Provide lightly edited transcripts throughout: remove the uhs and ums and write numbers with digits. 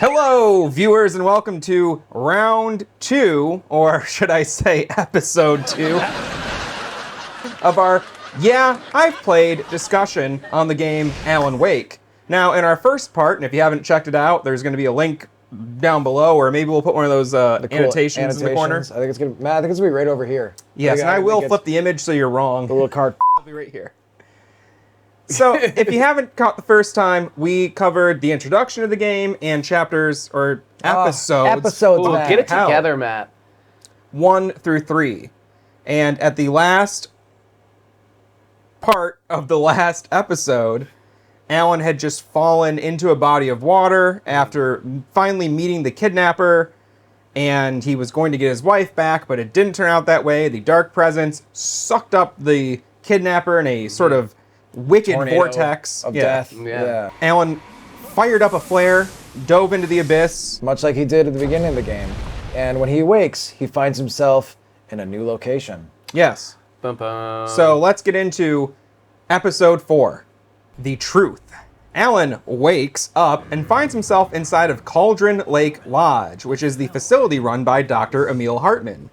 Hello, viewers, and welcome to round 2, or should I say episode 2, of our Yeah, I've Played discussion on the game Alan Wake. Now, in our first part, and if you haven't checked it out, there's going to be a link down below, or maybe we'll put one of those annotations in the corner. I think it's gonna, Matt, I think it's gonna be right over here. Yes, and I will flip the image so you're wrong. The little card. It'll be right here. So, if you haven't caught the first time, we covered the introduction of the game and chapters, or episodes. Episodes, Ooh, Matt. get it Hell. together, Matt. 1 through 3. And at the last part of the last episode, Alan had just fallen into a body of water after finally meeting the kidnapper, and he was going to get his wife back, but it didn't turn out that way. The Dark Presence sucked up the kidnapper in a sort of wicked Tornado vortex of death. Yeah. Alan fired up a flare, dove into the abyss. Much like he did at the beginning of the game. And when he wakes, he finds himself in a new location. Yes. Bum, bum. So let's get into episode 4, The Truth. Alan wakes up and finds himself inside of Cauldron Lake Lodge, which is the facility run by Dr. Emil Hartman.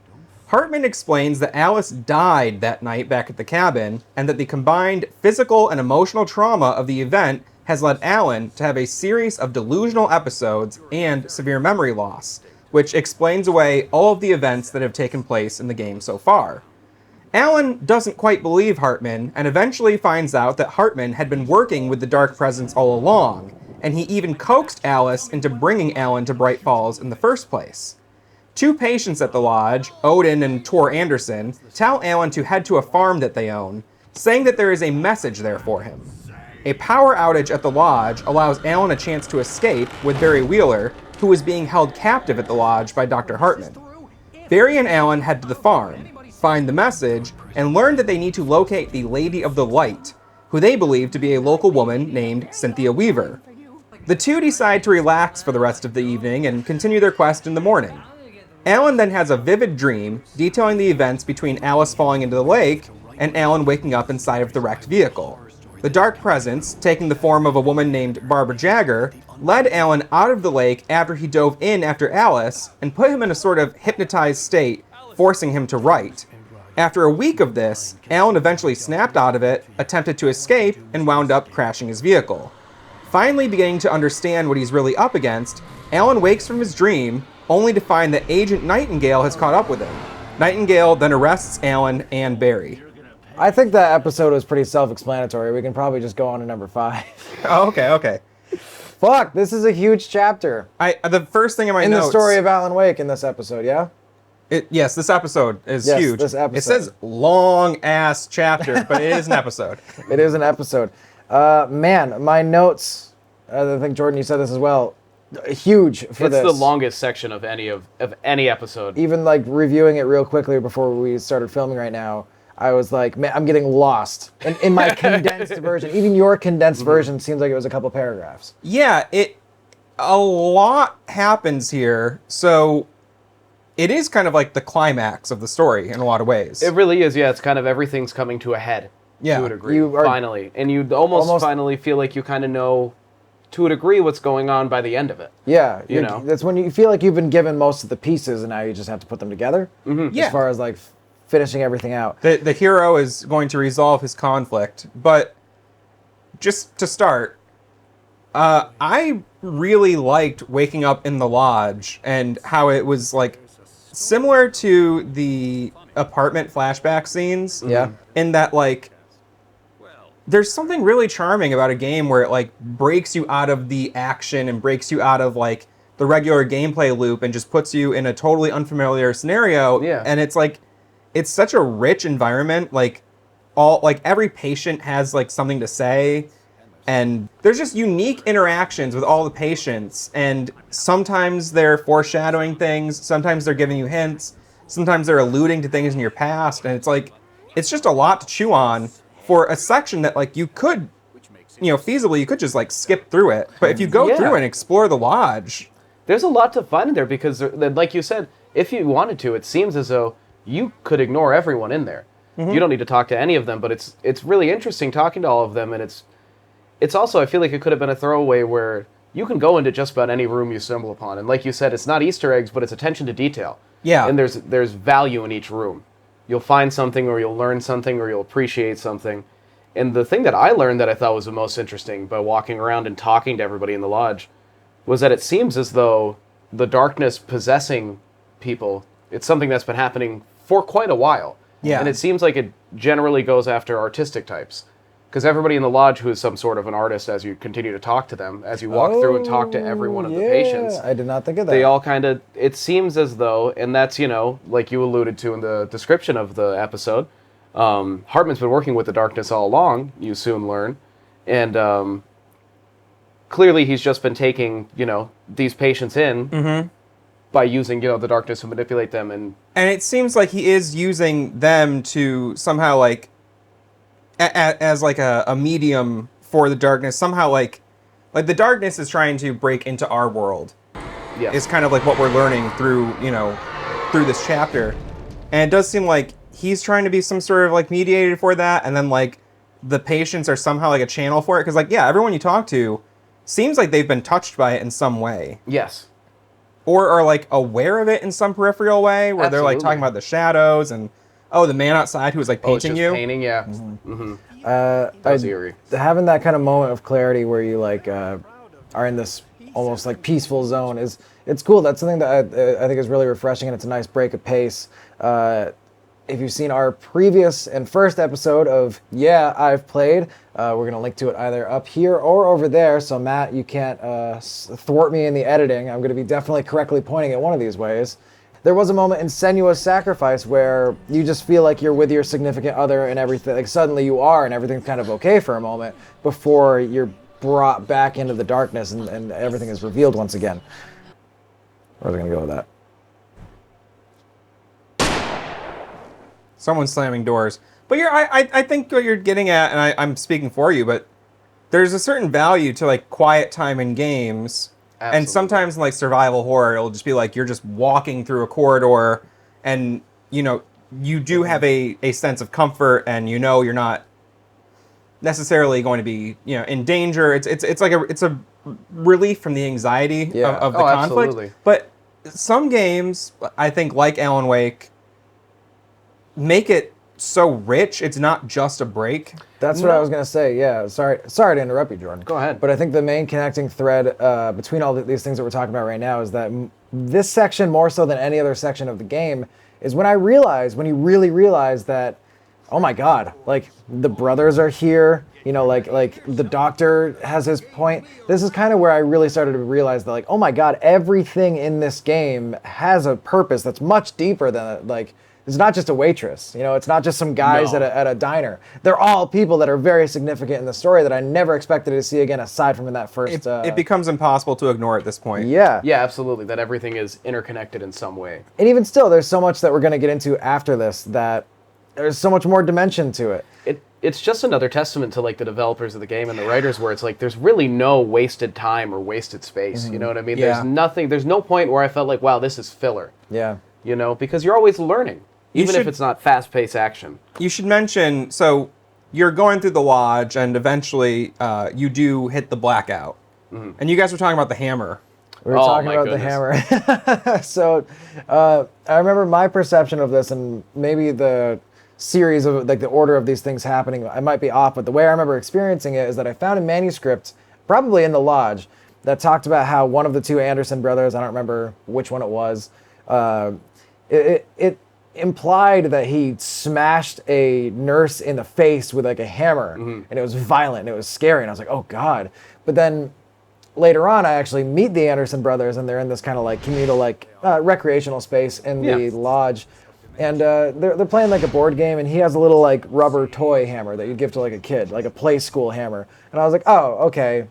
Hartman explains that Alice died that night back at the cabin, and that the combined physical and emotional trauma of the event has led Alan to have a series of delusional episodes and severe memory loss, which explains away all of the events that have taken place in the game so far. Alan doesn't quite believe Hartman, and eventually finds out that Hartman had been working with the Dark Presence all along, and he even coaxed Alice into bringing Alan to Bright Falls in the first place. 2 patients at the lodge, Odin and Tor Anderson, tell Alan to head to a farm that they own, saying that there is a message there for him. A power outage at the lodge allows Alan a chance to escape with Barry Wheeler, who is being held captive at the lodge by Dr. Hartman. Barry and Alan head to the farm, find the message, and learn that they need to locate the Lady of the Light, who they believe to be a local woman named Cynthia Weaver. The two decide to relax for the rest of the evening and continue their quest in the morning. Alan then has a vivid dream detailing the events between Alice falling into the lake and Alan waking up inside of the wrecked vehicle. The Dark Presence, taking the form of a woman named Barbara Jagger, led Alan out of the lake after he dove in after Alice and put him in a sort of hypnotized state, forcing him to write. After a week of this, Alan eventually snapped out of it, attempted to escape, and wound up crashing his vehicle. Finally beginning to understand what he's really up against, Alan wakes from his dream, only to find that Agent Nightingale has caught up with him. Nightingale then arrests Alan and Barry. I think that episode was pretty self-explanatory. We can probably just go on to number 5. Oh, okay. Fuck, this is a huge chapter. The first thing in my In notes... the story of Alan Wake in this episode, yeah? Yes, this episode is Yes, huge. this episode. It says long-ass chapter, but it is an episode. It is an episode. Man, my notes, I think, Jordan, you said this as well, huge for this. It's the longest section of any episode. Even like reviewing it real quickly before we started filming right now, I was like, man, I'm getting lost in my condensed version. Even your condensed version seems like it was a couple paragraphs. Yeah, a lot happens here, so it is kind of like the climax of the story in a lot of ways. It really is, yeah. It's kind of everything's coming to a head, Yeah. to a degree, You are- finally. And you almost finally feel like you kind of know, to a degree, what's going on by the end of it. Yeah, You know. that's when you feel like you've been given most of the pieces and now you just have to put them together. Yeah. As far as like finishing everything out. The hero is going to resolve his conflict, but just to start, I really liked waking up in the lodge and how it was like similar to the apartment flashback scenes. Yeah. In that, like, there's something really charming about a game where it like breaks you out of the action and breaks you out of like the regular gameplay loop and just puts you in a totally unfamiliar scenario. Yeah. And it's like, it's such a rich environment. Like every patient has like something to say, and there's just unique interactions with all the patients. And sometimes they're foreshadowing things. Sometimes they're giving you hints. Sometimes they're alluding to things in your past. And it's like, it's just a lot to chew on for a section that like you could, feasibly you could just like skip through it. But if you go through and explore the lodge, There's a lot to find in there because, like you said, if you wanted to, it seems as though you could ignore everyone in there. You don't need to talk to any of them, but it's really interesting talking to all of them, and it's also, I feel like it could have been a throwaway where you can go into just about any room you stumble upon. And like you said, it's not Easter eggs, but it's attention to detail. Yeah. And there's value in each room. You'll find something, or you'll learn something, or you'll appreciate something. And the thing that I learned that I thought was the most interesting by walking around and talking to everybody in the lodge was that it seems as though the darkness possessing people, it's something that's been happening for quite a while. Yeah. And it seems like it generally goes after artistic types. Because everybody in the lodge who is some sort of an artist, as you continue to talk to them, as you walk through and talk to every one of the patients, I did not think of that. they all kind of, it seems as though, and that's, like you alluded to in the description of the episode, Hartman's been working with the darkness all along, you soon learn. And clearly he's just been taking, these patients in by using, the darkness to manipulate them. And it seems like he is using them to somehow, like, as like a medium for the darkness. Somehow, like the darkness is trying to break into our world. yeah. Is kind of like what we're learning through, through this chapter. And it does seem like he's trying to be some sort of like mediator for that, and then like the patients are somehow like a channel for it. Because like, yeah, everyone you talk to seems like they've been touched by it in some way. Yes. Or are like aware of it in some peripheral way, where they're like Absolutely. talking about the shadows and, the man outside who was like Oh, it's painting just you. painting, yeah. Mm-hmm. That was eerie. Having that kind of moment of clarity where you like are in this almost like peaceful zone it's cool. That's something that I think is really refreshing, and it's a nice break of pace. If you've seen our previous and first episode of I've Played, we're going to link to it either up here or over there. So Matt, you can't thwart me in the editing. I'm going to be definitely correctly pointing at one of these ways. There was a moment in Senua's Sacrifice where you just feel like you're with your significant other and everything. Like suddenly you are, and everything's kind of okay for a moment before you're brought back into the darkness and everything is revealed once again. Where was I going to go with that? Someone's slamming doors. But I think what you're getting at, and I'm speaking for you, but there's a certain value to like quiet time in games. Absolutely. And sometimes in like survival horror, it'll just be like you're just walking through a corridor, and you do have a sense of comfort, and you're not necessarily going to be in danger. It's like a relief from the anxiety of the conflict. Absolutely. But some games, I think, like Alan Wake, make it so rich it's not just a break. That's what I was going to say. Yeah, sorry to interrupt you, Jordan. Go ahead. But I think the main connecting thread between all these things that we're talking about right now is that this section, more so than any other section of the game, is when you really realize that, oh my God, like the brothers are here, like the doctor has his point. This is kind of where I really started to realize that, like, oh my God, everything in this game has a purpose that's much deeper than like. It's not just a waitress, it's not just some guys No. at a diner. They're all people that are very significant in the story that I never expected to see again, aside from in that first... It becomes impossible to ignore at this point. Yeah. Yeah, absolutely. That everything is interconnected in some way. And even still, there's so much that we're going to get into after this that there's so much more dimension to it. It's just another testament to like the developers of the game and the writers, where it's like there's really no wasted time or wasted space. You know what I mean? Yeah. There's no point where I felt like, wow, this is filler. Yeah. Because you're always learning. Even if should- it's not fast-paced action. You should mention, so you're going through the lodge, and eventually you do hit the blackout. And you guys were talking about the hammer. We were Oh, talking my about goodness. the hammer. So I remember my perception of this, and maybe the series of like the order of these things happening, I might be off, but the way I remember experiencing it is that I found a manuscript, probably in the lodge, that talked about how one of the two Anderson brothers, I don't remember which one it was, it implied that he smashed a nurse in the face with like a hammer, and it was violent and it was scary, and I was like, oh God. But then later on, I actually meet the Anderson brothers, and they're in this kind of like communal, like recreational space in the Yeah. lodge, and they're playing like a board game, and he has a little like rubber toy hammer that you'd give to like a kid, like a play school hammer, and I was like, oh, okay.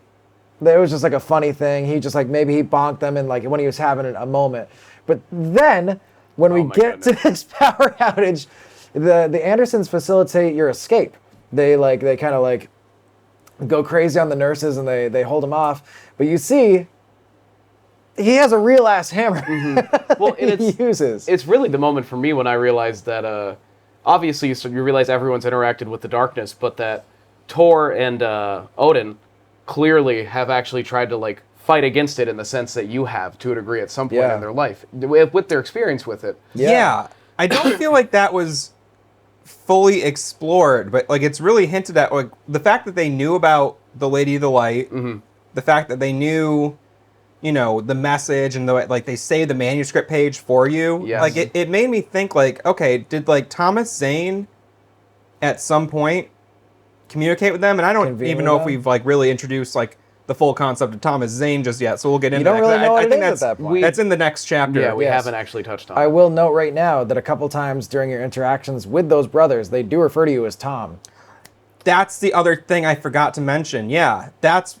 It was just like a funny thing. He just like, maybe he bonked them in like when he was having a moment. But then when we my get to this power outage, the Andersons facilitate your escape. They kind of like go crazy on the nurses, and they hold them off. But you see, he has a real ass hammer. Well, and he uses. It's really the moment for me when I realized that, obviously, you realize everyone's interacted with the darkness, but that Tor and Odin clearly have actually tried to like fight against it in the sense that you have to a degree at some point Yeah. in their life with their experience with it. Yeah. I don't feel like that was fully explored, but like it's really hinted at, like the fact that they knew about the Lady of the Light, the fact that they knew, you know, the message and the like they saved the manuscript page for you. Yes. Like it made me think like, okay, did like Thomas Zane at some point communicate with them? And I don't Convene even with know if them? we've like really introduced like the full concept of Thomas Zane just yet. So we'll get into don't that. 'cause really know what I it think is that's at that point. that's in the next chapter. Yeah, we Yes. haven't actually touched on I it. will note right now that a couple times during your interactions with those brothers, they do refer to you as Tom. That's the other thing I forgot to mention. Yeah, that's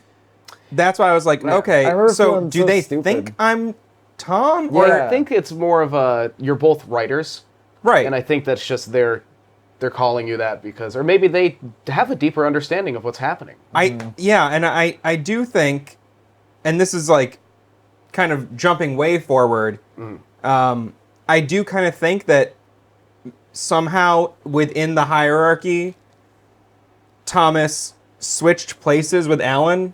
why I was like, I okay, remember so feeling do so they stupid. think I'm Tom? Or Yeah. I think it's more of a you're both writers, Right. and I think that's just they're calling you that because, or maybe they have a deeper understanding of what's happening. Yeah, and I do think, and this is like kind of jumping way forward. I do kind of think that somehow within the hierarchy, Thomas switched places with Alan.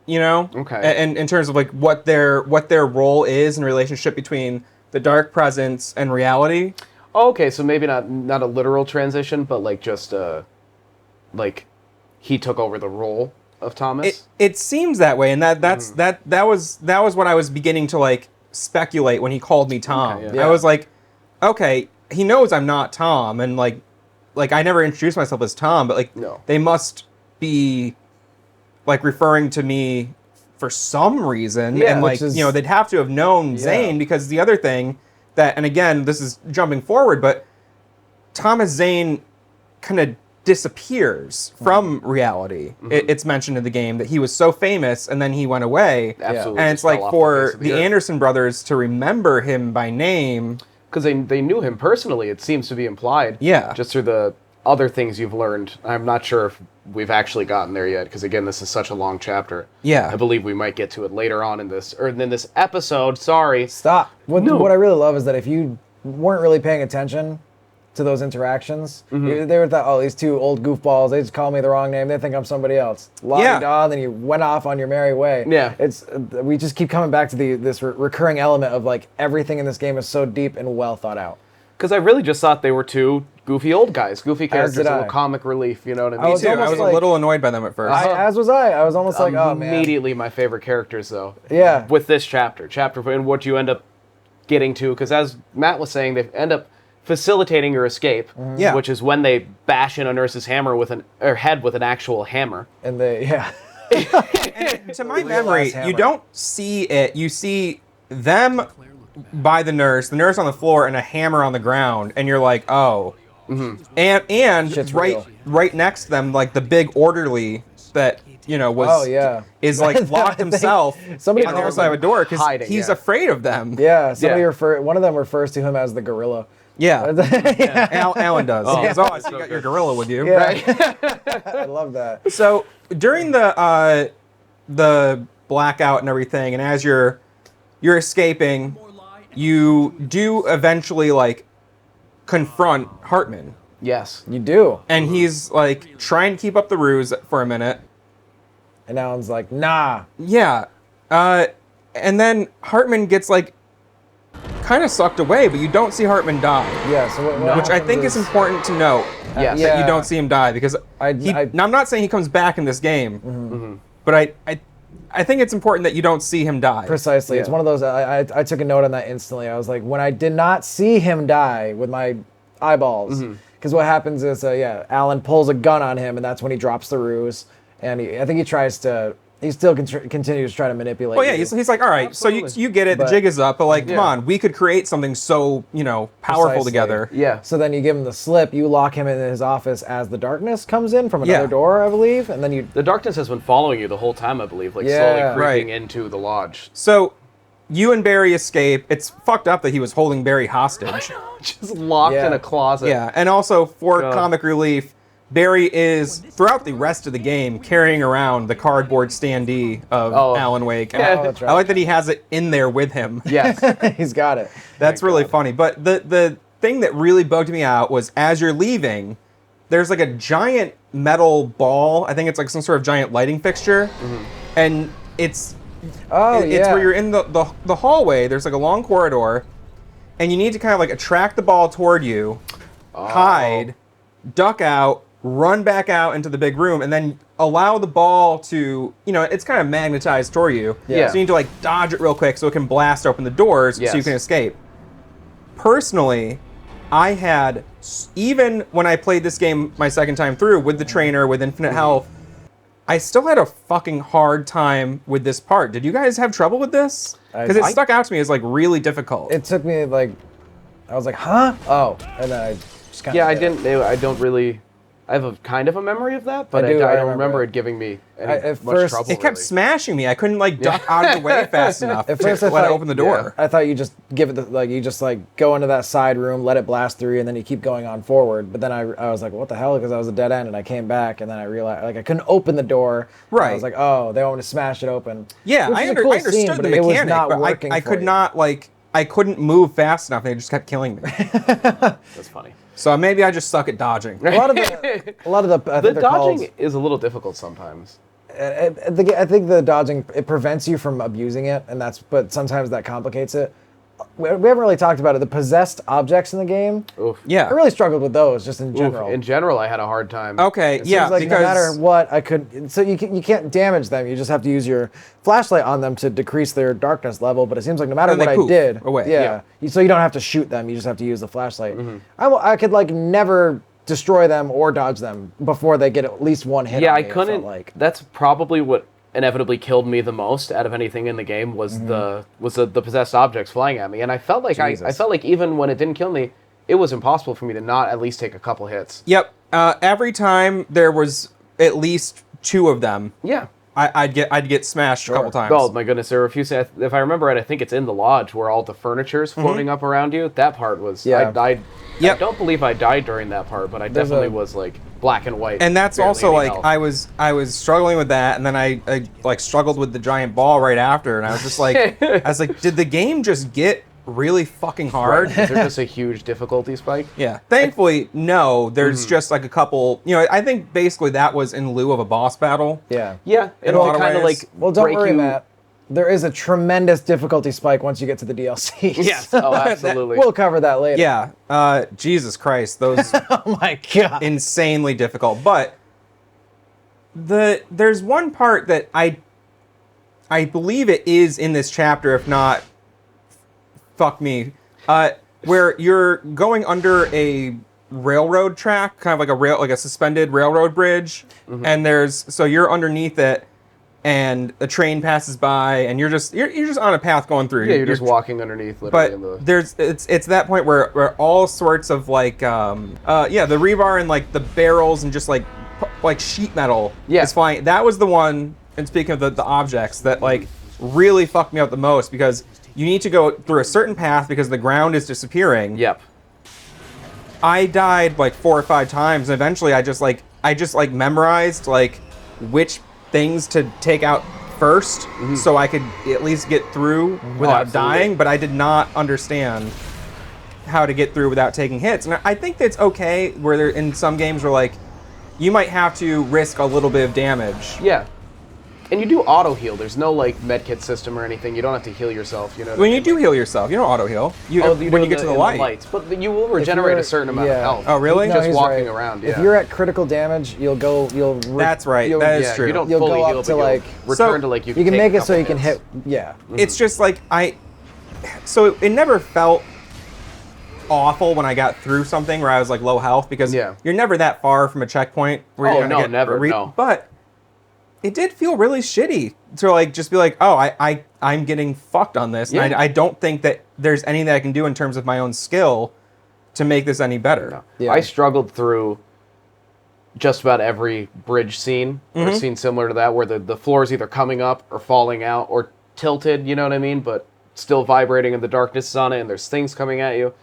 You know, Okay. And in terms of like what their role is in relationship between the dark presence and reality. Oh, okay, so maybe not a literal transition, but like just like he took over the role of Thomas. It seems that way, and that was what I was beginning to like speculate when he called me Tom. Okay, yeah. I was like, okay, he knows I'm not Tom, and like I never introduced myself as Tom, but like No. they must be like referring to me for some reason, Yeah, and like which is- you know they'd have to have known Zane, because the other thing that, and again this is jumping forward, but Thomas Zane kind of disappears from reality. It's mentioned in the game that he was so famous and then he went away. Absolutely. And it's just like fell off for face of the earth. Anderson brothers to remember him by name. Because they knew him personally, it seems to be implied. Yeah. Just through the other things you've learned. I'm not sure if we've actually gotten there yet, because again, this is such a long chapter. Yeah. I believe we might get to it later on in this episode. Sorry. Stop. What, No. what I really love is that if you weren't really paying attention to those interactions, they were thought, oh, these two old goofballs, they just call me the wrong name, they think I'm somebody else. La-di-da, then you went off on your merry way. Yeah. It's we just keep coming back to this recurring element of like everything in this game is so deep and well thought out. Because I really just thought they were two goofy old guys, goofy characters, did a I. little comic relief, you know what I I mean? was Too. I almost was like- a little annoyed by them at first. As was I. I was almost like, oh man. Immediately my favorite characters, though. Yeah. With this chapter and what you end up getting to, because as Matt was saying, they end up facilitating your escape, Yeah. which is when they bash in a nurse's hammer head with an actual hammer. And they, yeah. To my memory, hammer. you don't see it. You see them by the nurse on the floor, and a hammer on the ground, and you're like, oh. And Shit's right real. right next to them, like the big orderly that you know was Oh, yeah. is like locked himself Somebody on the other called side of a door because hiding, he's yeah. afraid of them. Yeah, somebody Yeah. one of them refers to him as the gorilla. Yeah. Yeah. Alan does. Oh, He goes, oh, I see so you got your good. gorilla with you. I love that. So during the blackout and everything, and as you're escaping, you do eventually like confront Hartman, Yes. You do. and he's like trying to keep up the ruse for a minute. And Alan's like, nah. Yeah, and then Hartman gets like kind of sucked away, but you don't see Hartman die, Yeah, so what which I happens think is important to note. Yes. That Yeah. you don't see him die, because now I'm not saying he comes back in this game, but I think it's important that you don't see him die. Precisely. It's Yeah. one of those, I took a note on that instantly. I was like, when I did not see him die with my eyeballs, because what happens is, Alan pulls a gun on him, and that's when he drops the ruse. And I think he still continues to try to manipulate Well, yeah, you. he's like, all right, so Absolutely. you get it, the But- jig is up, but like, come Yeah. on, we could create something so, powerful Precisely. together. Yeah. So then you give him the slip, you lock him in his office as the darkness comes in from another Yeah. door, I believe, and then you... The darkness has been following you the whole time, I believe, like Yeah. slowly creeping Right. into the lodge. So you and Barry escape. It's fucked up that he was holding Barry hostage. Just locked Yeah. in a closet. Yeah, and also for God. comic relief, Barry is, throughout the rest of the game, carrying around the cardboard standee of Oh. Alan Wake. Yeah. And that's right. I like that he has it in there with him. Yes. He's got it. That's really funny. But the thing that really bugged me out was as you're leaving, there's like a giant metal ball. I think it's like some sort of giant lighting fixture. And it's Oh, it's yeah. where you're in the hallway. There's like a long corridor, and you need to kind of like attract the ball toward you, hide, duck out, run back out into the big room, and then allow the ball to, it's kind of magnetized toward you. Yeah. So you need to like dodge it real quick so it can blast open the doors so you Yes. can escape. Personally, I had, even when I played this game my second time through with the trainer, with infinite health, I still had a fucking hard time with this part. Did you guys have trouble with this? Because it stuck out to me as like really difficult. It took me like, I was like, huh? Oh, and then I just kind of. Yeah, I don't really. I have a kind of a memory of that, but I I don't remember remember it. it giving me any At much first- trouble. It kept really. smashing me. I couldn't like duck out of the way fast enough At first, to I let it thought- open the door. I thought you just give it you just like go into that side room, let it blast through you, and then you keep going on forward. But then I was like, what the hell? Because I was a dead end, and I came back, and then I realized like I couldn't open the door. And I Right. was like, oh, they want me to smash it open. Yeah, Which I, is a cool understood scene, the but mechanic, it was not but working. I for could you. not I couldn't move fast enough. They just kept killing me. That's funny. So maybe I just suck at dodging. A lot of the I The think they're dodging called, is a little difficult sometimes. I think the dodging, it prevents you from abusing it, but sometimes that complicates it. We haven't really talked about it. The possessed objects in the game, Oof. Yeah. I really struggled with those just in Oof. general. In general, I had a hard time. Okay, It yeah, seems like because no matter what, I could. So you can't damage them. You just have to use your flashlight on them to decrease their darkness level. But it seems like no matter And they what I poof did, away. yeah. So you don't have to shoot them. You just have to use the flashlight. Mm-hmm. I could like never destroy them or dodge them before they get at least one hit. Yeah, on I me, it couldn't. felt like. That's probably what inevitably killed me the most out of anything in the game was the possessed objects flying at me, and I felt like I Jesus. felt like even when it didn't kill me, it was impossible for me to not at least take a couple hits. Yep. Every time there was at least two of them, Yeah. I'd get smashed a couple times. Oh my goodness, there were a few. If I remember right, I think it's in the lodge where all the furniture's floating up around you. That part was. Yeah. I Yep. don't believe I died during that part, but I There's definitely a- was like black and white. And that's barely also any like health. I was struggling with that, and then I like struggled with the giant ball right after, and I was just like, did the game just get really fucking hard? Is there just a huge difficulty spike? Yeah. Thankfully, no. There's Mm-hmm. just like a couple. I think basically that was in lieu of a boss battle. Yeah. Yeah, In a it'll lot of kind of ways. like Well, don't break worry, you. Matt. There is a tremendous difficulty spike once you get to the DLCs. Yes. Oh, absolutely. We'll cover that later. Yeah. Jesus Christ, those Oh my god. insanely difficult. But there's one part that I believe it is in this chapter, if not, fuck me, where you're going under a railroad track, kind of like a suspended railroad bridge, and so you're underneath it, and a train passes by, and you're just on a path going through. Yeah, you're just walking underneath, literally. in the... But it's that point where all sorts of like the rebar and like the barrels and just like sheet metal Yeah. is flying. That was the one. And speaking of the objects that like really fucked me up the most, because you need to go through a certain path because the ground is disappearing. Yep. I died like 4 or 5 times, and eventually I just memorized like which things to take out first, so I could at least get through without absolutely. dying. But I did not understand how to get through without taking hits, and I think that's okay. Where there in some games where like you might have to risk a little bit of damage. Yeah. And you do auto heal. There's no like medkit system or anything. You don't have to heal yourself. You know. When you do heal yourself, you don't auto heal. When you get to the in light. lights, but you will regenerate you're- a certain amount of yeah. health. Oh, really? No, Just he's walking right. around. If Yeah. you're at critical damage, That's right. you'll- That is yeah, true. you don't You'll fully go up heal, but to, you'll like- return So, to like you can take make a it so you couple can hits. hit. Yeah. It's just like so it never felt awful when I got through something where I was like low health, because Yeah. you're never that far from a checkpoint where Oh, you're gonna no, get never, no. But it did feel really shitty to like just be like, oh, I'm getting fucked on this. And Yeah. I don't think that there's anything that I can do in terms of my own skill to make this any better. Yeah. I struggled through just about every bridge scene or scene similar to that where the floor is either coming up or falling out or tilted, you know what I mean? But still vibrating and the darkness is on it and there's things coming at you.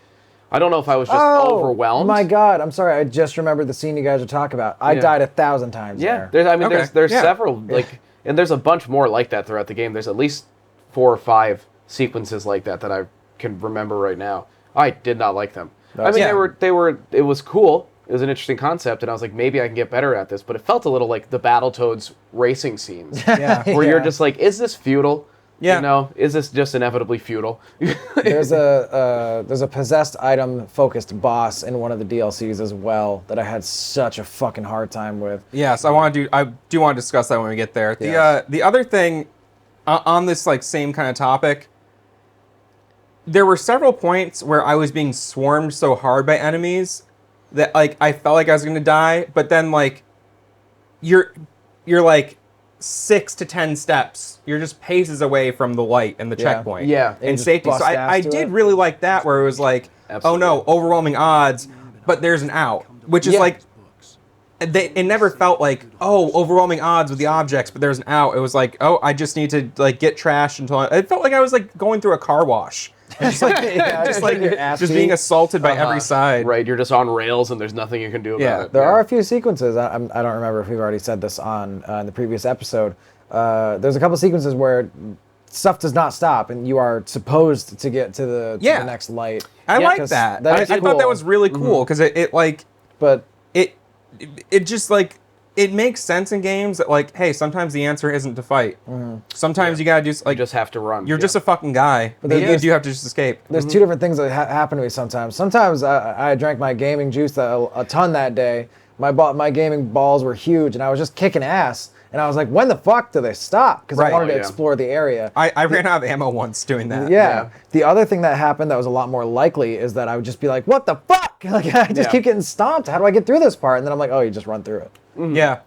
I don't know if I was just overwhelmed. My god, I'm sorry. I just remembered the scene you guys are talking about. I Yeah. died 1,000 times Yeah, there. Okay, there's yeah. several like, and there's a bunch more like that throughout the game. There's at least 4 or 5 sequences like that that I can remember right now. I did not like them. I mean, Yeah. they were. It was cool It was an interesting concept, and I was like, maybe I can get better at this. But it felt a little like the Battletoads racing scenes, Yeah. where you're Yeah. just like, is this futile? Yeah. You know, is this just inevitably futile? There's a possessed item focused boss in one of the DLCs as well that I had such a fucking hard time with. Yes, I do want to discuss that when we get there. Yes. The other thing on this like same kind of topic, there were several points where I was being swarmed so hard by enemies that like I felt like I was gonna die, but then like you're like 6 to 10 steps. You're just paces away from the light and the Yeah. checkpoint. Yeah. And And just safety. So bust ass I to did it. really like that where it was like, Absolutely. oh no, overwhelming odds, but there's an out. Which is Yeah. like it never felt like, oh, overwhelming odds with the objects, but there's an out. It was like, oh, I just need to like get trashed until it felt like I was like going through a car wash. Just like Yeah, just like your ass just beat. being assaulted by every side. Right, you're just on rails, and there's nothing you can do about Yeah. it. There are a few sequences. I don't remember if we've already said this on in the previous episode. There's a couple sequences where stuff does not stop, and you are supposed to get to the Yeah. next light. I Yeah, like 'cause that. that I is thought cool. that was really cool because it like But it just like it makes sense in games that like, hey, sometimes the answer isn't to fight. Sometimes you gotta do like You just have to run. you're just a fucking guy. But there you is- do have to just escape. there's two different things that happen to me sometimes. Sometimes I drank my gaming juice a ton that day. My gaming balls were huge, and I was just kicking ass. And I was like, when the fuck do they stop? Because Right. I wanted Oh, to yeah. explore the area. I ran out of ammo once doing that. Yeah. The other thing that happened that was a lot more likely is that I would just be like, what the fuck? Like, I just Yeah. keep getting stomped. How do I get through this part? And then I'm like, oh, you just run through it. Yeah.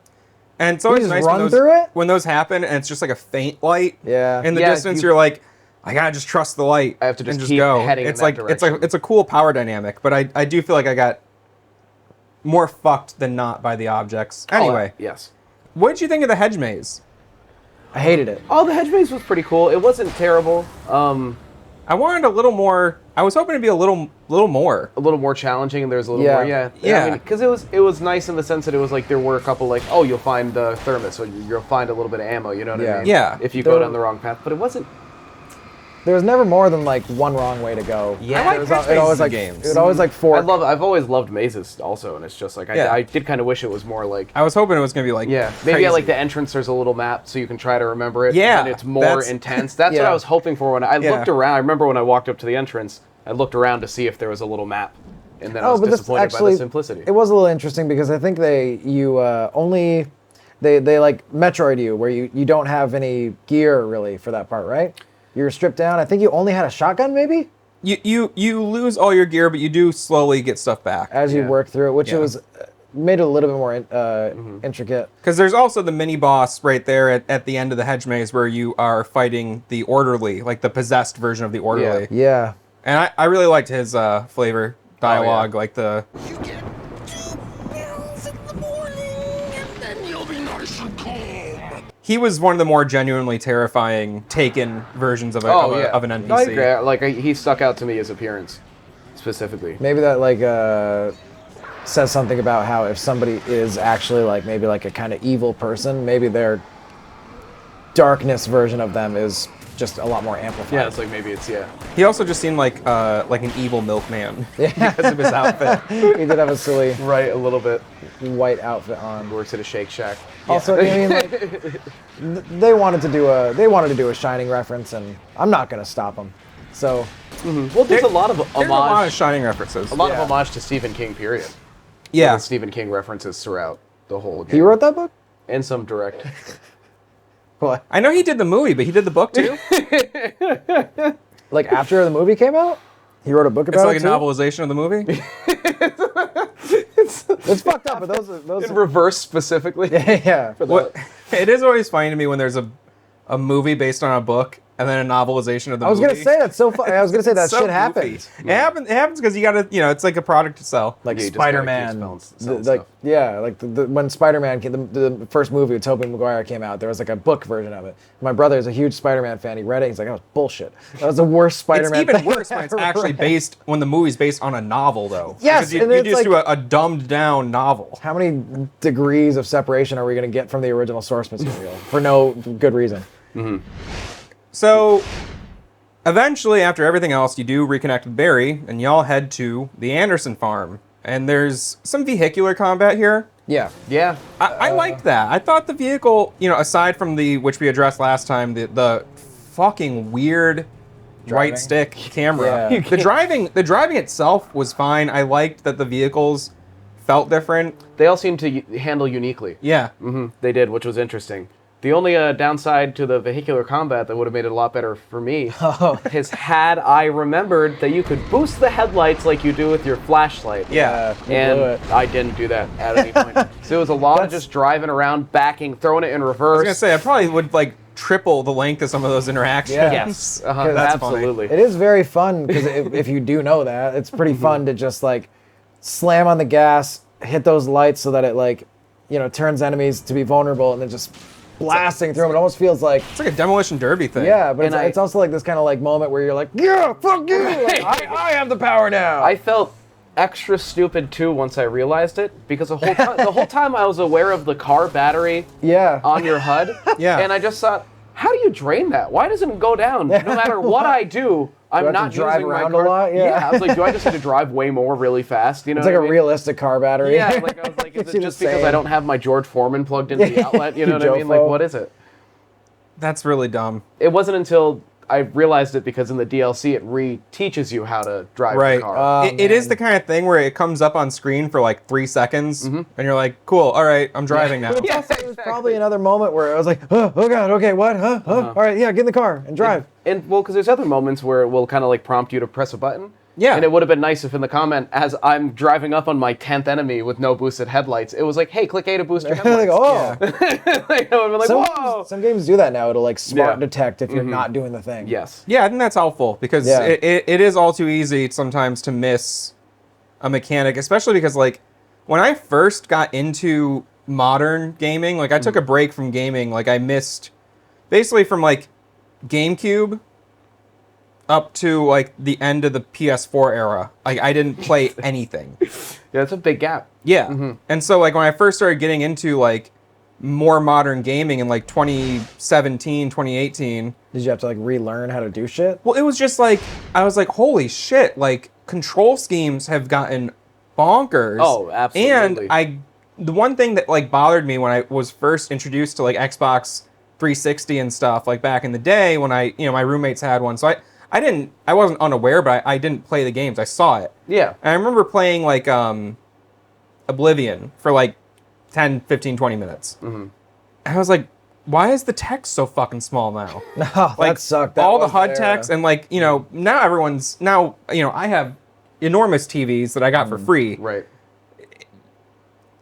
And it's always just nice run when those, through it? when those happen and it's just like a faint light. Yeah. In the Yeah, distance, you- you're like, I gotta just trust the light. I have to just and keep go. heading in It's that like direction. it's a cool power dynamic, but I do feel like I got more fucked than not by the objects. Anyway, yes. what did you think of the hedge maze? I hated it. Oh, the hedge maze was pretty cool. It wasn't terrible. I wanted a little more. I was hoping to be a little more. A little more challenging, and there's a little Yeah. more, yeah. Yeah. Because it was nice in the sense that it was like there were a couple like, oh, you'll find the thermos, or you'll find a little bit of ammo. You know what I Yeah. mean? Yeah. If you go There- down the wrong path, but it wasn't. There was never more than like one wrong way to go. Yeah. I like it was, hedge it always mazes in like games. it would always like fork. I've always loved mazes also, and it's just like Yeah. I did kind of wish it was more like. I was hoping it was gonna be like Yeah, maybe at like crazy. the entrance there's a little map so you can try to remember it. Yeah, and it's more that's- intense. That's what Yeah. I was hoping for when I Yeah. looked around. I remember when I walked up to the entrance, I looked around to see if there was a little map, and then I was but this disappointed actually by the simplicity. it was a little interesting because I think they like Metroid you where you don't have any gear really for that part, right? You're stripped down. I think you only had a shotgun maybe You lose all your gear, but you do slowly get stuff back. as you Yeah. work through it, which Yeah. it was made it a little bit more intricate. Because there's also the mini boss right there at the end of the hedge maze where you are fighting the orderly, like the possessed version of the orderly. Yeah. And I really liked his flavor dialogue, yeah. like the You get 2 pills in the morning, and then you'll be nice and calm. he was one of the more genuinely terrifying Taken versions of of an NPC. No, I agree. Like he stuck out to me his appearance, specifically. Maybe that like says something about how if somebody is actually like maybe like a kind of evil person, maybe their darkness version of them is just a lot more amplified. Yeah, it's like maybe it's He also just seemed like an evil milkman because of his outfit. He did have a silly right a little bit. white outfit on. Works at a Shake Shack. Also, I mean, like, they wanted to do a Shining reference, and I'm not gonna stop them. So Well, there's a lot of There's a lot of homage. Shining references. A lot Yeah. of homage to Stephen King. Period. Yeah. Stephen King references throughout the whole game. he wrote that book. and some direct. What? I know he did the movie, but he did the book too. Like after the movie came out, he wrote a book It's about like it a too? novelization of the movie. It's fucked up, but those. In reverse, specifically. Yeah. What? It is always funny to me when there's a movie based on a book and then a novelization of the movie. I was gonna say that's so funny. I was gonna say that So shit goofy. happens. It happens because you gotta, it's like a product to sell. Like Yeah, you just gotta keep Spider-Man, selling like stuff. yeah, like when Spider-Man came, the first movie with Tobey Maguire came out, there was like a book version of it. My brother is a huge Spider-Man fan. He read it. He's like, "That was bullshit. That was the worst It's Spider-Man." even thing worse I when it's ever actually read." when the movie's based on a novel, though. Yes, Because you, and you it's just like- do a dumbed down novel. How many degrees of separation are we gonna get from the original source material for no good reason? So, eventually, after everything else, you do reconnect with Barry, and y'all head to the Anderson farm. and there's some vehicular combat here. Yeah. Yeah. I liked that. I thought the vehicle, aside from which we addressed last time, the fucking weird Driving. right stick camera. Yeah. The driving itself was fine. I liked that the vehicles felt different. They all seem to handle uniquely. Yeah. They did, which was interesting. The only downside to the vehicular combat that would have made it a lot better for me is had I remembered that you could boost the headlights like you do with your flashlight. Yeah. You blew And it. I didn't do that at any point. So it was a lot of just driving around, backing, throwing it in I reverse. was gonna say I probably would like triple the length of some of those interactions. Yeah. Yes, That's funny. absolutely. It is very fun because if you do know that, it's pretty fun to just like slam on the gas, hit those lights so that it like, turns enemies to be vulnerable, and then just blasting through them. It almost feels like, It's like a demolition derby thing. yeah, but And it's also like this kind of like moment where you're like, yeah, fuck you, like, I have the power now. I felt extra stupid too once I realized it because the whole time I was aware of the car battery yeah. on your HUD. Yeah. And I just thought, how do you drain that? Why doesn't it go down? No matter what I do, I'm have to not drive using my around a car. lot? Yeah. I was like, do I just need to drive way more really fast? You know, It's like what a I mean? realistic car battery. Yeah, like I was like, is It's it just because insane. I don't have my George Foreman plugged into the outlet? You know what I mean? Like, Jofo. what is it? That's really dumb. It wasn't until I realized it because in the DLC it re-teaches you how to drive Right. the car. It is man. the kind of thing where it comes up on screen for like 3 seconds, and you're like, cool, all right, I'm driving now. Yeah, It was probably another moment where I was like, oh god, okay, what? Huh? All right, yeah, get in the car and drive. And well, because there's other moments where it will kind of like prompt you to press a button. Yeah. And it would have been nice if in the comment, as I'm driving up on my 10th enemy with no boosted headlights, it was like, hey, click A to boost your like, headlights. oh. Like, I would have been like, whoa! Some games do that now. It'll like smart Yeah. detect if you're not doing the thing. Yes. Yeah, I think that's helpful because Yeah. it is all too easy sometimes to miss a mechanic, especially because like when I first got into modern gaming, like I took a break from gaming, like I missed basically from like GameCube up to like the end of the PS4 era. Like I didn't play anything. Yeah, it's a big gap. Yeah. And so like when I first started getting into like more modern gaming in like 2017, 2018, Did you have to like relearn how to do shit? well, it was just like, I was like, holy shit, like, control schemes have gotten bonkers. Oh, absolutely. And the one thing that, like, bothered me when I was first introduced to, like, Xbox 360 and stuff, like, back in the day when my roommates had one. So I wasn't unaware, but I didn't play the games. I saw it. Yeah. And I remember playing, like, Oblivion for, like, 10, 15, 20 minutes. Mm-hmm. And I was like, why is the text so fucking small now? Oh, Like that sucked. That all the was HUD there. text and like, now I have enormous TVs that I got for free. Right.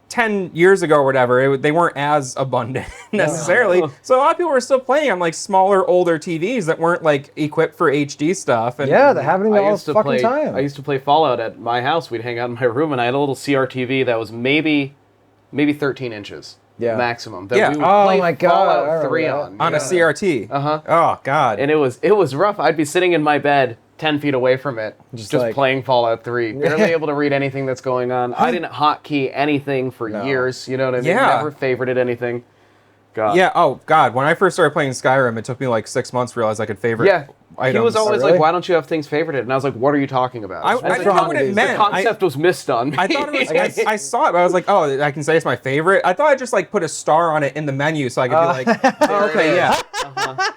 10 years ago or whatever, they weren't as abundant necessarily. So a lot of people were still playing on like smaller, older TVs that weren't like equipped for HD stuff. And Yeah, that happening all the fucking play. time. I used to play Fallout at my house. We'd hang out in my room, and I had a little CRTV that was maybe 13 inches. Yeah. Maximum. That Yeah. we would Oh play my God, I Fallout remember 3 that. on. a CRT. Uh-huh. Oh God. And it was rough. I'd be sitting in my bed 10 feet away from it, just like- playing Fallout 3, barely able to read anything that's going on. I didn't hotkey anything for years, you know what I mean? Yeah. Never favorited anything. God. Yeah. Oh God. When I first started playing Skyrim, it took me like 6 months to realize I could favorite Yeah. items. He was always really? like, why don't you have things favorited? And I was like, what are you talking about? I And didn't the know what it The meant. The concept was missed on me. I thought it was. guess- I saw it, but I was like, "Oh, I can say it's my favorite." I thought I just like put a star on it in the menu, so I could be like, oh, "Okay, yeah."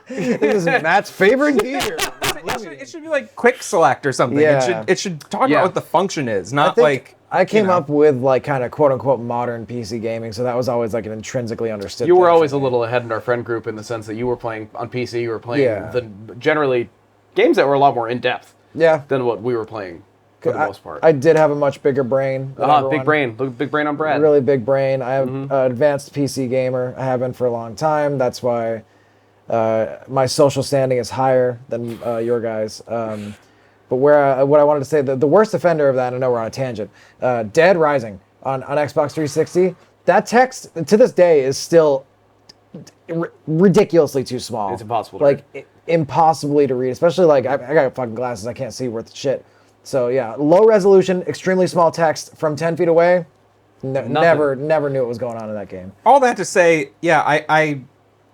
This is Matt's favorite gear. It should be like quick select or something. Yeah. It should talk Yeah. about what the function is, not I think like. I came know. up with like kind of quote unquote modern PC gaming, so that was always like an intrinsically understood. You were thing always for a me. little ahead in our friend group in the sense that you were playing on PC, you were playing Yeah. the generally games that were a lot more in depth Yeah. than what we were playing for the most part. I did have a much bigger brain. than Big everyone. brain. Look, big brain on Brad. Really big brain. I am an advanced PC gamer. I have been for a long time. That's why my social standing is higher than your guys. But what I wanted to say, the worst offender of that, I know we're on a tangent, Dead Rising on Xbox 360, that text to this day is still ridiculously too small. It's impossible to Like impossibly to read, especially like I got fucking glasses. I can't see worth shit. So yeah, low resolution, extremely small text from 10 feet away. Never knew what was going on in that game. All that to say, yeah,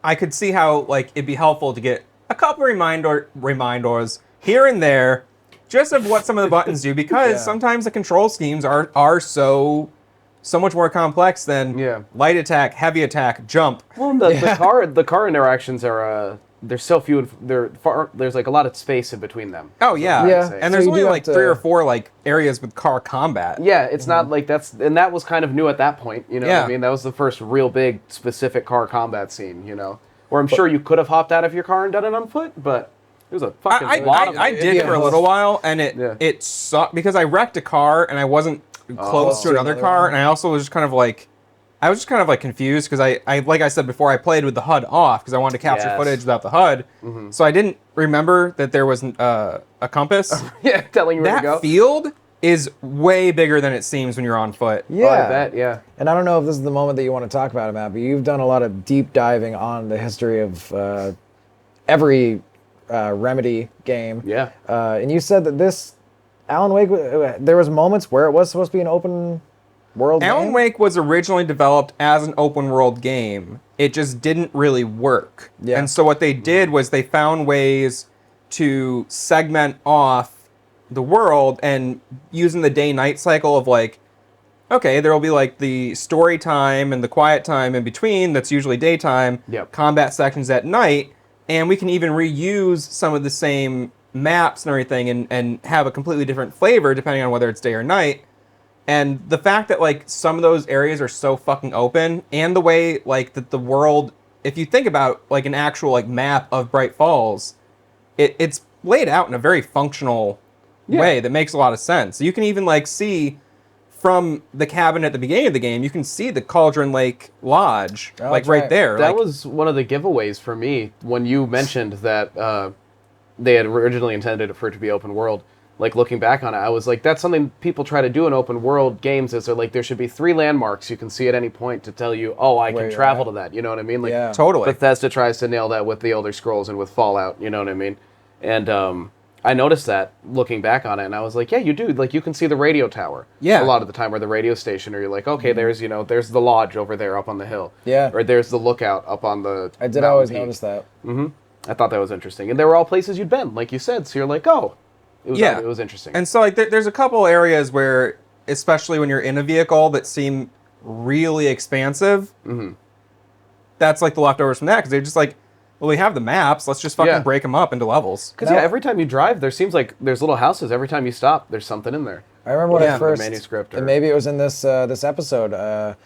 I could see how like it'd be helpful to get a couple reminders here and there just of what some of the buttons do, because Yeah. sometimes the control schemes are so much more complex than Yeah. light attack, heavy attack, jump. Well, the car interactions are there's so few. There's like a lot of space in between them. Oh yeah, Yeah. and So there's you only do have like to- 3 or 4 like areas with car combat. Yeah, it's not like that was kind of new at that point. You know what Yeah. I mean? That was the first real big specific car combat scene. You know, where I'm sure you could have hopped out of your car and done it on foot, but it was a fucking lot of. I did Yeah. for a little while, and Yeah. it sucked because I wrecked a car and I wasn't close to another car, and I also was just kind of like, confused because I like I said before, I played with the HUD off because I wanted to capture Yes. footage without the HUD, so I didn't remember that there was a compass. Yeah, telling you where to go. That field is way bigger than it seems when you're on foot. Oh, I bet, yeah. And I don't know if this is the moment that you want to talk about it, Matt, but you've done a lot of deep diving on the history of every Remedy game. Yeah. And you said that this Alan Wake, there was moments where it was supposed to be an open world Alan game? Wake was originally developed as an open world game. It just didn't really work. Yeah. And so what they did was they found ways to segment off the world, and using the day-night cycle of like, okay, there will be like the story time and the quiet time in between, that's usually daytime, Yep. combat sections at night, and we can even reuse some of the same maps and everything and have a completely different flavor depending on whether it's day or night. And the fact that like some of those areas are so fucking open, and the way like that the world, if you think about like an actual like map of Bright Falls, it's laid out in a very functional way that makes a lot of sense. You can even like see from the cabin at the beginning of the game, you can see the Cauldron Lake Lodge, Oh, like that's right right. there. That like, was one of the giveaways for me when you mentioned that they had originally intended for it to be open world. Like looking back on it, I was like, that's something people try to do in open world games. Is they're like, there should be 3 landmarks you can see at any point to tell you, oh, I Where can you're travel at. to that. You know what I mean? Like, Yeah. totally. Bethesda tries to nail that with the Elder Scrolls and with Fallout. You know what I mean? And I noticed that looking back on it, and I was like, yeah, you do. Like, you can see the radio tower. Yeah. A lot of the time, or the radio station, or you're like, okay, there's there's the lodge over there up on the hill. Yeah. Or there's the lookout up on the. I did mountain always peak. notice that. I thought that was interesting, and they were all places you'd been, like you said. So you're like, oh, it was interesting. And so like there's a couple areas where, especially when you're in a vehicle, that seem really expansive. Mm-hmm. That's like the leftovers from that, because they're just like, well, we have the maps. Let's just fucking Yeah. break them up into levels. Because every time you drive, there seems like there's little houses. Every time you stop, there's something in there. I remember when Yeah. I first, The manuscript or- and maybe it was in this this episode,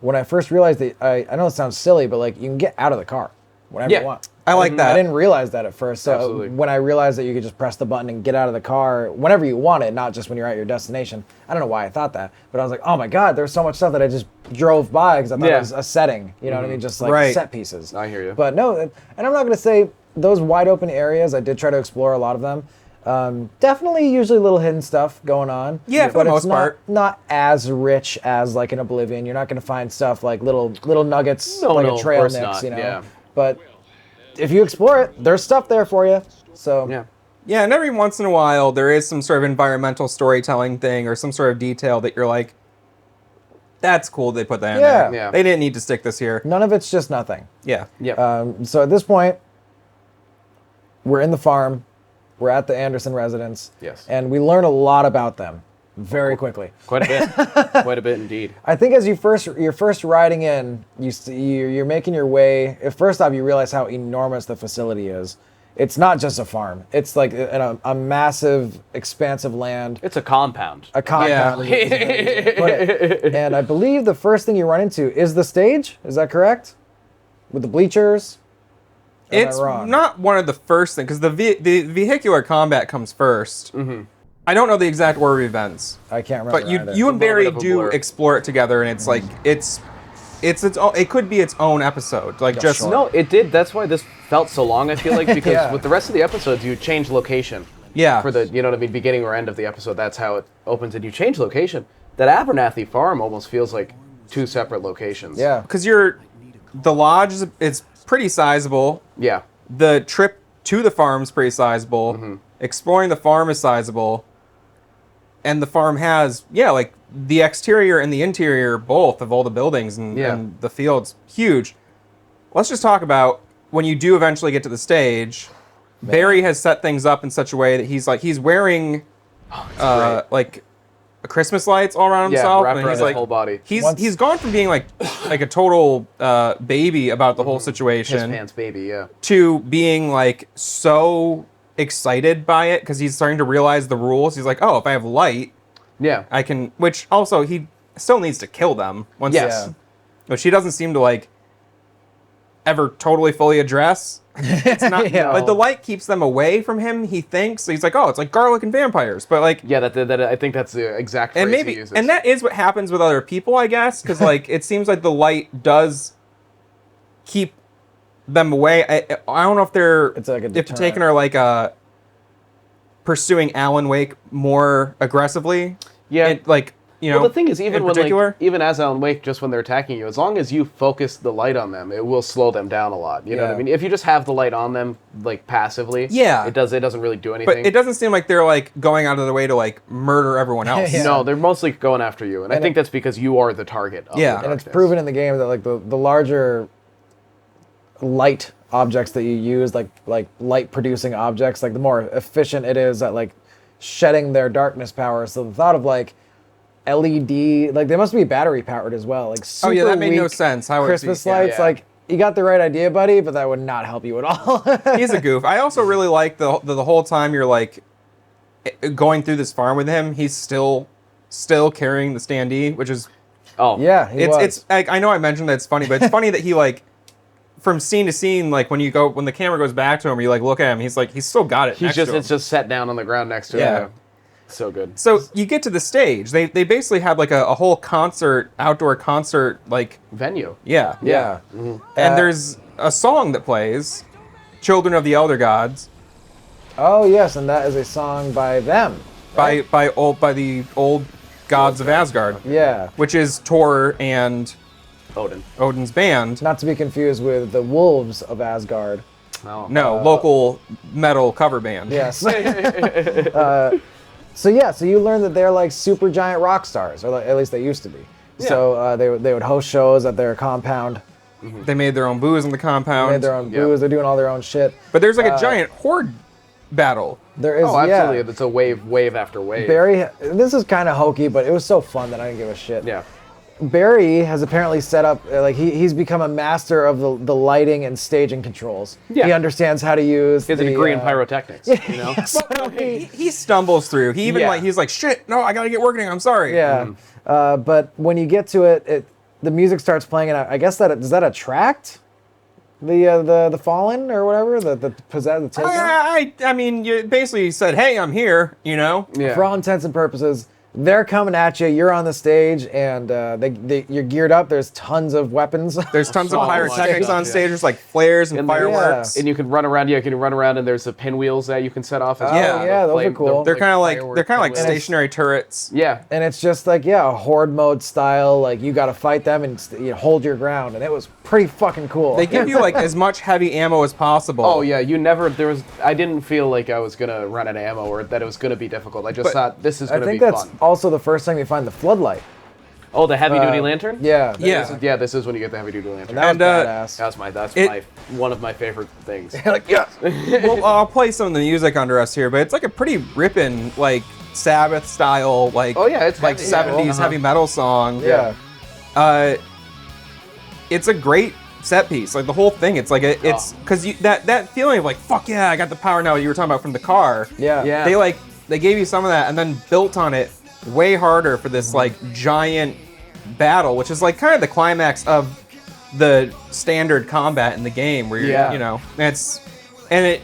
when I first realized that, I know it sounds silly, but like you can get out of the car whenever Yeah. you want. I like that. I didn't realize that at first. So Absolutely. when I realized that you could just press the button and get out of the car whenever you want it, not just when you're at your destination. I don't know why I thought that, but I was like, oh my God, there's so much stuff that I just drove by because I thought Yeah. it was a setting. You know what I mean? Just like Right. set pieces. I hear you. But no, and I'm not going to say those wide open areas, I did try to explore a lot of them. Definitely usually little hidden stuff going on. Yeah, for but the it's most part. not as rich as like in Oblivion. You're not going to find stuff like little nuggets, No, like no, a of trail course mix, not, you know. yeah. But if you explore it, there's stuff there for you. So Yeah. Yeah, and every once in a while there is some sort of environmental storytelling thing or some sort of detail that you're like, that's cool they put that in Yeah. there. Yeah. They didn't need to stick this here. none of it's just nothing. Yeah. Yeah. So at this point, we're in the farm. We're at the Anderson residence. Yes. And we learn a lot about them very quickly. Quite a bit. Quite a bit indeed. I think as you're first riding in, you're making your way. First off, you realize how enormous the facility is. It's not just a farm. It's like a massive, expansive land, It's a compound. a compound. is a good way to put it. And I believe the first thing you run into is the stage. Is that correct? With the bleachers. Or am I It's wrong? not one of the first things, because the vehicular combat comes 1st. Mm-hmm. I don't know the exact order of events, I can't remember. but you either. and moment Barry of a do blur. explore it together, and it's like it's its own. It could be its own episode, like just sure. No, it did. That's why this felt so long, I feel like, because Yeah. with the rest of the episodes, you change location. Yeah. For the, you know what I mean, beginning or end of the episode, that's how it opens, and you change location. That Abernathy farm almost feels like 2 separate locations. Yeah. because the lodge is pretty sizable. Yeah. The trip to the farm's pretty sizable. Mm-hmm. Exploring the farm is sizable. And the farm has, like the exterior and the interior both of all the buildings and, Yeah. and the fields, huge. Let's just talk about when you do eventually get to the stage, Barry has set things up in such a way that he's wearing like Christmas lights all around Yeah, himself, wrapped and around he's his like whole body. He's gone from being like a total baby about the whole His situation pants baby, yeah. to being like so excited by it because he's starting to realize the rules. He's like, oh, if I have light, Yeah. I can. Which also he still needs to kill them once. Yes. Yeah. Which he doesn't seem to like ever totally fully address. It's not Yeah. like the light keeps them away from him. He thinks so he's like, oh, it's like garlic and vampires, but like. Yeah, that I think that's the exact phrase And he maybe, uses. and that is what happens with other people, I guess, because like it seems like the light does keep them away. I don't know if they're It's like a if the deterrent. Taken are like pursuing Alan Wake more aggressively. Yeah. Like well, the thing is, even in when particular, even as Alan Wake, just when they're attacking you, as long as you focus the light on them, it will slow them down a lot. You know what I Yeah. mean? If you just have the light on them, like passively, Yeah. it doesn't really do anything. but it doesn't seem like they're like going out of their way to like murder everyone else. Yeah. No, they're mostly going after you, and I think that's because you are the target. Of Yeah. the And it's darkness. proven in the game that like the larger light objects that you use, like light producing objects, like the more efficient it is at like shedding their darkness power. So the thought of like LED, like they must be battery powered as well. Like super Oh, yeah, that made no weak sense. How would it be- Christmas yeah. lights, Yeah. like you got the right idea, buddy, but that would not help you at all. He's a goof. I also really like the whole time you're like going through this farm with him. He's still carrying the standee, which is Oh, Yeah, he was. it's like, I know I mentioned that it's funny, but it's funny that he like from scene to scene, like when the camera goes back to him, you like look at him, he's still got it. He's next just to him. it's just set down on the ground next to Yeah. him. So good. So you get to the stage. They basically had like a whole outdoor concert, like Venue. yeah. Yeah. And there's a song that plays, "Children of the Elder Gods," Oh yes, and that is a song by them. by the old gods of Asgard, Yeah. which is Thor and Odin. Odin's band. Not to be confused with the Wolves of Asgard. Oh. No, local metal cover band. Yes. So you learn that they're like super giant rock stars, or like, at least they used to be. So they would host shows at their compound. They made their own booze in the compound. Made their own Yeah. booze. They're doing all their own shit. But there's like a giant horde battle. There is, Oh, absolutely. yeah. It's a wave after wave. Barry, this is kind of hokey, but it was so fun that I didn't give a shit. Yeah. Barry has apparently set up, like he's become a master of the lighting and staging controls. Yeah. He understands how to use. He has a the, degree in pyrotechnics. You know. So He stumbles through. He even Yeah. he's like, shit, no, I gotta get working. I'm sorry. Yeah. But when you get to it, the music starts playing, and I guess does that attract the fallen or whatever, the possessed, the taken? I mean, you basically said, hey, I'm here, you know? Yeah. For all intents and purposes, they're coming at you. You're on the stage, and you're geared up. There's tons of weapons. There's tons of So much pyrotechnics stuff, on yeah. stage. There's like flares and And fireworks. And you can run around. Yeah, you can run around, and there's the pinwheels that you can set off as Oh, well. yeah, The those are cool. They're kind of like firework they're kind of like pinwheels. stationary turrets. Yeah. And it's just like, a horde mode style. Like you got to fight them and hold your ground, and it was pretty fucking cool. They give you like as much heavy ammo as possible. Oh yeah, I didn't feel like I was gonna run out of ammo or that it was gonna be difficult. I just But thought this is I gonna think be that's fun. also the first time you find the floodlight. Oh, the heavy duty lantern? Yeah. Yeah. This is when you get the heavy duty lantern. And that And, was badass. That's one of my favorite things. Like, yeah. Well, I'll play some of the music under us here, but it's like a pretty ripping, like Sabbath style, like Oh, yeah, it's like heavy, yeah. 70s heavy metal song. Yeah. It's a great set piece. Like the whole thing, it's like it's because that feeling of like fuck yeah, I got the power now. You were talking about from the car. Yeah. Yeah. They gave you some of that and then built on it way harder for this like giant battle, which is like kind of the climax of the standard combat in the game, where you're Yeah. and it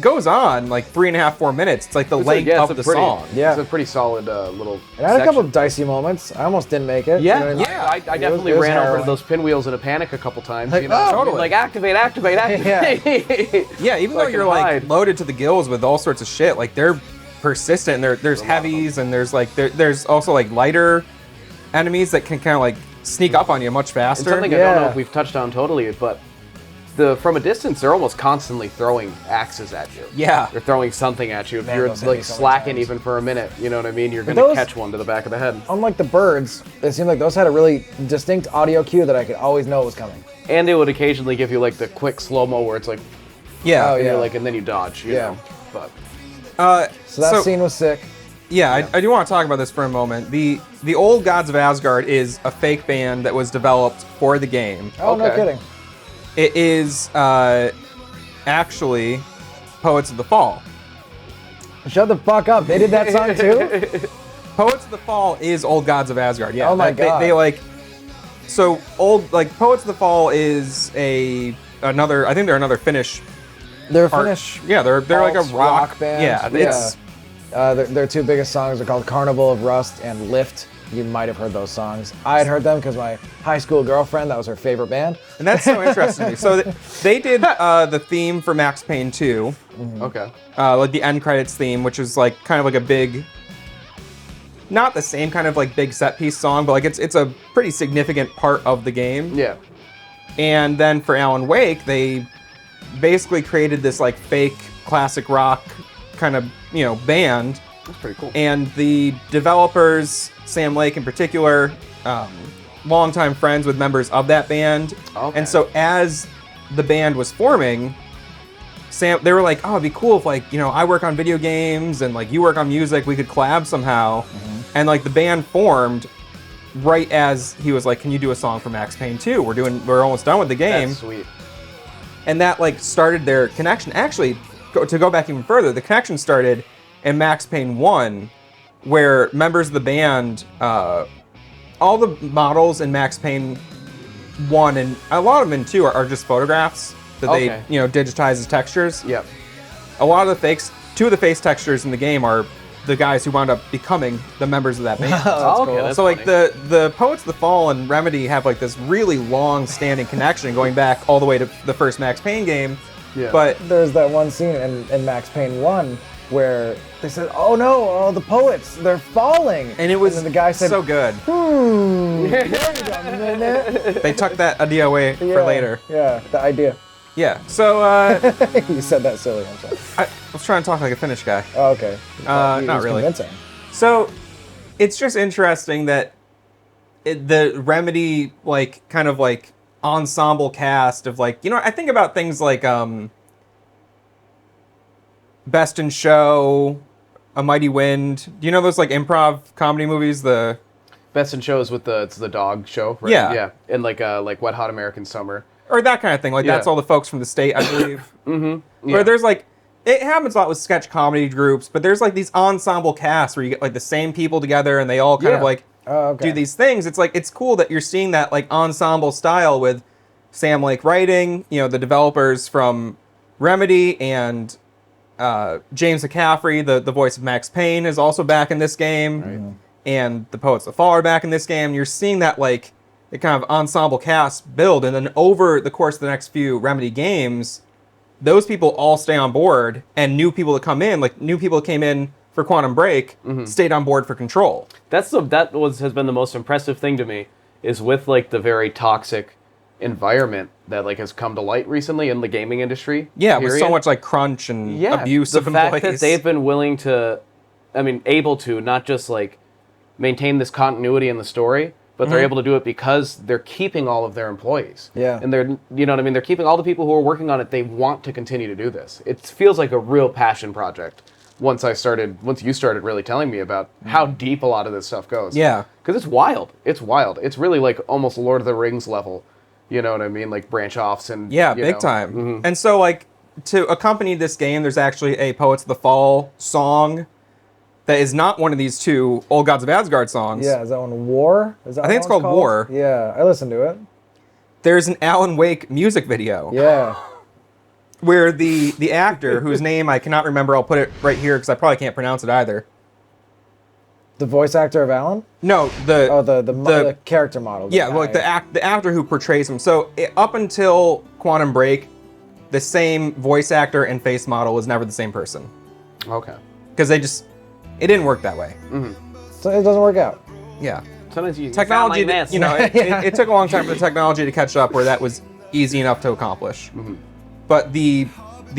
goes on like 3.5, 4 minutes. It's like the length of the song. Yeah. It's a pretty solid little. It had a couple of section. dicey moments. I almost didn't make it. Yeah, You know what I mean? I It was- definitely it was ran over harrowing. to those pinwheels in a panic a couple times. Like, You know, oh! Totally. like activate. Yeah, even though Fucking you're like hide. loaded to the gills with all sorts of shit, like they're persistent. And there's heavies and there's like there's also like lighter enemies that can kind of like sneak up on you much And faster. something I don't know Yeah. if we've touched on totally, but from a distance, they're almost constantly throwing axes at you. Yeah. They're throwing something at you. If Man, you're those hit me like so many slacking times. even for a minute, you know what I mean? You're But gonna those- catch one to the back of the head. Unlike the birds, it seemed like those had a really distinct audio cue that I could always know was coming. And it would occasionally give you like the quick slow mo where it's like Yeah. Oh, And yeah. you're like, and then you dodge. You Yeah. know? But So that scene was sick. Yeah, I do want to talk about this for a moment. The old Gods of Asgard is a fake band that was developed for the game. Oh, no Okay. kidding. It is actually Poets of the Fall. Shut the fuck up. They did that song too? Poets of the Fall is old Gods of Asgard. Yeah. Oh my God. They like so old like Poets of the Fall is another. I think they're another Finnish. They're art- Finnish. Yeah, they're like a alt rock band. Yeah, it's Their two biggest songs are called Carnival of Rust and Lift. You might have heard those songs. I had heard them because my high school girlfriend, that was her favorite band. and that's so interesting to me. So they did the theme for Max Payne 2. okay. Like the end credits theme, which is like kind of like a big, not the same kind of like big set piece song, but like it's a pretty significant part of the game. Yeah. And then for Alan Wake, they basically created this like fake classic rock kind of band. That's pretty cool. And the developers, Sam Lake in particular, longtime friends with members of that band. Okay. And so as the band was forming, they were like, oh, it'd be cool if like, I work on video games and like you work on music, we could collab somehow. And like the band formed right as he was like, can you do a song for Max Payne 2? We're almost done with the game. That's sweet. And that like started their connection. Actually, to go back even further, the connection started in Max Payne 1, where members of the band, all the models in Max Payne 1 and a lot of them in 2 are just photographs that Okay. they digitize as textures. Yep. A lot of the fakes, 2 of the face textures in the game are the guys who wound up becoming the members of that band. Oh, okay, that's So like funny. the Poets of the Fall and Remedy have like this really long-standing connection going back all the way to the first Max Payne game. Yeah. But There's that one scene in Max Payne 1 where they said, oh no, all the poets, they're falling. and it was then the guy said, so good. wait a minute. They tucked that idea away for Yeah, later. Yeah, the idea. Yeah. So You said that silly, I'm sorry. I was trying to talk like a Finnish guy. Oh, okay. Not It was really. Convincing. So it's just interesting that the Remedy like kind of like ensemble cast of like I think about things like Best in Show, A Mighty Wind. Do you know those like improv comedy movies? The Best in Shows with it's the dog show, right? Yeah. Yeah. And like Wet Hot American Summer. or that kind of thing. Like Yeah. that's all the folks from the state, I believe. Yeah. Where there's like it happens a lot with sketch comedy groups, but there's like these ensemble casts where you get like the same people together and they all kind of Yeah. like Oh, okay. do these things. It's like it's cool that you're seeing that like ensemble style with Sam Lake writing, the developers from Remedy and James McCaffrey, the voice of Max Payne, is also back in this game. And the Poets of the Fall are back in this game. You're seeing that like the kind of ensemble cast build, and then over the course of the next few Remedy games, those people all stay on board, and new people that come in, like new people that came in for Quantum Break, stayed on board for Control. Has been the most impressive thing to me, is with like the very toxic environment that like has come to light recently in the gaming industry. Yeah, with so period. much like crunch and abuse the of fact employees. that they've been willing to, able to not just like maintain this continuity in the story, but they're able to do it because they're keeping all of their employees. Yeah. And they're, they're keeping all the people who are working on it. They want to continue to do this. It feels like a real passion project. Once you started really telling me about how deep a lot of this stuff goes. Yeah. Because it's wild. It's wild. It's really like almost Lord of the Rings level. You know what I mean? Like branch offs and Yeah, you big know. time. And so, like, to accompany this game, there's actually a Poets of the Fall song that is not one of these 2 Old Gods of Asgard songs. Yeah, is that one War? Is that I think what it's called War. Yeah, I listened to it. There's an Alan Wake music video Yeah. where the actor, whose name I cannot remember, I'll put it right here because I probably can't pronounce it either. The voice actor of Alan? No, The character model. yeah, like the actor who portrays him. So up until Quantum Break, the same voice actor and face model was never the same person Okay. because it didn't work that way. So it doesn't work out. Yeah. Sometimes you Technology, sound like this. it took a long time for the technology to catch up where that was easy enough to accomplish. But the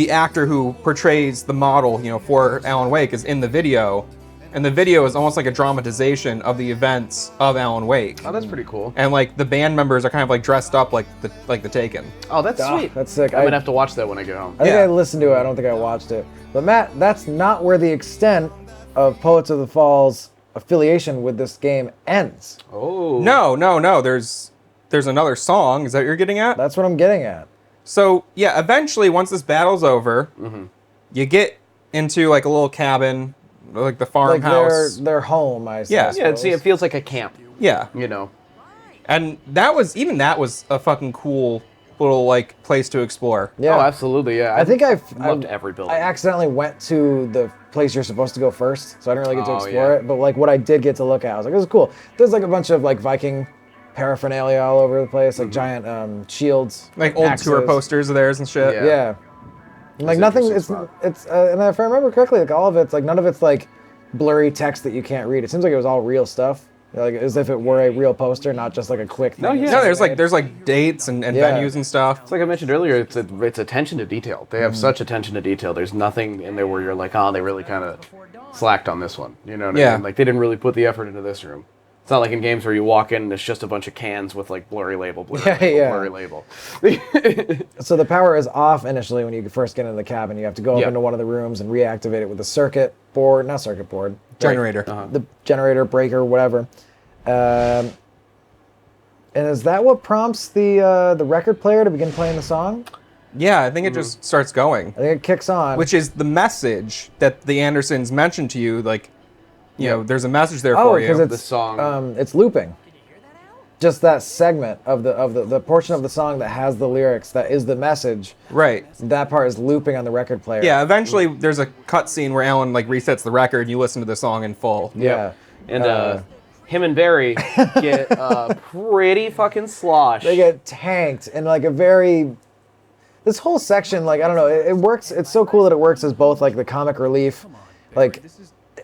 actor who portrays the model, for Alan Wake is in the video, and the video is almost like a dramatization of the events of Alan Wake. Oh, that's pretty cool. And like the band members are kind of like dressed up like the Taken. Oh, that's Ah, sweet. that's sick. I'm gonna have to watch that when I get home. I think Yeah. I listened to it. I don't think I watched it. But Matt, that's not where the extent of Poets of the Falls affiliation with this game ends. Oh. No. There's another song. Is that what you're getting at? That's what I'm getting at. So yeah, eventually once this battle's over, Mm-hmm. you get into like a little cabin, like the Like farmhouse. their home, I Yeah. Yeah, suppose. see, it feels like a camp. Yeah. You know. And that was a fucking cool little like place to explore. Yeah. Oh, absolutely. Yeah. I think I've loved every building. I accidentally went to the place you're supposed to go first, so I didn't really get to Oh, explore yeah. it. But like what I did get to look at, I was like, this is cool. There's like a bunch of like Viking paraphernalia all over the place, Mm-hmm. like giant shields, Like old tour axes. posters of theirs and shit. Yeah. Yeah. And, like nothing. interesting It's and if I remember correctly, like all of it's like none of it's like blurry text that you can't read. It seems like it was all real stuff, like as if it were a real poster, not just like a quick thing. No, yeah. that's No, there's made. like dates and Yeah. venues and stuff. It's like I mentioned earlier, it's attention to detail. They have such attention to detail. There's nothing in there where you're like, oh, they really kind of slacked on this one. You know what I Yeah. mean? Like they didn't really put the effort into this room. It's not like in games where you walk in and it's just a bunch of cans with like blurry label, blurry label. So the power is off initially when you first get into the cabin. You have to go up Yeah. into one of the rooms and reactivate it with a circuit board, not circuit board, Generator. the generator breaker, whatever. And is that what prompts the record player to begin playing the song? Yeah, I think it just starts going. I think it kicks on. Which is the message that the Andersons mentioned to you, like, you know, there's a message there oh, for because you. it's The song. it's looping. Just that segment of the portion of the song that has the lyrics, that is the message. Right. That part is looping on the record player. Yeah, eventually there's a cutscene where Alan like resets the record and you listen to the song in full. Yeah. And him and Barry get pretty fucking sloshed. They get tanked in like a very. This whole section, like I don't know, it works. It's so cool that it works as both like the comic relief, like,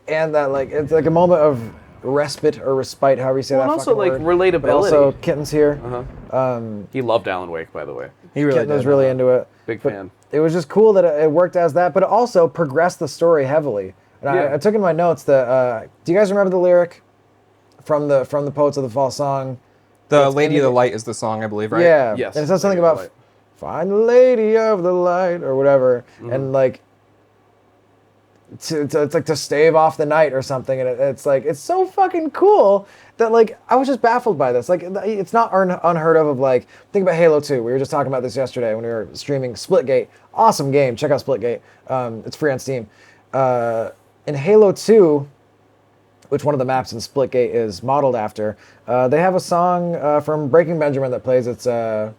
and that like it's like a moment of respite or respite, however you say that. and also, fucking like, word. But also, relatability. Kitten's here. He loved Alan Wake, by the way. He really Kitten did. was really into it. Big But fan. It was just cool that it worked as that, but it also progressed the story heavily. And Yeah. I took in my notes that. Do you guys remember the lyric from the Poets of the Fall song? The It's Lady in of the the- Light is the song, I believe, right? Yeah. Yes, And it says something Lady of about the Light. find the lady of the light or whatever, Mm-hmm. and like. It's like to stave off the night or something, and it's like it's so fucking cool that like I was just baffled by this. Like it's not unheard of like think about Halo 2. We were just talking about this yesterday when we were streaming Splitgate. Awesome game. Check out Splitgate. It's free on Steam. In Halo 2, which one of the maps in Splitgate is modeled after, they have a song from Breaking Benjamin that plays. It's It's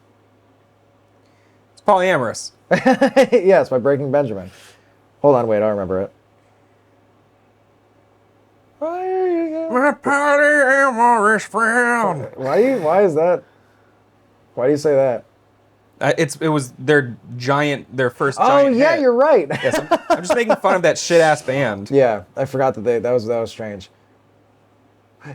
polyamorous. yes, by Breaking Benjamin. Hold on, wait, I remember it. My polyamorous friend. Why is that? Why do you say that? It was their first Oh giant yeah, hit. you're right. Yes, I'm just making fun of that shit ass band. Yeah, I forgot that that was strange.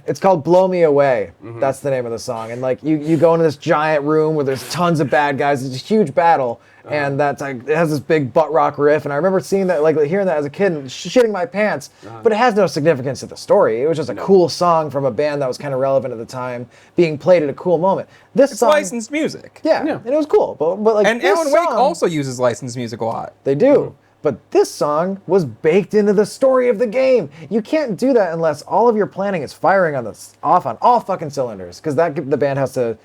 It's called "Blow Me Away." That's the name of the song. And like you go into this giant room where there's tons of bad guys. It's a huge battle, and that's like it has this big butt rock riff. And I remember seeing that, like hearing that as a kid, and shitting my pants. But it has no significance to the story. It was just a cool song from a band that was kind of relevant at the time, being played at a cool moment. This It's song, licensed music. yeah, and it was cool. But like And this Alan Wake song- also uses licensed music a lot. They do. But this song was baked into the story of the game. You can't do that unless all of your planning is firing off on all fucking cylinders. Because the band has to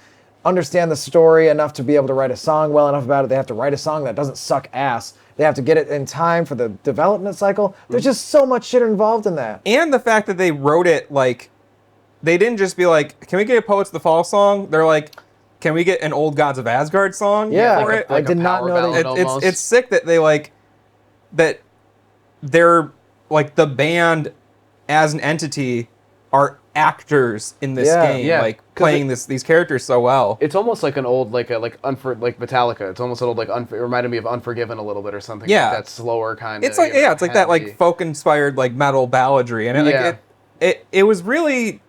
understand the story enough to be able to write a song well enough about it. They have to write a song that doesn't suck ass. They have to get it in time for the development cycle. There's just so much shit involved in that. And the fact that they wrote it like, they didn't just be like, can we get a Poets of the Fall song? They're like, can we get an Old Gods of Asgard song Yeah, for like it? I did not power know ballad that. almost. It's sick that they like, that they're like the band as an entity are actors in this Yeah. game, Yeah, like 'cause playing these characters so well. It's almost like an old like Metallica. It's almost an old it reminded me of Unforgiven a little bit or something. Yeah. Like that slower kind of. It's like it's like that like folk inspired like metal balladry, and Yeah. it was really.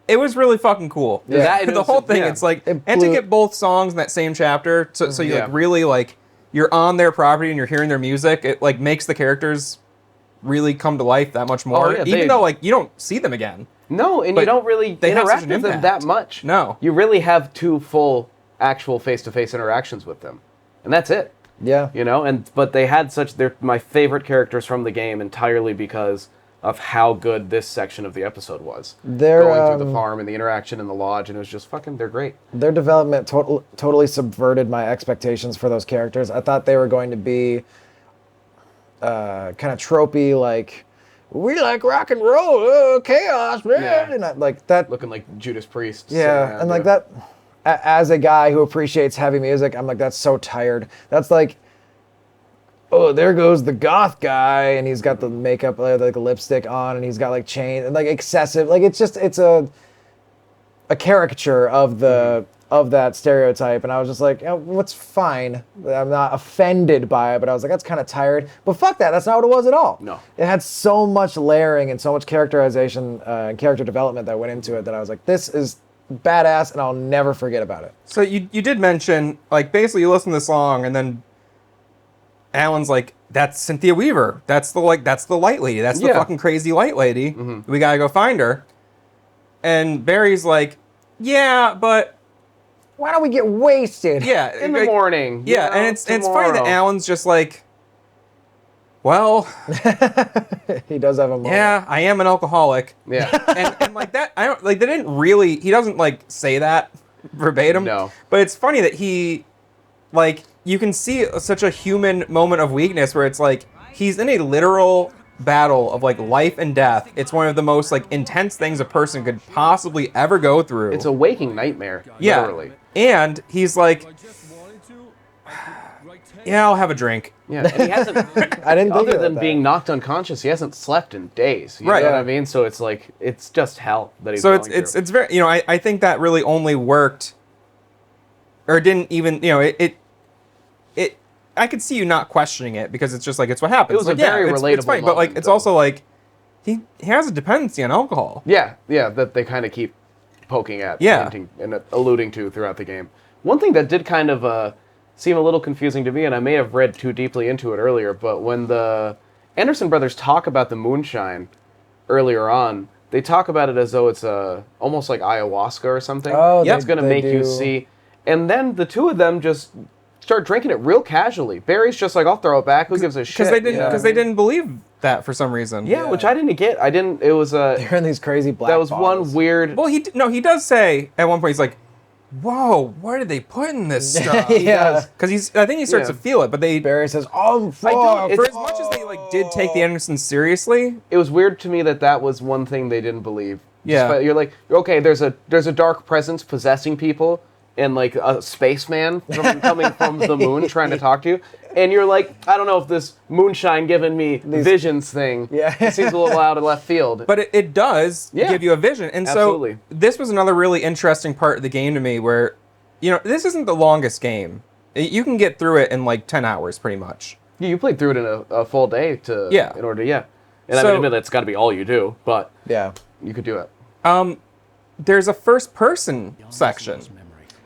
It was really fucking cool. Yeah. That The is- whole thing, yeah. it's like, It and to blew- get both songs in that same chapter, so you Yeah. like really like, you're on their property and you're hearing their music, it like makes the characters really come to life that much more. yeah, Even though, like, you don't see them again. No, and But you don't really they have interact such an with them impact. that much. No. You really have 2 full, actual face-to-face interactions with them. And that's it. Yeah. You know, but they had they're my favorite characters from the game entirely because of how good this section of the episode was. They're, going through the farm and the interaction in the lodge, and it was just they're great. Their development totally subverted my expectations for those characters. I thought they were going to be kind of tropey, like, we like rock and roll, chaos, man. Yeah. And like that. Looking like Judas Priest. Yeah, and like that, as a guy who appreciates heavy music, I'm like, that's so tired. That's like, oh, there goes the goth guy, and he's got the makeup, like a lipstick on, and he's got like chain, and like excessive. Like it's a caricature of the of that stereotype, and I was just like, what's fine. I'm not offended by it, but I was like, that's kind of tired. But fuck that, that's not what it was at all. No. It had so much layering and so much characterization and character development that went into it that I was like, this is badass, and I'll never forget about it. So you did mention, like, basically you listen to the song, and then Alan's like, that's Cynthia Weaver. That's the light lady. That's the Yeah. fucking crazy light lady. We gotta go find her. And Barry's like, yeah, but Why don't we get wasted? yeah. in the like, morning. you Yeah, know, and it's funny that tomorrow. Alan's just like, well, He does have a moment. yeah, I am an alcoholic. Yeah. and like that, I don't like. They didn't really. He doesn't like say that verbatim. No. But it's funny that he, like, you can see such a human moment of weakness where it's like he's in a literal battle of like life and death. It's one of the most like intense things a person could possibly ever go through. It's a waking nightmare. yeah, Literally. and he's like, yeah, I'll have a drink. Yeah. And he hasn't. I didn't think Other of than that. being knocked unconscious, he hasn't slept in days. You Right. know what Yeah. I mean? So it's like it's just hell that he's So going it's through. it's very, you know, I think that really only worked, or didn't even, you know, it I could see you not questioning it because it's just like, it's what happens. It was like, a very it's relatable fine, but like moment, it's though. also like he has a dependency on alcohol. Yeah, that they kind of keep poking at, Yeah. hinting, and alluding to throughout the game. One thing that did kind of seem a little confusing to me, and I may have read too deeply into it earlier, but when the Anderson brothers talk about the moonshine earlier on, they talk about it as though it's almost like ayahuasca or something. Oh, Yep. It's going to they make you do. see. And then the two of them just start drinking it real casually. Barry's just like, I'll throw it back. Who gives a shit? Because they didn't, You know because what I they mean? didn't believe that for some reason. Yeah, which I didn't get. I didn't. It was They're in these crazy black that was bottles. one weird. Well, he does say at one point, he's like, "Whoa, what did they put in this stuff?" Yeah. Because I think he starts Yeah. to feel it, but they, Barry says, "Oh, fuck." don't- for it's- as much as they like did take the Andersons seriously, It was weird to me that was one thing they didn't believe. Yeah. Despite- you're like, okay, there's a dark presence possessing people, and like a spaceman coming from the moon trying to talk to you, and you're like, I don't know if this moonshine giving me visions thing. Yeah. It seems a little out of left field. but it does Yeah. give you a vision. And Absolutely. so this was another really interesting part of the game to me where, you know, this isn't the longest game. You can get through it in like 10 hours pretty much. you played through it in a full day Yeah. in order to, yeah. And I So- mean, admit it's got to be all you do, but Yeah. you could do it. There's a first person section.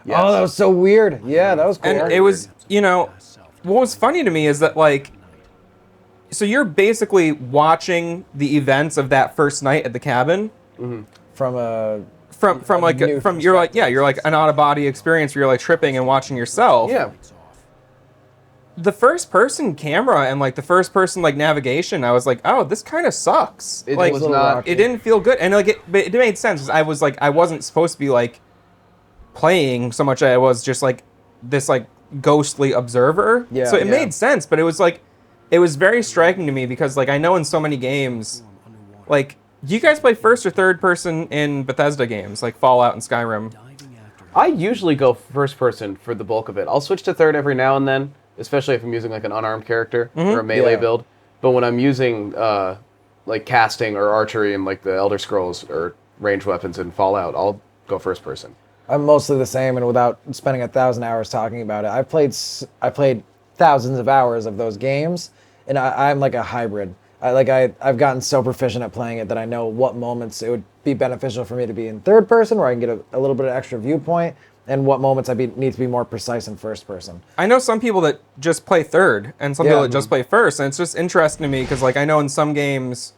Yes. Oh, that was so weird. Yeah, that was cool. And it was, you know, what was funny to me is that, like, so you're basically watching the events of that first night at the cabin from a from like new from you're like, yeah, you're like an out of body experience where you're like tripping and watching yourself. Yeah. The first person camera and like the first person like navigation, I was like, oh, this kind of sucks. It like, was little not. rocky. it didn't feel good, and like it made sense 'cause I was like, I wasn't supposed to be like playing so much. I was just like this like ghostly observer. Yeah. So it Yeah. made sense, but it was like, it was very striking to me because like I know in so many games, like, do you guys play first or third person in Bethesda games like Fallout and Skyrim? I usually go first person for the bulk of it. I'll switch to third every now and then, especially if I'm using like an unarmed character or a melee Yeah. build. But when I'm using like casting or archery and like the Elder Scrolls or ranged weapons in Fallout, I'll go first person. I'm mostly the same, and without spending 1,000 hours talking about it, I played thousands of hours of those games, and I'm like a hybrid. I've gotten so proficient at playing it that I know what moments it would be beneficial for me to be in third person, where I can get a little bit of extra viewpoint, and what moments need to be more precise in first person. I know some people that just play third, and some people that just play first, and it's just interesting to me because, like, I know in some games,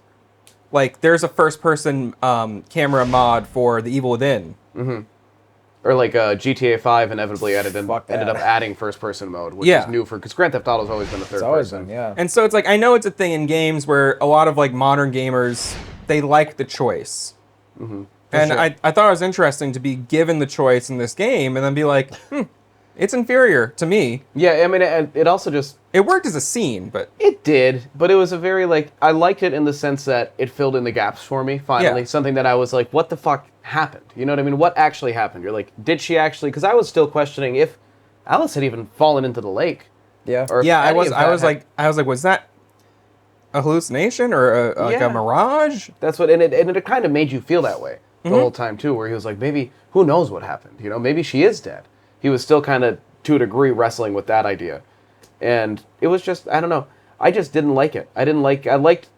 like, there's a first-person camera mod for The Evil Within. Or like GTA 5 inevitably ended Fuck that. up adding first-person mode, which Yeah. is new because Grand Theft Auto's always been a third It's always person. been, yeah. And so it's like, I know it's a thing in games where a lot of, like, modern gamers, they like the choice. And sure. I thought it was interesting to be given the choice in this game and then be like, it's inferior to me. Yeah, I mean, it also just It worked as a scene, but it did, but it was a very like I liked it in the sense that it filled in the gaps for me. Finally, Yeah. something that I was like, "What the fuck happened?" You know what I mean? What actually happened? You're like, did she actually? Because I was still questioning if Alice had even fallen into the lake. Yeah. Or if yeah, I any was of that like, was that a hallucination or like Yeah. a mirage? That's what, and it kind of made you feel that way the whole time too. Where he was like, maybe who knows what happened? You know, maybe she is dead. He was still kind of to a degree wrestling with that idea, and it was just I don't know. I just didn't like it. I liked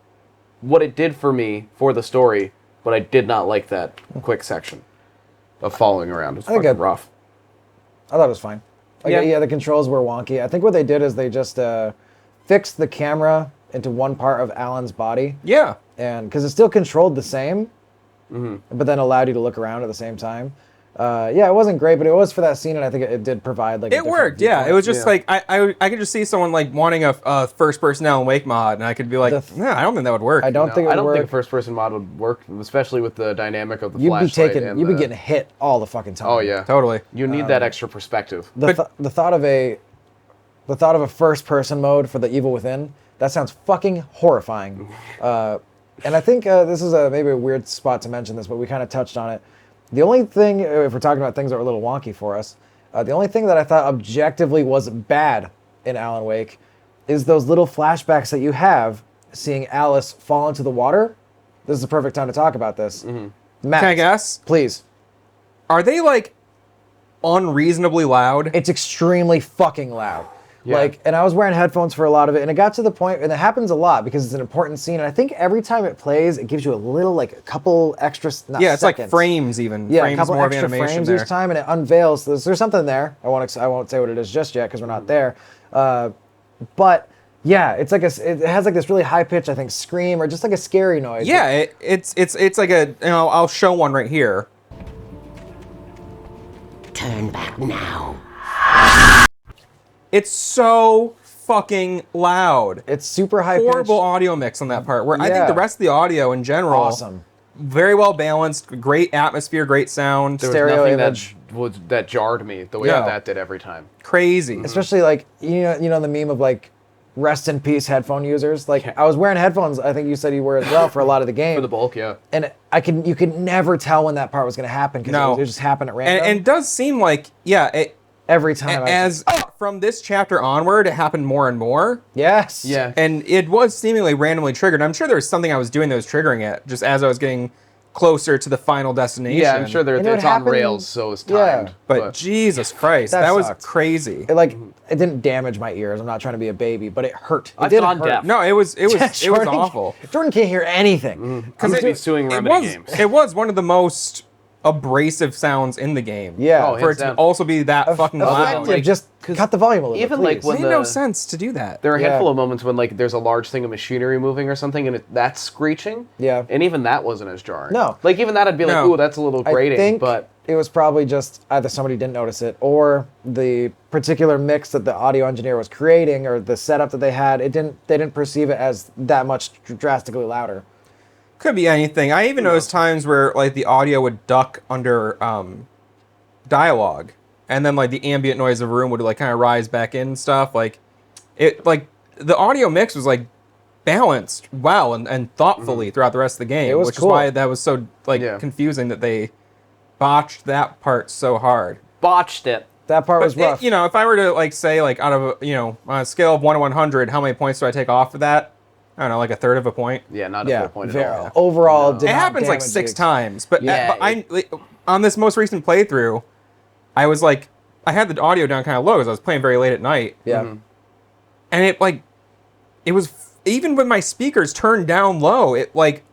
what it did for me for the story, but I did not like that quick section of following around. It was think fucking rough. I thought it was fine. Like, Yeah. yeah, the controls were wonky. I think what they did is they just fixed the camera into one part of Alan's body, Yeah. and because it still controlled the same, but then allowed you to look around at the same time. Yeah, it wasn't great, but it was for that scene, and I think it did provide like. A It different worked, yeah. viewpoint. It was just Yeah. like I could just see someone like wanting a first-person Alan Wake mod, and I could be like, I don't think that would work. I don't No, think it would I don't work. think a first-person mod would work, especially with the dynamic of the You'd be flashlight. taking, and you'd be the- getting hit all the fucking time. Oh yeah, Totally. You need that extra perspective. The thought of a first person mode for the Evil Within, that sounds fucking horrifying. And I think this is maybe a weird spot to mention this, but we kind of touched on it. The only thing, if we're talking about things that were a little wonky for us, the only thing that I thought objectively was bad in Alan Wake is those little flashbacks that you have seeing Alice fall into the water. This is the perfect time to talk about this. Matt, Can I guess? please. Are they like unreasonably loud? It's extremely fucking loud. Yeah. Like, and I was wearing headphones for a lot of it, and it got to the point, and it happens a lot because it's an important scene, and I think every time it plays, it gives you a little, like, a couple extra, not Yeah, it's seconds. like frames even. Yeah, a frames couple more of extra animation frames there. each time, and it unveils. There's something there. I won't say what it is just yet because we're not there. But yeah, it's like it has like this really high pitch, I think, scream or just like a scary noise. Yeah, it's like a, I'll show one right here. Turn back now. It's so fucking loud. It's super high Horrible pitch. audio mix on that part. Where I think Yeah. the rest of the audio in general, Awesome. very well balanced, great atmosphere, great sound. There was Stereo nothing image. that jarred me the way Yeah. that did every time. Crazy. Especially like you know the meme of like rest in peace headphone users. Like I was wearing headphones. I think you said you were as well for a lot of the game. For the bulk, yeah. And you could never tell when that part was going to happen because No. it just happened at random. And it does seem like, every time. from this chapter onward, it happened more and more. yes. Yeah. And it was seemingly randomly triggered. I'm sure there was something I was doing that was triggering it, just as I was getting closer to the final destination. Yeah, I'm sure You know what it's on happened? rails, so it's Yeah. timed. But Jesus Christ, That that was sucked. crazy. It didn't damage my ears. I'm not trying to be a baby, but it hurt. It I've did gone hurt. deaf. No, it was Jordan- awful. Jordan can't hear anything. I'm gonna be suing Remedy was, Games. It was one of the most abrasive sounds in the game. Yeah. Oh, For it hands to down. also be that fucking loud. Effective. Like, Just cut the volume a little even, bit, like, please. it when made no the- sense to do that. There are a Yeah. handful of moments when like there's a large thing of machinery moving or something, and that's screeching. Yeah. And even that wasn't as jarring. No. Like even that, I'd be like, No. "Ooh, that's a little I grating." think But it was probably just either somebody didn't notice it or the particular mix that the audio engineer was creating or the setup that they had. They didn't perceive it as that much drastically louder. Could be anything. I even noticed times where like the audio would duck under dialogue, and then like the ambient noise of the room would like kind of rise back in and stuff. Like it, like the audio mix was like balanced well and thoughtfully throughout the rest of the game, It was which cool. is why that was so like Yeah. confusing that they botched that part so hard. botched it. That part was But rough. if I were to like say like out of on a scale of 1 to 100, how many points do I take off of that? I don't know, like a third of a point. Yeah, not a yeah, full point very- at all. overall, No. did It not happens like damage 6 the- times, but, Yeah, on this most recent playthrough, I was like, I had the audio down kind of low because I was playing very late at night, Yeah. and it was even with my speakers turned down low, it like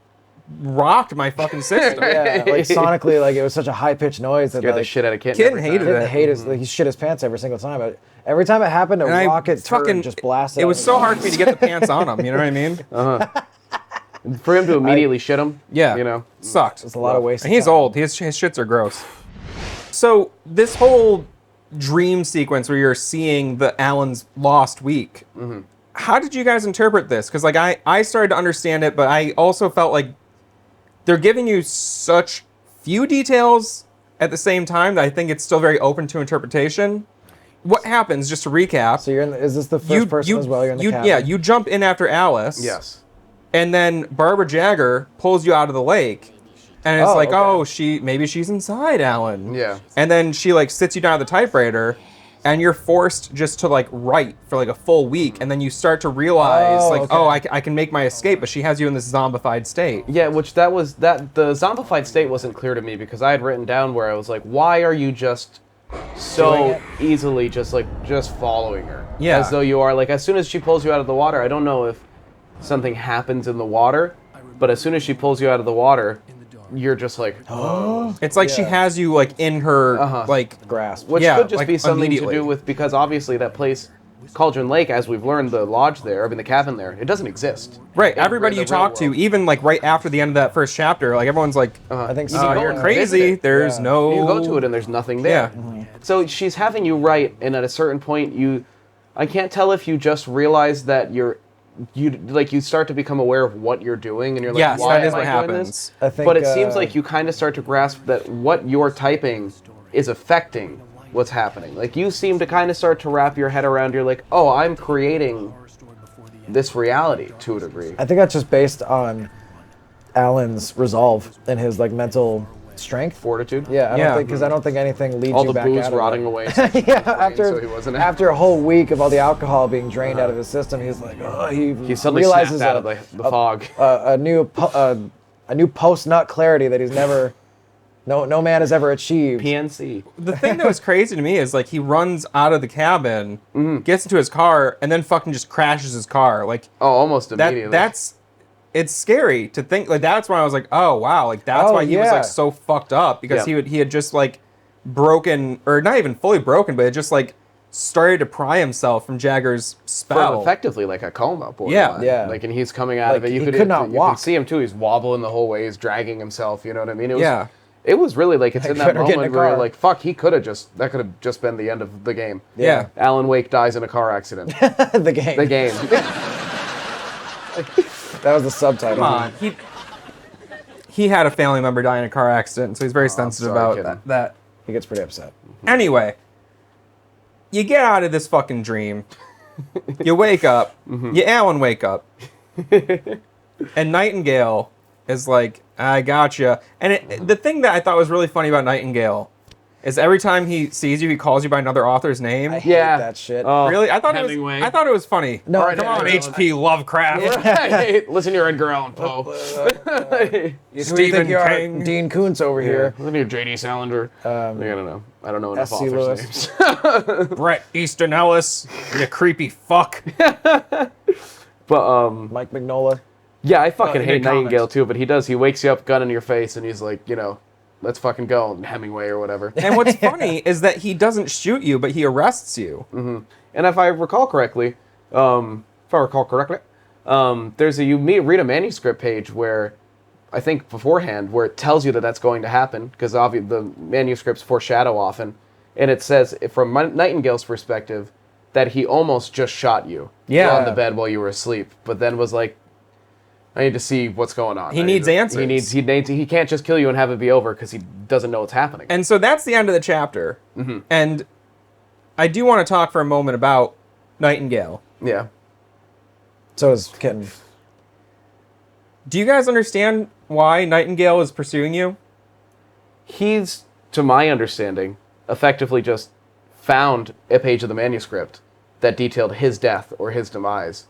rocked my fucking system. Yeah, like sonically, like it was such a high pitched noise that Scared the like, shit out of Kitten. Kitten every hated time. it. I hate his, like, he shit his pants every single time. But every time it happened, a And I rocket fucking turd just blasted. It out was of so his hard for me to get the pants on him. You know what I mean? For him to immediately shit him. Yeah. You know. Sucked. It's a lot of waste. And he's old. His shits are gross. So this whole dream sequence where you're seeing the Alan's lost week. How did you guys interpret this? Because like I started to understand it, but I also felt like they're giving you such few details at the same time that I think it's still very open to interpretation. What happens? Just to recap. So you're in. Is this the first person as well? You're in the cabin. Yeah, you jump in after Alice. Yes. And then Barbara Jagger pulls you out of the lake. And it's Oh, like, okay. maybe she's inside Alan. Yeah. And then she like sits you down at the typewriter and you're forced just to like write for like a full week. And then you start to realize I can make my escape, but she has you in this zombified state. Yeah, which the zombified state wasn't clear to me because I had written down where I was like, why are you just so easily just following her? Yeah. As though you are like, as soon as she pulls you out of the water, I don't know if something happens in the water, but as soon as she pulls you out of the water, you're just like, It's like she has you like in her like grasp. which Yeah, could just like, be something to immediately. do with, because obviously that place, Cauldron Lake, as we've learned, the lodge there, I mean the cabin there, it doesn't exist. right. In Everybody the you real talk to, world. even like right after the end of that first chapter, like everyone's like, I think You so. can go you're and crazy. visit it. There's Yeah. no. You go to it and there's nothing there. Yeah. So she's having you write, and at a certain point, I can't tell if you just realize that you start to become aware of what you're doing, and you're like, Yes, why that is am what I doing happens. this? I think, But it seems like you kind of start to grasp that what you're typing is affecting what's happening. Like you seem to kind of start to wrap your head around. You're like, oh, I'm creating this reality to a degree. I think that's just based on Alan's resolve and his like mental strength. Fortitude. Yeah, Yeah. I don't think anything leads All you the back booze out of rotting it. away. Yeah, so he wasn't after a whole week of all the alcohol being drained out of his system, he's like, he suddenly realizes snapped out of the fog. a new post nut clarity that he's never, no man has ever achieved. PNC. The thing that was crazy to me is like he runs out of the cabin, gets into his car, and then fucking just crashes his car. Like Oh, almost immediately. it's scary to think. Like that's when I was like, oh wow, like that's Oh, why he was yeah. like so fucked up because Yeah. he had just like broken, or not even fully broken, but it just like started to pry himself from Jagger's for spell. effectively like a coma. Borderline. Yeah. Like, and he's coming out of Like, it. he could not you walk. can see him too. He's wobbling the whole way. He's dragging himself. You know what I mean? It was, Yeah. It was really like it's in that better get in moment a where you're car. like, fuck, that could have just been the end of the game. Yeah. Alan Wake dies in a car accident. the game. The game. That was the subtitle. Come on, he had a family member die in a car accident, so he's very sensitive sorry, about kiddo. that. He gets pretty upset. Anyway, you get out of this fucking dream. You wake up. You Alan wake up. And Nightingale is like, I gotcha. And the thing that I thought was really funny about Nightingale is every time he sees you, he calls you by another author's name. I hate Yeah. that shit. Oh. Really? I thought Hemingway. it was funny. No, All right, Come on, no, H.P. Lovecraft. Right. Listen to your Edgar Allan Poe. Who do you Stephen think you are? King. Dean Koontz over here. Listen to your J.D. Salinger. I don't know. I don't know enough S.C. authors' Lewis. names. Bret Easton Ellis, you creepy fuck. But Mike Mignola. yeah, I fucking in hate the Nightingale comics. too. But he does. He wakes you up, gun in your face, and he's like, let's fucking go, Hemingway or whatever. And what's funny is that he doesn't shoot you, but he arrests you. And if I recall correctly, there's read a manuscript page where I think beforehand where it tells you that that's going to happen because obviously the manuscripts foreshadow often, and it says from Nightingale's perspective that he almost just shot you Yeah. on the bed while you were asleep, but then was like, I need to see what's going on. He I needs need to- answers. He can't just kill you and have it be over because he doesn't know what's happening. And so that's the end of the chapter. And I do want to talk for a moment about Nightingale. Yeah. So is Kitten. Do you guys understand why Nightingale is pursuing you? He's, to my understanding, effectively just found a page of the manuscript that detailed his death or his demise.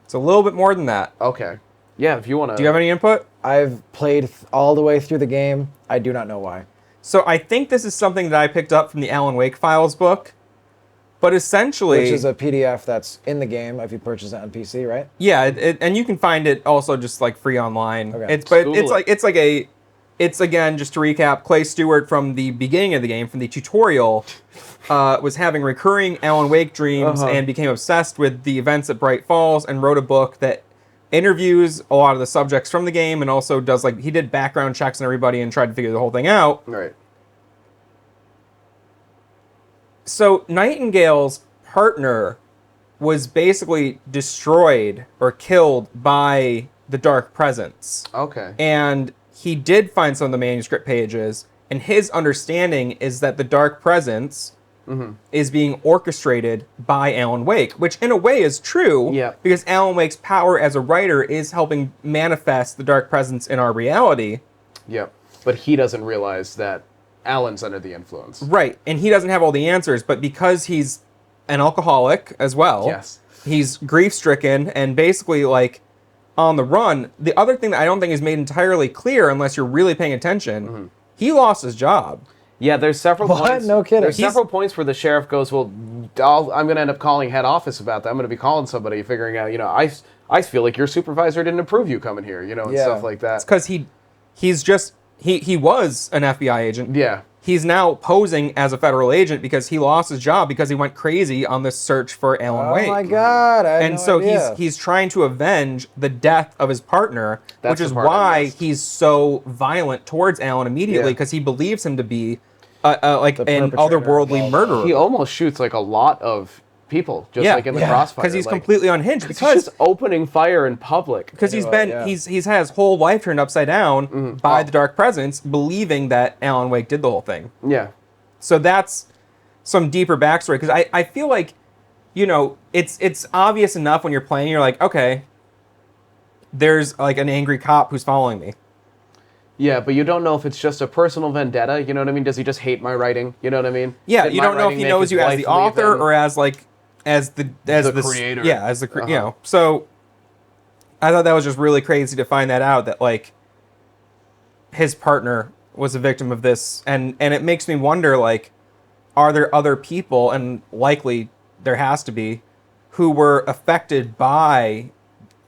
It's a little bit more than that. Okay. Yeah, if you want to... Do you have any input? I've played all the way through the game. I do not know why. So I think this is something that I picked up from the Alan Wake Files book, But essentially, which is a PDF that's in the game if you purchase it on PC, right? yeah, and you can find it also just like free online. Okay. It's again, just to recap, Clay Stewart from the beginning of the game, from the tutorial, was having recurring Alan Wake dreams and became obsessed with the events at Bright Falls and wrote a book that interviews a lot of the subjects from the game and also does he did background checks on everybody and tried to figure the whole thing out. Right. So Nightingale's partner was basically destroyed or killed by the Dark Presence. Okay. And he did find some of the manuscript pages, and his understanding is that the Dark Presence is being orchestrated by Alan Wake, which in a way is true, Yeah. because Alan Wake's power as a writer is helping manifest the Dark Presence in our reality. Yep. But he doesn't realize that Alan's under the influence. Right, and he doesn't have all the answers, but because he's an alcoholic as well, Yes. he's grief-stricken and basically on the run. The other thing that I don't think is made entirely clear, unless you're really paying attention, he lost his job. Yeah, there's several What? points. No kidding. There's several points where the sheriff goes, well, I'm going to end up calling head office about that. I'm going to be calling somebody, figuring out, I feel like your supervisor didn't approve you coming here, and Yeah. stuff like that. Because he was an FBI agent. Yeah. He's now posing as a federal agent because he lost his job because he went crazy on this search for Alan Oh Wake. my God! I had And no so idea. he's trying to avenge the death of his partner, That's which the is part I why missed. he's so violent towards Alan immediately, Yeah. because he believes him to be an perpetrator. otherworldly murderer. He almost shoots a lot of people, just in the crossfire. because he's completely unhinged. He's Because just opening fire in public. because he's know, been yeah. he's had his whole life turned upside down by the Dark Presence, believing that Alan Wake did the whole thing. Yeah. So that's some deeper backstory, because I feel like, it's obvious enough when you're playing. You're like, okay, there's an angry cop who's following me. Yeah, but you don't know if it's just a personal vendetta. You know what I mean? Does he just hate my writing? You know what I mean? Yeah, Did you my don't know if writing he make knows his you as wife the leave author him? or as the creator. Yeah, as the So I thought that was just really crazy to find that out, that his partner was a victim of this, and it makes me wonder, are there other people, and likely there has to be, who were affected by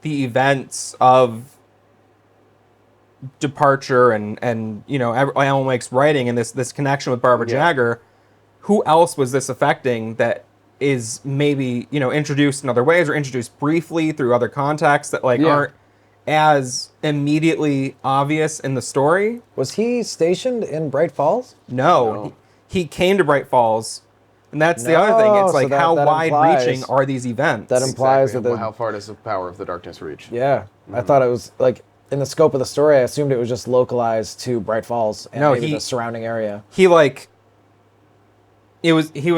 the events of departure and Alan Wake's writing and this connection with Barbara Jagger? Who else was this affecting that is maybe introduced in other ways or introduced briefly through other contexts that aren't as immediately obvious in the story? Was he stationed in Bright Falls? No. He came to Bright Falls, and that's the other thing. It's No, so that- how that wide-reaching implies- are these events? That implies Exactly. that How far does the power of the darkness reach? Yeah, I thought it was in the scope of the story. I assumed it was just localized to Bright Falls and No, maybe he- the surrounding area. he was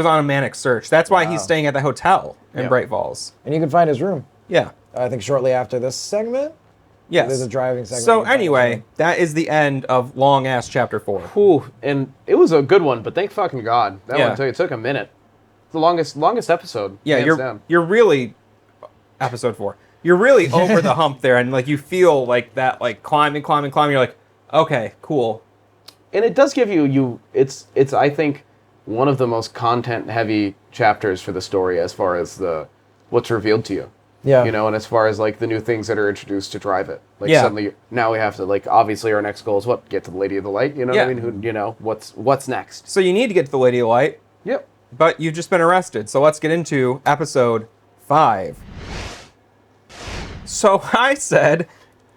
on a manic search. That's why he's staying at the hotel in Yeah. Bright Falls. And you can find his room. Yeah. I think shortly after this segment. Yes. There's a driving segment. So you can find his anyway, room. that is the end of long ass chapter 4. Whew, and it was a good one, but thank fucking God. That Yeah. one took a minute. It's the longest episode. Yeah, hands down. you're really episode 4. You're really over the hump there, and you feel that climbing. You're like, okay, cool. And it does give it's I think one of the most content heavy chapters for the story as far as what's revealed to you. Yeah. And as far as the new things that are introduced to drive it. Yeah. Suddenly now we have to obviously our next goal is what? Get to the Lady of the Light, you know Yeah. what I mean? Who what's next? So you need to get to the Lady of Light, Yep. but you've just been arrested. So let's get into episode 5. So I said,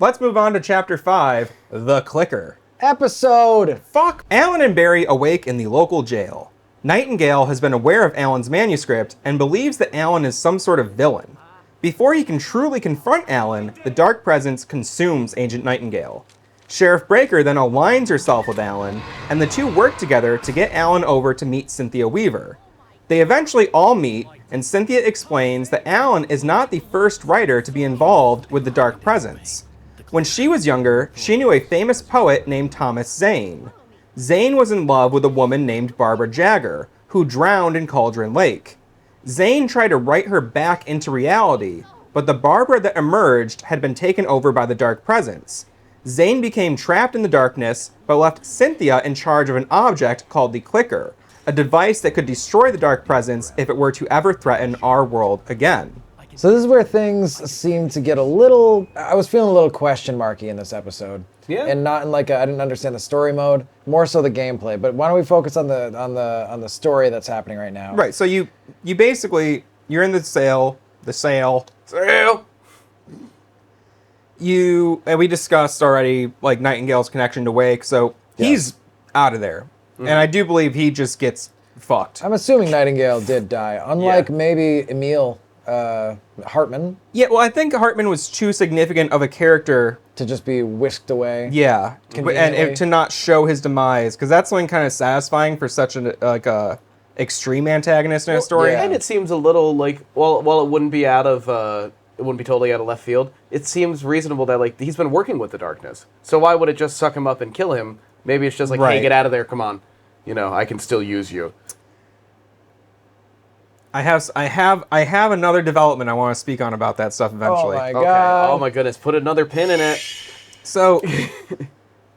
let's move on to chapter 5, The Clicker. Episode. Fuck. Alan and Barry awake in the local jail. Nightingale has been aware of Alan's manuscript and believes that Alan is some sort of villain. Before he can truly confront Alan, the Dark Presence consumes Agent Nightingale. Sheriff Breaker then aligns herself with Alan, and the two work together to get Alan over to meet Cynthia Weaver. They eventually all meet, and Cynthia explains that Alan is not the first writer to be involved with the Dark Presence. When she was younger, she knew a famous poet named Thomas Zane. Zane was in love with a woman named Barbara Jagger, who drowned in Cauldron Lake. Zane tried to write her back into reality, but the Barbara that emerged had been taken over by the Dark Presence. Zane became trapped in the darkness, but left Cynthia in charge of an object called the Clicker, a device that could destroy the Dark Presence if it were to ever threaten our world again. So this is where things seem to get a little. I was feeling a little question marky in this episode. Yeah. And not in like I didn't understand the story mode, more so the gameplay. But why don't we focus on the story that's happening right now? Right. So you basically you're in the sale. And we discussed already like Nightingale's connection to Wake, so he's out of there. And I do believe he just gets fucked. I'm assuming Nightingale did die, unlike maybe Emil Hartman Yeah, well, I think Hartman was too significant of a character. to just be whisked away. Yeah, Conveniently. and to not show his demise, because that's something kind of satisfying for such a extreme antagonist in a story. yeah. And it seems a little like, while it wouldn't be it wouldn't be totally out of left field, it seems reasonable that like he's been working with the darkness. So why would it just suck him up and kill him? Maybe it's just like, Right. hey, get out of there, come on. I can still use you. I have another development I want to speak on about that stuff eventually. Oh my Okay. god. Oh my goodness, put another pin in it. So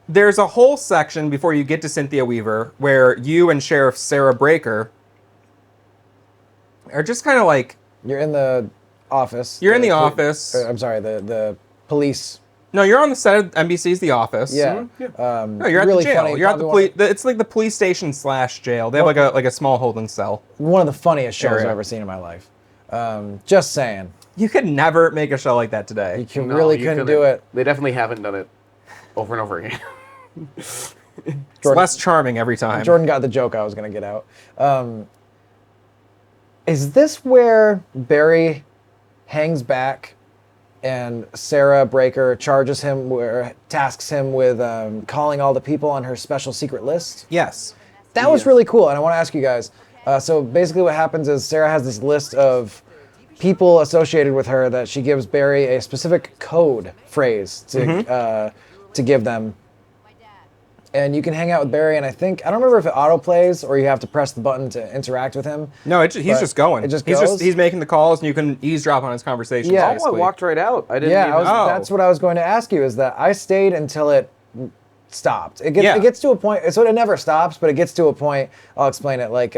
there's a whole section before you get to Cynthia Weaver where you and Sheriff Sarah Breaker are just kind of like, You're in the office. You're in the office. I'm sorry, the police. no, you're on the set of NBC's The Office. Yeah. No, you're at really the jail. funny. You're at the probably police. It's like the police station / jail. They have like a small holding cell. one of the funniest shows Area. I've ever seen in my life. Just saying. You could never make a show like that today. You No, really you couldn't do it. They definitely haven't done it over and over again. It's less charming every time. Jordan got the joke I was going to get out. Is this where Barry hangs back and Sarah Breaker charges him, or tasks him with calling all the people on her special secret list? Yes. That was really cool, and I want to ask you guys. So basically, what happens is Sarah has this list of people associated with her that she gives Barry a specific code phrase to give them, and you can hang out with Barry. And I don't remember if it auto plays or you have to press the button to interact with him. No, he's But just going. it just he's goes? he's making the calls, and you can eavesdrop on his conversations. Yeah. Oh, I basically. walked right out. I didn't Yeah, even... that's what I was going to ask you. Is that I stayed until it stopped. It Yeah. gets to a point. So it never stops, but it gets to a point. I'll explain it. Like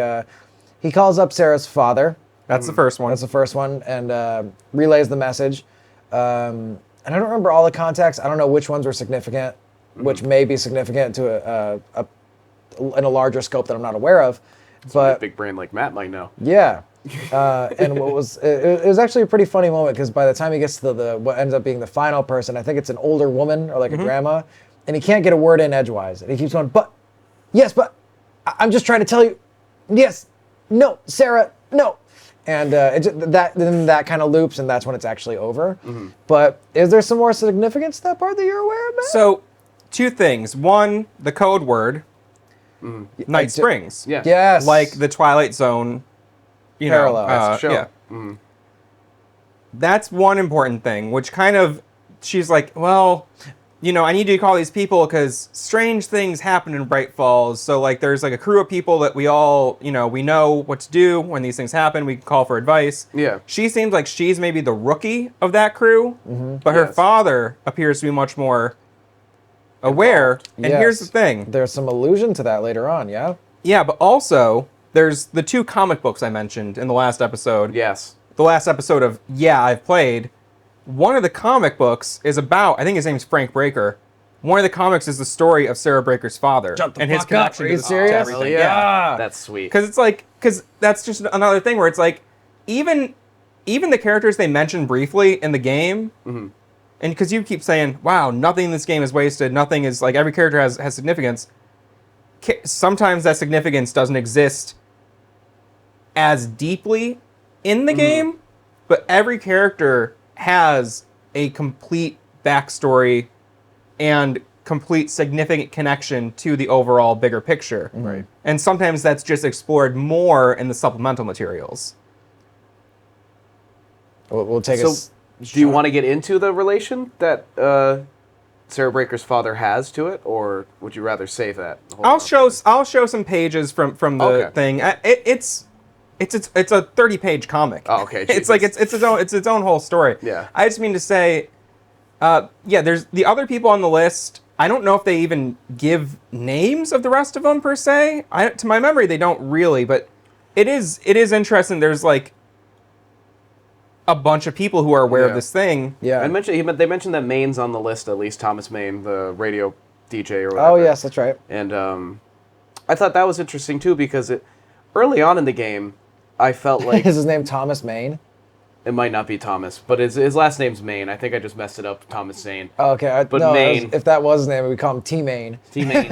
he calls up Sarah's father. That's the first one. That's the first one, and relays the message. And I don't remember all the contacts. I don't know which ones were significant, which may be significant to in a larger scope that I'm not aware of. But big brain like Matt might know. yeah, and what was it was actually a pretty funny moment because by the time he gets to the what ends up being the final person, I think it's an older woman or like a grandma, and he can't get a word in edgewise, and he keeps going, but yes, but I'm just trying to tell you, yes, no, Sarah, no. And that kind of loops, and that's when it's actually over. But is there some more significance to that part that you're aware of, Matt? So, two things. One, the code word, Night Springs. Yeah. Yes. Like the Twilight Zone, Parallel. That's the show. Yeah. That's one important thing, which kind of, she's like, well, I need to call these people because strange things happen in Bright Falls. So, like, there's like a crew of people that we all, we know what to do when these things happen. We can call for advice. Yeah. She seems like she's maybe the rookie of that crew, but her Yes. father appears to be much more aware. And here's the Yes. thing. There's some allusion to that later on, yeah? Yeah, but also, there's the 2 comic books I mentioned in the last episode. Yes. The last episode of I've Played. One of the comic books is about, I think his name's Frank Breaker. One of the comics is the story of Sarah Breaker's father Shut the and his fuck up. connection Are to you the- to serious? everything. Hell yeah. That's sweet. Because that's just another thing where it's like, even the characters they mention briefly in the game, and because you keep saying, wow, nothing in this game is wasted, nothing is, like, every character has significance, sometimes that significance doesn't exist as deeply in the game, but every character has a complete backstory and complete significant connection to the overall bigger picture. Right. And sometimes that's just explored more in the supplemental materials. We'll take So, us. do you want to get into the relation that Sarah Breaker's father has to it, or would you rather save that? Hold on. I'll show some pages from the Okay. thing. It's a 30-page comic. Oh, okay, It's like Jesus. it's its own whole story. Yeah. I just mean to say, Yeah, there's the other people on the list. I don't know if they even give names of the rest of them per se. To my memory, they don't really, but it is interesting. There's like a bunch of people who are aware of Yeah. this thing. Yeah. They mentioned that Maine's on the list, at least Thomas Maine, the radio DJ or whatever. Oh yes, that's right. And I thought that was interesting too because early on in the game, I felt like Is his name Thomas Maine? it might not be Thomas, but his last name's Maine. I think I just messed it up, Thomas Maine. Oh, okay, But no, Maine. if that was his name, we call him T Maine. T Maine.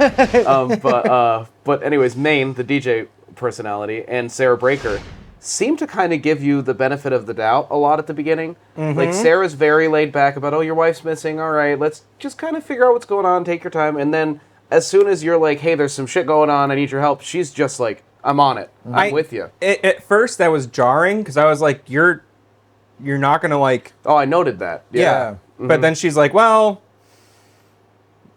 But anyways, Maine, the DJ personality, and Sarah Breaker seem to kind of give you the benefit of the doubt a lot at the beginning. Like Sarah's very laid back about, oh, your wife's missing. All right, let's just kind of figure out what's going on. Take your time. And then as soon as you're like, hey, there's some shit going on. I need your help. She's just like, I'm on it. I'm with you. At first, that was jarring because I was like, you're not gonna like. Oh, I noted that. Yeah. But then she's like, well,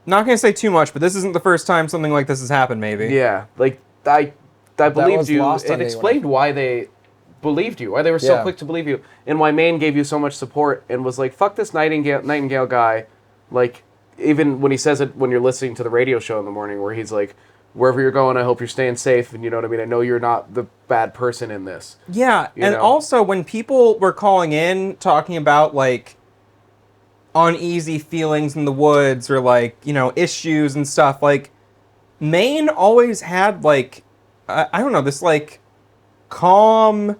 not gonna say too much, but this isn't the first time something like this has happened. Maybe. Yeah. Like I believed was you. lost on It me explained why they believed you, why they were so Yeah. quick to believe you, and why Maine gave you so much support and was like, fuck this Nightingale guy. Like, even when he says it when you're listening to the radio show in the morning where he's like, wherever you're going, I hope you're staying safe, and you know what I mean? I know you're not the bad person in this. Yeah, and know? also when people were calling in talking about like uneasy feelings in the woods or like, you know, issues and stuff, like Maine always had like I don't know, this like calm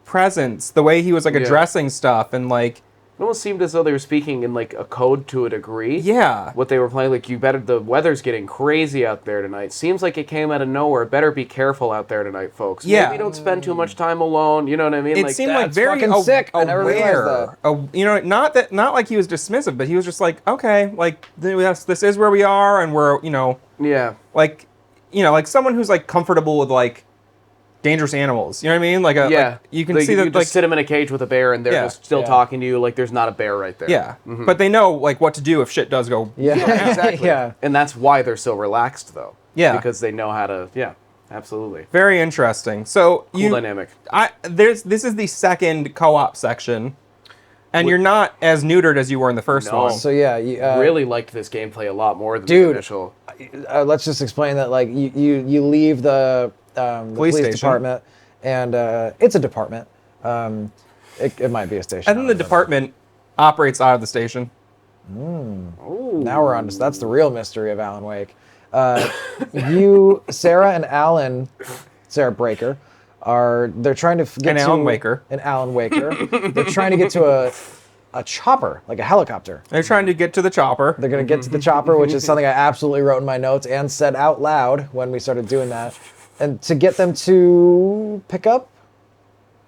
presence, the way he was like Yeah. addressing stuff and like It almost seemed as though they were speaking in like a code to a degree. yeah. What they were playing, like, the weather's getting crazy out there tonight. Seems like it came out of nowhere. Better be careful out there tonight, folks. Yeah. Maybe don't spend too much time alone. You know what I mean? It like, seemed like that's very fucking sick. I never realized aware. You know, not like he was dismissive, but he was just like, okay, like this is where we are, and we're, you know, yeah. like, you know, like someone who's like comfortable with like dangerous animals. You know what I mean? Like a Yeah. like, you can Like, see you that just like sit them in a cage with a bear and they're Yeah. just still Yeah. talking to you like there's not a bear right there. yeah, but they know like what to do if shit does go. Yeah, Exactly. yeah. And that's why they're so relaxed, though. Yeah. Because they know how to, absolutely. Very interesting. So Cool dynamic. this is the second co-op section, and you're not as neutered as you were in the first No. one. So yeah, you, Really liked this gameplay a lot more than the Dude. initial. let's just explain that like you leave the police station. department, and it's a department. It might be a station. And then the department operates out of the station. Now we're on. That's the real mystery of Alan Wake. Sarah and Alan, Sarah Breaker, they're trying to get And to Alan Waker. And Alan Waker. They're trying to get to a chopper, like a helicopter. They're trying to get to the chopper. They're going to get to the chopper, which is something I absolutely wrote in my notes and said out loud when we started doing that. And to get them to pick up,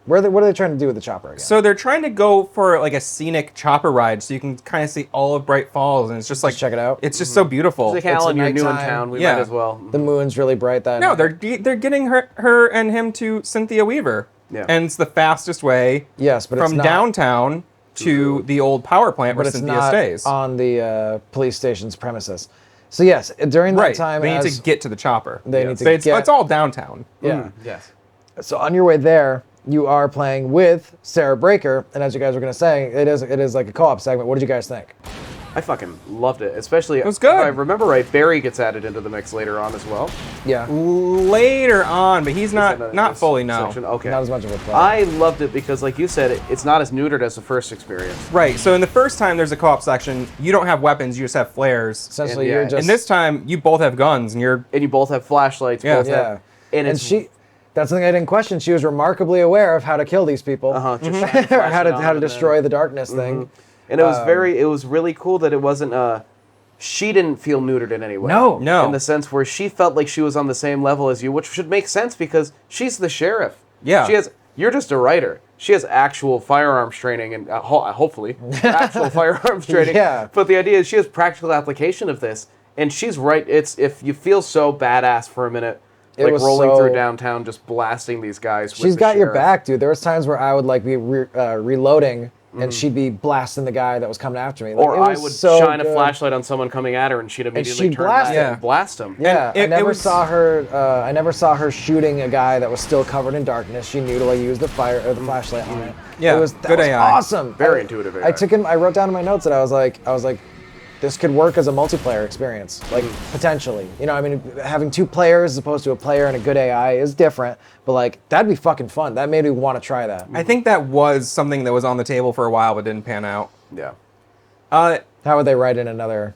what are they trying to do with the chopper again? So they're trying to go for like a scenic chopper ride, so you can kind of see all of Bright Falls, and it's just like check it out? It's just so beautiful. It's like, Alan, you're new in nighttime. town. We Yeah. might as well. The moon's really bright that No, night. they're getting her and him to Cynthia Weaver. Yeah. And it's the fastest way Yes, but it's from not, downtown to the old power plant where but it's Cynthia not stays. on the police station's premises. So yes, during that Right. time, They need as- to get to the chopper. They Yeah. need to So it's get- all downtown. yeah. Yes. So on your way there, you are playing with Sarah Breaker, and as you guys were gonna say, it is like a co-op segment. What did you guys think? I fucking loved it. Especially, was good. if I remember right, Barry gets added into the mix later on as well. Yeah, Later on, but he's In not this fully no. section. Okay. not as much of a play. I loved it because, like you said, it's not as neutered as the first experience. Right. So in the first time there's a co-op section, you don't have weapons, you just have flares. Essentially, and you're yeah, just And this time you both have guns and you're And you both have flashlights. Yeah. Both yeah. Have, and it's she. That's something I didn't question. She was remarkably aware of how to kill these people, just or shine how to flashlight on how to and destroy then- the darkness thing. And it was it was really cool that it wasn't. She didn't feel neutered in any way. No. No. In the sense where she felt like she was on the same level as you, which should make sense because she's the sheriff. Yeah. She has. You're just a writer. She has actual firearms training and hopefully actual firearms training. Yeah. But the idea is she has practical application of this, and she's right. It's if you feel so badass for a minute. It Like was rolling so- through downtown, just blasting these guys. She's with got the your sheriff. back, dude. There was times where I would like be reloading and she'd be blasting the guy that was coming after me. Or it I was would so shine a good. flashlight on someone coming at her, and she'd immediately she'd turn blast back him. and blast him. Yeah, And I it never was- saw her. I never saw her shooting a guy that was still covered in darkness. She knew to like use the fire or the flashlight on it. Yeah, it was, that good was AI. awesome. Very intuitive AI. I wrote down in my notes that I was like, this could work as a multiplayer experience, like potentially. You know, I mean, having 2 players as opposed to a player and a good AI is different, but like that'd be fucking fun. That made me want to try that. I think that was something that was on the table for a while but didn't pan out. Yeah. Uh, How would they write in another?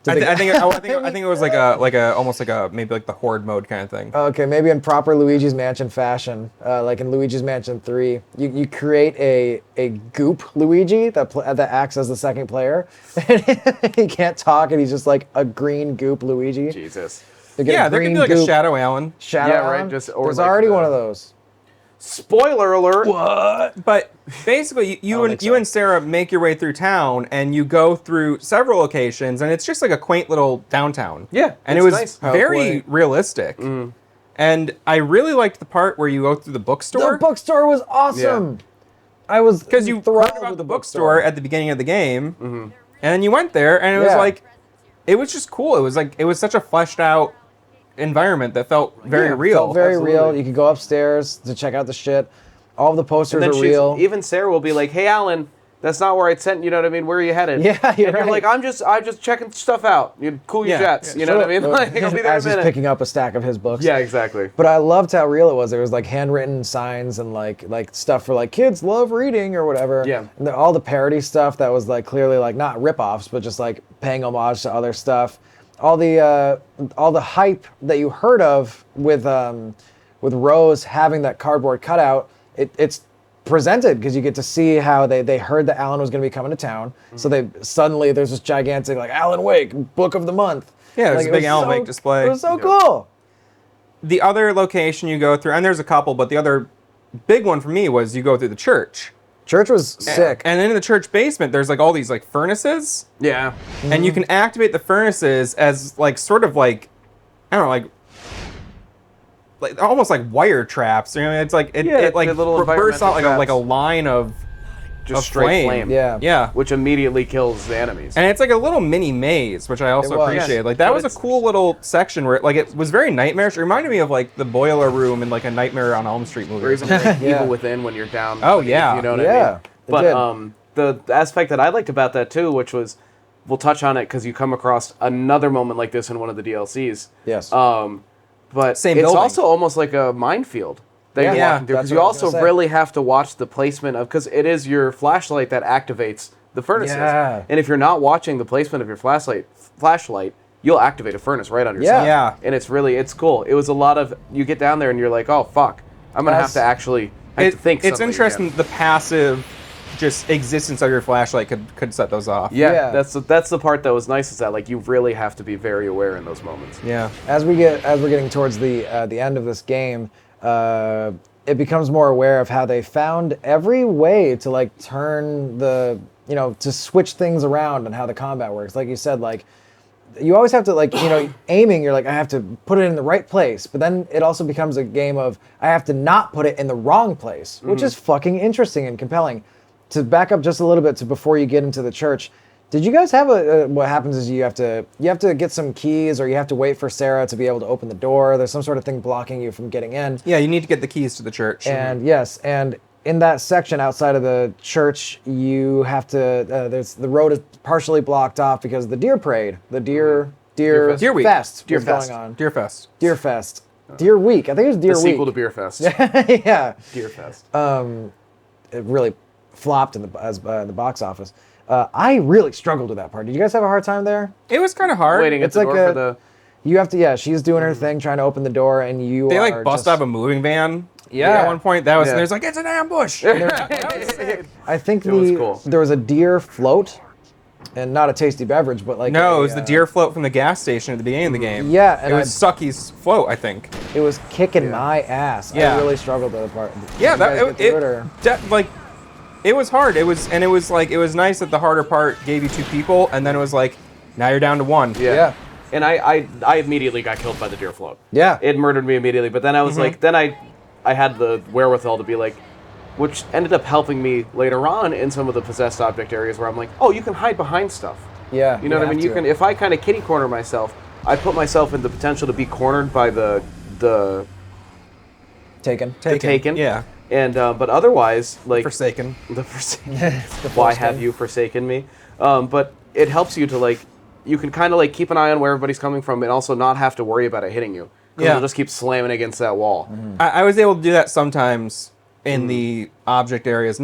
I think it was like a almost like a maybe like the horde mode kind of thing. Okay, maybe in proper Luigi's Mansion fashion, like in Luigi's Mansion 3, you create a goop Luigi that acts as the second player. He can't talk, and he's just like a green goop Luigi. Jesus. They get Yeah, a there could green be like a goop Shadow Alan. shadow Yeah, right, on. just- or There's like already the- one of those. Spoiler alert. But basically, you think so. and Sarah make your way through town, and you go through several locations, and it's just like a quaint little downtown. Yeah, and it it's was nice. How very quaint. realistic. And I really liked the part where you go through the The bookstore bookstore was awesome. I was because you enthralled heard about with the bookstore at the beginning of the game, and then you went there, and it was Yeah. like, it was just cool. It was such a fleshed out environment that felt very Yeah, real. felt very real. Absolutely. You could go upstairs to check out the shit. All the posters And are then real. even Sarah will be like, "Hey, Alan, that's not where I sent. You know what I mean? Where are you headed?" Yeah, you're and right. you're like, "I'm just checking stuff out. You cool your Yeah, jets. yeah, You know what I mean? Like, I'll be there in As a he's minute." picking up a stack of his books. Yeah, exactly. But I loved how real it was. There was like handwritten signs and like stuff for like kids love reading or whatever. Yeah. And all the parody stuff that was like clearly like not rip-offs, but just like paying homage to other stuff. All the hype that you heard of with Rose having that cardboard cutout, it's presented because you get to see how they heard that Alan was going to be coming to town. So they suddenly there's this gigantic like Alan Wake book of the month. Yeah, there's Like, a it big was Alan Wake display. It was so cool. The other location you go through, and there's a couple, but the other big one for me was you go through the church. Church was sick. And in the church basement, there's like all these like furnaces, Yeah. and you can activate the furnaces as like sort of like, I don't know, like almost like wire traps. You know, it's like it, Yeah, it like the little bursts out environmental like a traps. line of Just of straight flame. Yeah. Yeah. Which immediately kills the enemies. And it's like a little mini maze, which I also It was. appreciated. Yes. Like that But was a it's- cool little section where it was very nightmarish. It reminded me of like the boiler room in like a Nightmare on Elm Street movie. or or even something. like Yeah. Evil Within when you're down. Oh, beneath, yeah. You know what Yeah, I mean? it But did. the aspect that I liked about that too, which was, we'll touch on it because you come across another moment like this in one of the DLCs. Yes. But Same it's building. also almost like a minefield that you're Yeah, walking through, that's because you what I was also gonna say. really have to watch the placement of, because it is your flashlight that activates the furnaces. Yeah. And if you're not watching the placement of your flashlight, you'll activate a furnace right on your Yeah. side. Yeah. And it's cool. It was a lot of, you get down there and you're like, oh fuck, I'm gonna have That's- to actually have to think. It's something interesting again. the passive just existence of your flashlight could set those off. Yeah, Yeah. that's the part that was nice, is that like you really have to be very aware in those moments. Yeah. As we're getting towards the end of this game, it becomes more aware of how they found every way to like turn to switch things around and how the combat works. Like you said, like you always have to like aiming. You're like, I have to put it in the right place, but then it also becomes a game of I have to not put it in the wrong place, which is fucking interesting and compelling. To back up just a little bit to before you get into the church. Did you guys have what happens is you have to get some keys, or you have to wait for Sarah to be able to open the door. There's some sort of thing blocking you from getting in. Yeah, you need to get the keys to the church. And yes, and in that section outside of the church, you have to. The road is partially blocked off because of the deer parade, the deer Deer Week. fest Deer was Fest. going on. Deer Fest. Deer Fest. Deer Week. I think it was Deer The Week. sequel to Beer Fest. yeah. Deer Fest. It really flopped in the box office. I really struggled with that part. Did you guys have a hard time there? It was kind of hard. Waiting at It's the like door for the. You have to. Yeah, she's doing her thing, trying to open the door, and you They are like bust just, out of a moving van. Yeah. At one point, that was Yeah. there's like it's an ambush. I think It was cool. there was a deer float, and not a tasty beverage, but like No, a, it was the deer float from the gas station at the beginning of the game. Yeah, and it was Sucky's float, I think. It was kicking my ass. Yeah. I really struggled with the part. Yeah, Did you guys that get through it, or- like it was hard. It was nice that the harder part gave you 2 people, and then it was like now you're down to 1. Yeah. And I immediately got killed by the deer float. Yeah. It murdered me immediately. But then I was like, then I had the wherewithal to be like, which ended up helping me later on in some of the possessed object areas where I'm like, oh, you can hide behind stuff. Yeah. You know what I mean? You have can, to. if I kind of kitty corner myself, I put myself in the potential to be cornered by the Taken. Taken. Yeah. And but otherwise, like Forsaken. the why have you forsaken me? But it helps you to like, you can kind of like keep an eye on where everybody's coming from, and also not have to worry about it hitting you. Because Yeah. it'll just keep slamming against that wall. I was able to do that sometimes in the object areas.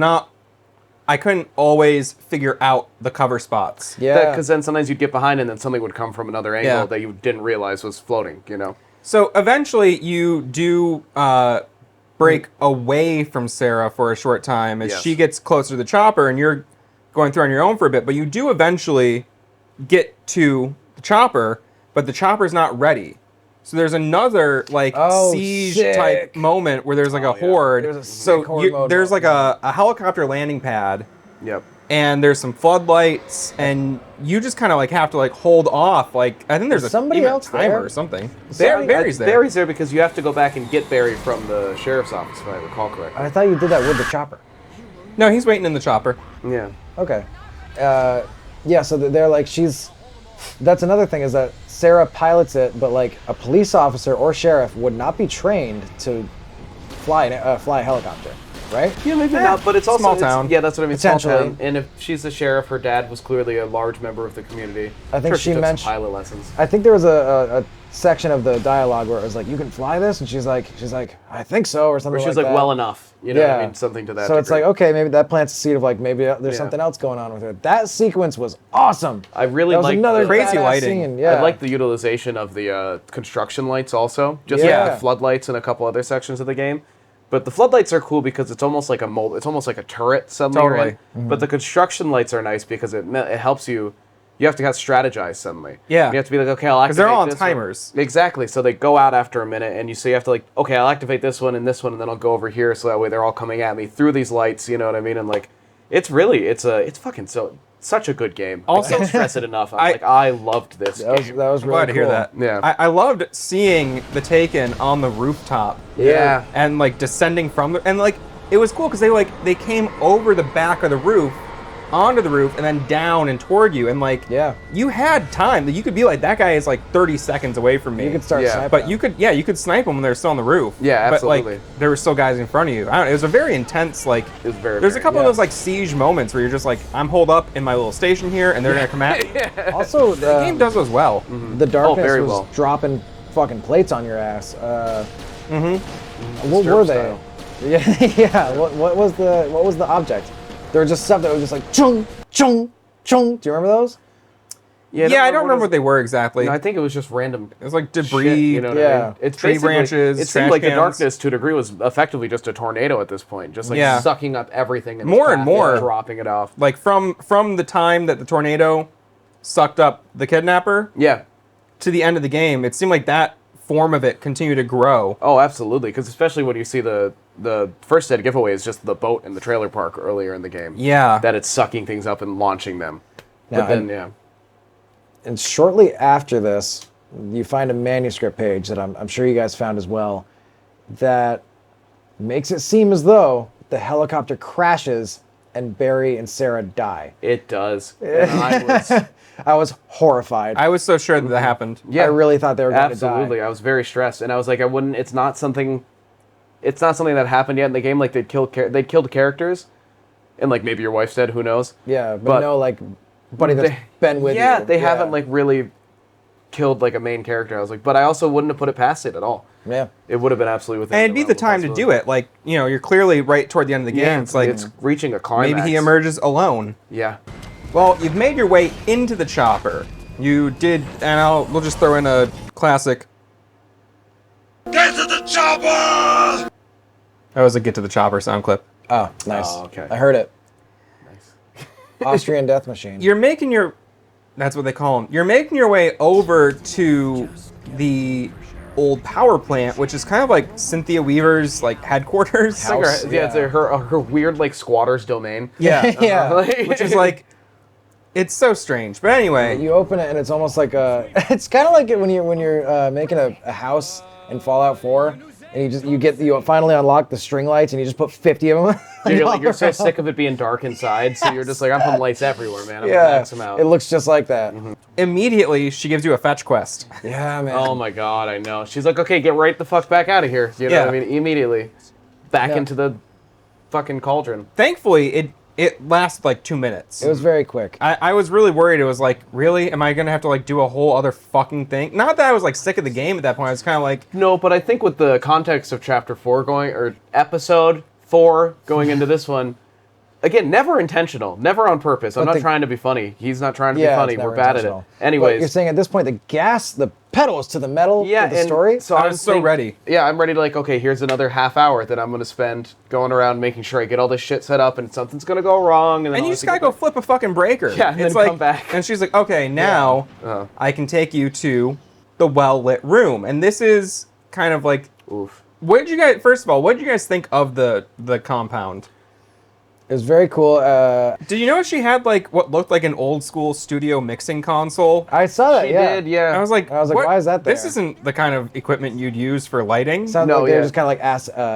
I couldn't always figure out the cover spots. Yeah. Because then sometimes you'd get behind, and then something would come from another angle Yeah. that you didn't realize was floating. You know. So eventually you do break away from Sarah for a short time as Yes. she gets closer to the chopper, and you're going through on your own for a bit, but you do eventually get to the chopper, but the chopper's not ready. So there's another like Oh, siege sick. type moment where there's like a yeah. horde. There's a so sick horde mode there's like moment. a helicopter landing pad, Yep. and there's some floodlights, and you just kind of like have to like hold off. Like I think there's Is somebody even else timer there? or something. Barry's there. Barry's there because you have to go back and get Barry from the sheriff's office, if I recall correctly. I thought you did that with the chopper. No, he's waiting in the chopper. Yeah. Okay. Yeah, so they're like, that's another thing is that Sarah pilots it, but like a police officer or sheriff would not be trained to fly a helicopter, right? Yeah, maybe not, but it's also small town. Yeah, that's what I mean. Small Potentially. town. And if she's the sheriff, her dad was clearly a large member of the community. I think Sure, she took some mentioned- pilot lessons. I think there was a section of the dialogue where it was like, you can fly this? And she's like, I think so, or something Or she's like like, that. well enough. You know what I mean? Something to that So it's like, degree. okay, maybe that plants the seed of like, maybe there's Yeah. something else going on with it. That sequence was awesome. I really That was like another the- Crazy badass lighting. Scene. Yeah. I like the utilization of the construction lights also, just Yeah. like the floodlights in a couple other sections of the game. But the floodlights are cool because it's almost like it's almost like a turret suddenly. you're Totally. in. But the construction lights are nice because it helps you. You have to kind of strategize suddenly. Yeah. You have to be like, okay, I'll activate they're all on this one. timers. Exactly. So they go out after a minute, and you have to like, okay, I'll activate this one, and then I'll go over here, so that way they're all coming at me through these lights. You know what I mean? And like, it's fucking such a good game. Also- I can't stress it enough. I loved this that was, game. that was I'm really glad to hear cool. that. Yeah. I loved seeing the Taken on the rooftop Yeah. and like descending from the, and like it was cool because they came over the back of the roof onto the roof and then down and toward you, and like Yeah. you had time that you could be like, that guy is like 30 seconds away from me. You could start Yeah. sniping But them. you could snipe them when they're still on the roof. Yeah, But absolutely. like there were still guys in front of you. I don't know, it was a very intense like. It was very, There's a very- couple of yeah. those like siege moments where you're just like, I'm holed up in my little station here, and they're gonna come at me. Also, The game does those well. the darkness very was well. dropping fucking plates on your ass. What Stirrup were they? style. Yeah, yeah. What was the object? There was just stuff that was just like chung chung chung. Do you remember those? Yeah, I don't remember what they were exactly. No, I think it was just random. It was like debris. Shit, you know what I Yeah. mean? It's Tree basically- branches, It trash seemed like the cans. darkness, to a degree, was effectively just a tornado at this point, just like Yeah. sucking up everything. In More its and path more. dropping it off. Like from the time that the tornado sucked up the kidnapper Yeah. to the end of the game, it seemed like that form of it continued to grow. Oh, absolutely. Because especially when you see the first set giveaway is just the boat in the trailer park earlier in the game. Yeah. That it's sucking things up and launching them. Yeah, But then, and- yeah. And shortly after this, you find a manuscript page that I'm sure you guys found as well, that makes it seem as though the helicopter crashes and Barry and Sarah die. It does. And I was I was horrified. I was so sure that happened. Yeah. I really thought they were going to die. absolutely. I was very stressed, and I was like, I wouldn't. It's not something that happened yet in the game. Like they'd killed characters, and like maybe your wife's dead. Who knows? Yeah, but, But no, like, buddy that's They- been with you. yeah, they haven't like really killed like a main character. I was like, but I also wouldn't have put it past it at all. Yeah. It would have been absolutely within. And it'd be the time to do it. Like, you know, you're clearly right toward the end of the game. Yeah, It's like it's reaching a climax. maybe he emerges alone. Yeah. Well, you've made your way into the chopper. You did, and we'll just throw in a classic. Get to the chopper! That was a get to the chopper sound clip. Oh, nice. Oh, okay. I heard it. Nice. Austrian Death Machine. You're making your, that's what they call them. You're making your way over to the old power plant, which is kind of like Cynthia Weaver's like headquarters. It's like House, it's her weird like squatter's domain. Yeah, Yeah. which is like, it's so strange. But anyway, You open it and it's almost like a. It's kind of like when you're making a house in Fallout 4, and you finally unlock the string lights, and you just put 50 of them. You're so sick of it being dark inside, so you're just like, I'm putting lights everywhere, man. I'm gonna Yeah, max them out. it looks just like that. Immediately, she gives you a fetch quest. Yeah, man. Oh my god, I know. She's like, okay, get right the fuck back out of here. You know Yeah. what I mean? Immediately. Back Yeah. into the fucking cauldron. Thankfully, it lasted like 2 minutes. It was very quick. I was really worried. It was like, really? Am I going to have to like do a whole other fucking thing? Not that I was like sick of the game at that point. I was kind of like, No, but I think with the context of chapter 4 or episode 4 going into this one, again, never intentional, never on purpose. I'm But not trying to be funny. He's not trying to be Yeah, funny. it's We're never bad at it. intentional. But Anyways. you're saying at this point the pedal is to the metal Yeah, for the and story? so I I'm was so ready. Yeah, I'm ready to like, okay, here's another half hour that I'm going to spend going around making sure I get all this shit set up and something's going to go wrong. And, then and I'll you have just to gotta get go back. flip a fucking breaker. Yeah, and it's then like, come back. And she's like, okay, now Uh-huh. I can take you to the well-lit room. And this is kind of like, Oof. first of all, what did you guys think of the compound? It was very cool. Did you know she had like what looked like an old school studio mixing console? I saw that, She yeah. did, yeah. I was like, what? Why is that This there? isn't the kind of equipment you'd use for lighting. Sounds No, like they were yeah. just kind of like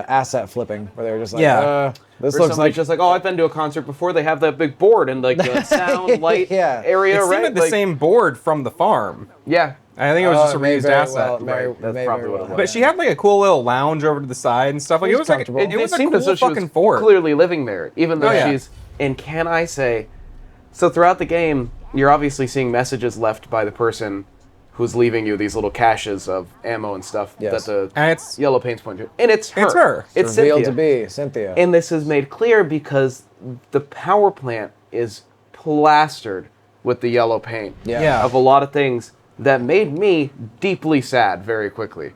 asset flipping, where they were just like, Yeah. this Or looks somebody's like just like, oh, I've been to a concert before. They have that big board and like the sound light Yeah. area, It seemed right? like the same board from the farm. Yeah. I think it was just a may reused very asset. well- may- Right, that's may probably very what it well was. But she had like a cool little lounge over to the side and stuff. Like It it was was like comfortable. it was a seemed cool as though she was fucking fort. clearly living there, even though Oh, yeah. she's. And can I say, so throughout the game, you're obviously seeing messages left by the person who's leaving you these little caches of ammo and stuff Yes. that the And it's yellow paint's pointing to, and it's her. It's her. It's revealed Cynthia. to be Cynthia. And this is made clear because the power plant is plastered with the yellow paint Yeah. of a lot of things that made me deeply sad very quickly.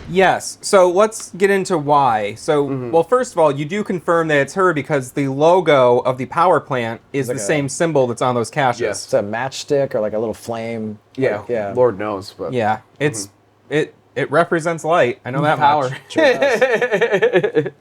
yes. So let's get into why. So well, first of all, you do confirm that it's her because the logo of the power plant is like the a- same symbol that's on those caches. Yes. It's a matchstick or like a little flame. Yeah, Like, yeah. Lord knows, but Yeah. It's it represents light. I know that power. much. Sure does.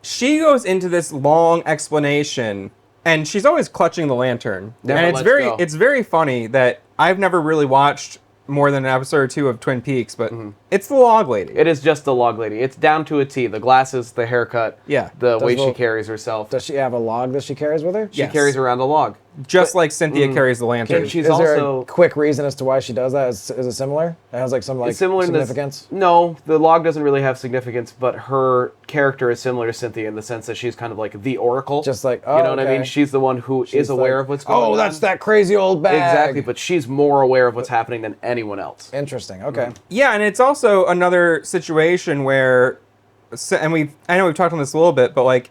She goes into this long explanation, and she's always clutching the lantern. Never and lets go. it's very funny that I've never really watched more than an episode or two of Twin Peaks, but it's the log lady. It is just the log lady. It's down to a T. The glasses, the haircut, Yeah. the way she little- carries herself. Does she have a log that she carries with her? She Yes. carries around a log. Just like Cynthia carries the lantern. And she's Is there also a quick reason as to why she does that? Is it similar? It has like some like it's similar significance. in this. No, the log doesn't really have significance, but her character is similar to Cynthia in the sense that she's kind of like the oracle. Just like, you know oh, what I okay. mean? She's the one who is aware of what's going on. Oh, that's that crazy old bag. Exactly, but she's more aware of what's happening than anyone else. Interesting. Okay. Yeah, and it's also another situation where, and I know we've talked on this a little bit, but like,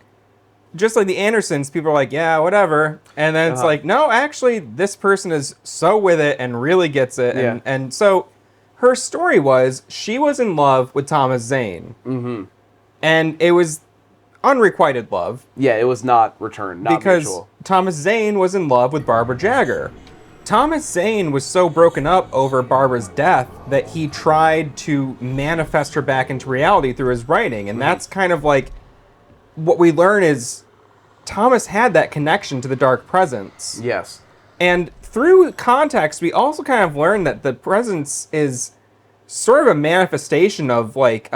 just like the Andersons, people are like, yeah, whatever, and then it's like, no, actually, this person is so with it and really gets it, and Yeah. and so her story was she was in love with Thomas Zane, and it was unrequited love Yeah, it was not returned, not because mutual. Thomas Zane was in love with Barbara Jagger. Thomas Zane was so broken up over Barbara's death that he tried to manifest her back into reality through his writing. And that's kind of like what we learn is Thomas had that connection to the dark presence. Yes. And through context, we also kind of learn that the presence is sort of a manifestation of like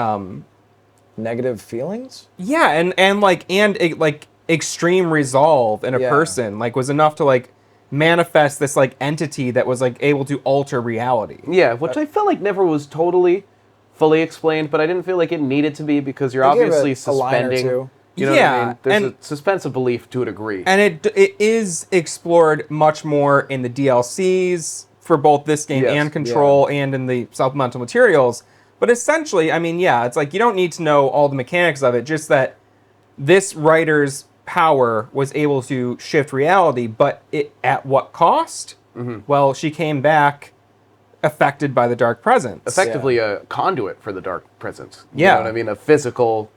Negative feelings. yeah, and like extreme resolve in a Yeah. person like was enough to like manifest this like entity that was like able to alter reality. Yeah, which I felt like never was totally fully explained, but I didn't feel like it needed to be because you're They gave obviously it a line or suspending. two. You know what Yeah, I mean? There's and- a suspense of belief to a degree. And it is explored much more in the DLCs for both this game Yes, and Control and in the supplemental materials. But essentially, I mean, yeah, it's like you don't need to know all the mechanics of it, just that this writer's power was able to shift reality, but at what cost? Well, she came back affected by the dark presence. Effectively a conduit for the dark presence. You Yeah. know what I mean? A physical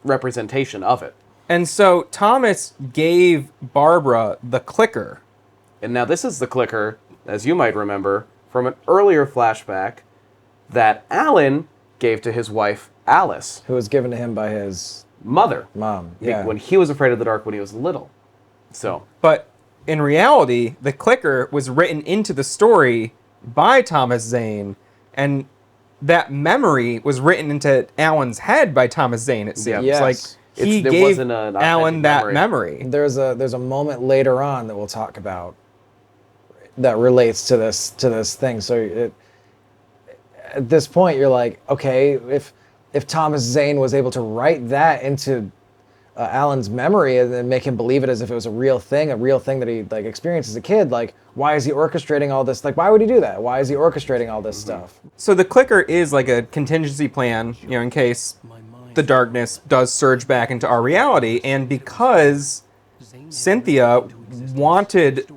representation of it. And so Thomas gave Barbara the clicker. And now this is the clicker, as you might remember, from an earlier flashback that Alan gave to his wife, Alice, Who was given to him by his mother, mom. be- Yeah. when he was afraid of the dark when he was little. So, But in reality, the clicker was written into the story by Thomas Zane, and that memory was written into Alan's head by Thomas Zane, it seems. Yes. Like, he There gave wasn't an Alan authentic that memory. memory. There's a moment later on that we'll talk about that relates to this thing. So at this point, you're like, okay, if Thomas Zane was able to write that into Alan's memory and then make him believe it as if it was a real thing that he like experienced as a kid, like, why is he orchestrating all this? Like, why would he do that? Why is he orchestrating all this stuff? So the clicker is like a contingency plan, in case the darkness does surge back into our reality. And because Cynthia wanted